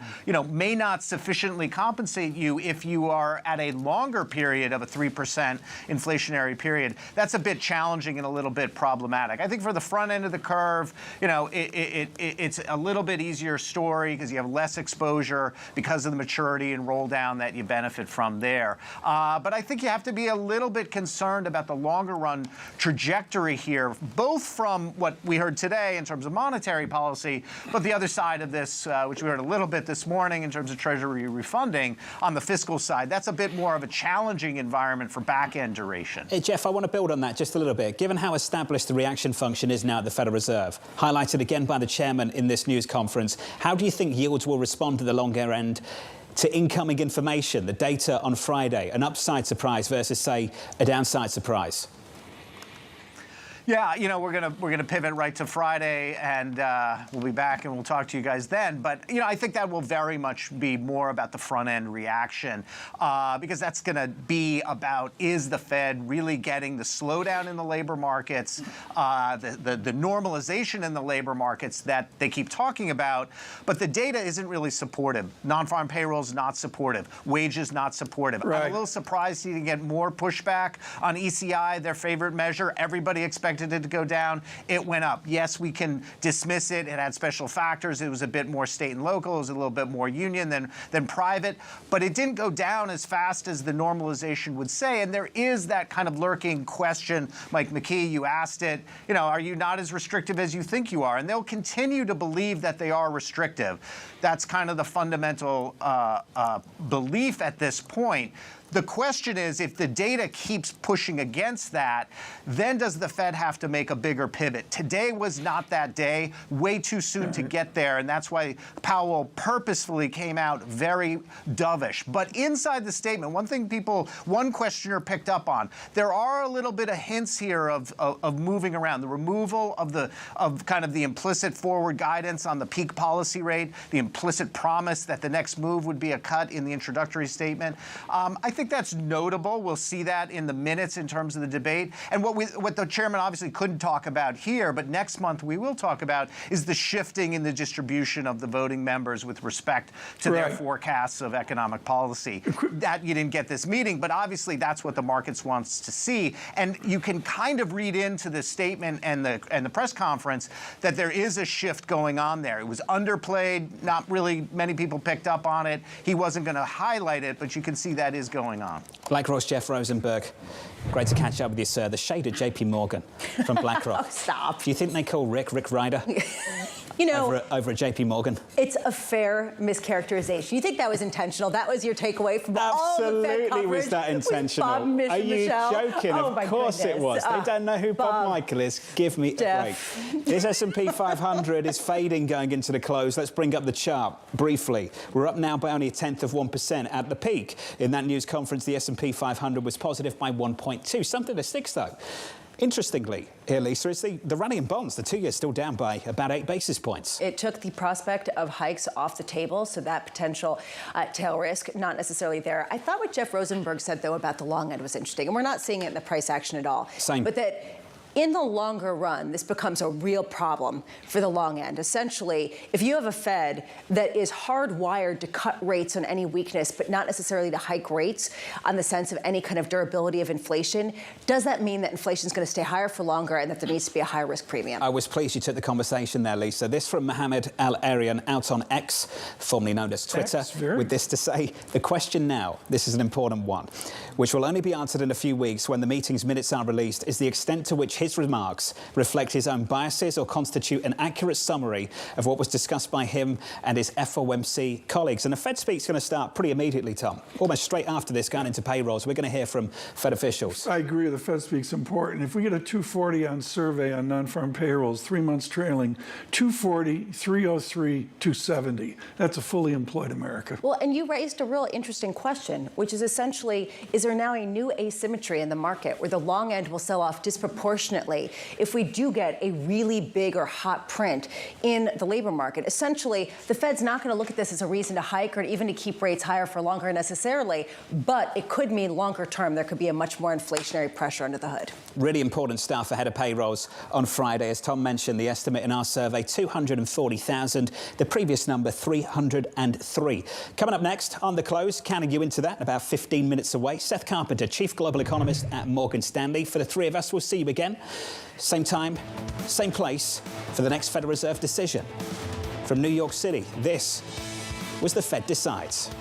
may not sufficiently compensate you if you are at a longer period of a 3% inflationary period, that's a bit challenging and a little bit problematic. I think for the front end of the curve, it's a little bit easier story because you have less exposure because of the maturity and roll down that you benefit from there. But I think you have to be a little bit concerned about the longer run trajectory here, both from what we heard today in terms of monetary policy, but the other side of this, which we heard a little bit this morning in terms of Treasury refunding on the fiscal side, that's a bit more of a challenging environment for back-end duration. Hey, Jeff, I want to build on that just a little bit. Given how established the reaction function is now at the Federal Reserve, highlighted again by the chairman in this news conference, how do you think yields will respond to the longer end to incoming information, the data on Friday, an upside surprise versus, say, a downside surprise? Yeah, we're gonna pivot right to Friday, and we'll be back and we'll talk to you guys then. But I think that will very much be more about the front end reaction, because that's gonna be about, is the Fed really getting the slowdown in the labor markets, the normalization in the labor markets that they keep talking about, but the data isn't really supportive. Non-farm payrolls not supportive, wages not supportive. Right. I'm a little surprised you didn't get more pushback on ECI, their favorite measure. Everybody expected expected it to go down, it went up. Yes, we can dismiss it. It had special factors. It was a bit more state and local. It was a little bit more union than private. But it didn't go down as fast as the normalization would say. And there is that kind of lurking question. Mike McKee, you asked it, are you not as restrictive as you think you are? And they'll continue to believe that they are restrictive. That's kind of the fundamental belief at this point. The question is, if the data keeps pushing against that, then does the Fed have to make a bigger pivot? Today was not that day, way too soon to get there, and that's why Powell purposefully came out very dovish. But inside the statement, one questioner picked up on, there are a little bit of hints here of moving around. The removal of kind of the implicit forward guidance on the peak policy rate, the implicit promise that the next move would be a cut in the introductory statement. I think that's notable. We'll see that in the minutes in terms of the debate. And what the chairman obviously couldn't talk about here, but next month we will talk about, is the shifting in the distribution of the voting members with respect to their forecasts of economic policy. That you didn't get this meeting, but obviously that's what the markets wants to see. And you can kind of read into the statement and the press conference that there is a shift going on there. It was underplayed. Not really many people picked up on it. He wasn't going to highlight it, but you can see that is going on. BlackRock's Jeff Rosenberg. Great to catch up with you, sir. The shade of JP Morgan from BlackRock. Oh, stop. Do you think they call Rick Ryder? Over at JP Morgan? It's a fair mischaracterization. You think that was intentional? That was your takeaway from all the Fed coverage? Absolutely was that intentional. Bob, Are you Michelle? joking? Oh, of course it was. They don't know who Bob Michael is. Give me a break. This S&P 500 is fading going into the close. Let's bring up the chart briefly. We're up now by only 0.1%. At the peak in that news conference, the S&P 500 was positive by 1.2. Something that sticks, though. Interestingly, here, Lisa, is the rally in bonds. The 2-year still down by about 8 basis points. It took the prospect of hikes off the table, so that potential tail risk, not necessarily there. I thought what Jeff Rosenberg said, though, about the long end was interesting, and we're not seeing it in the price action at all. Same. But that in the longer run, this becomes a real problem for the long end. Essentially, if you have a Fed that is hardwired to cut rates on any weakness, but not necessarily to hike rates on the sense of any kind of durability of inflation, does that mean that inflation is going to stay higher for longer and that there needs to be a higher risk premium? I was pleased you took the conversation there, Lisa. This from Mohammed Al-Arian out on X, formerly known as Twitter, with this to say, the question now, this is an important one, which will only be answered in a few weeks when the meeting's minutes are released, is the extent to which his remarks reflect his own biases or constitute an accurate summary of what was discussed by him and his FOMC colleagues. And the Fed speak's going to start pretty immediately, Tom, almost straight after this, going into payrolls. We're going to hear from Fed officials. I agree. The Fed speak's important. If we get a 240 on survey on non-farm payrolls, 3 months trailing, 240, 303, 270. That's a fully employed America. Well, and you raised a real interesting question, which is essentially, is there now a new asymmetry in the market where the long end will sell off disproportionately if we do get a really big or hot print in the labor market? Essentially, the Fed's not going to look at this as a reason to hike or even to keep rates higher for longer necessarily, but it could mean longer term there could be a much more inflationary pressure under the hood. Really important stuff ahead of payrolls on Friday. As Tom mentioned, the estimate in our survey, 240,000. The previous number, 303. Coming up next on The Close, counting you into that, about 15 minutes away, Seth Carpenter, Chief Global Economist at Morgan Stanley. For the three of us, we'll see you again. Same time, same place for the next Federal Reserve decision. From New York City, this was the Fed Decides.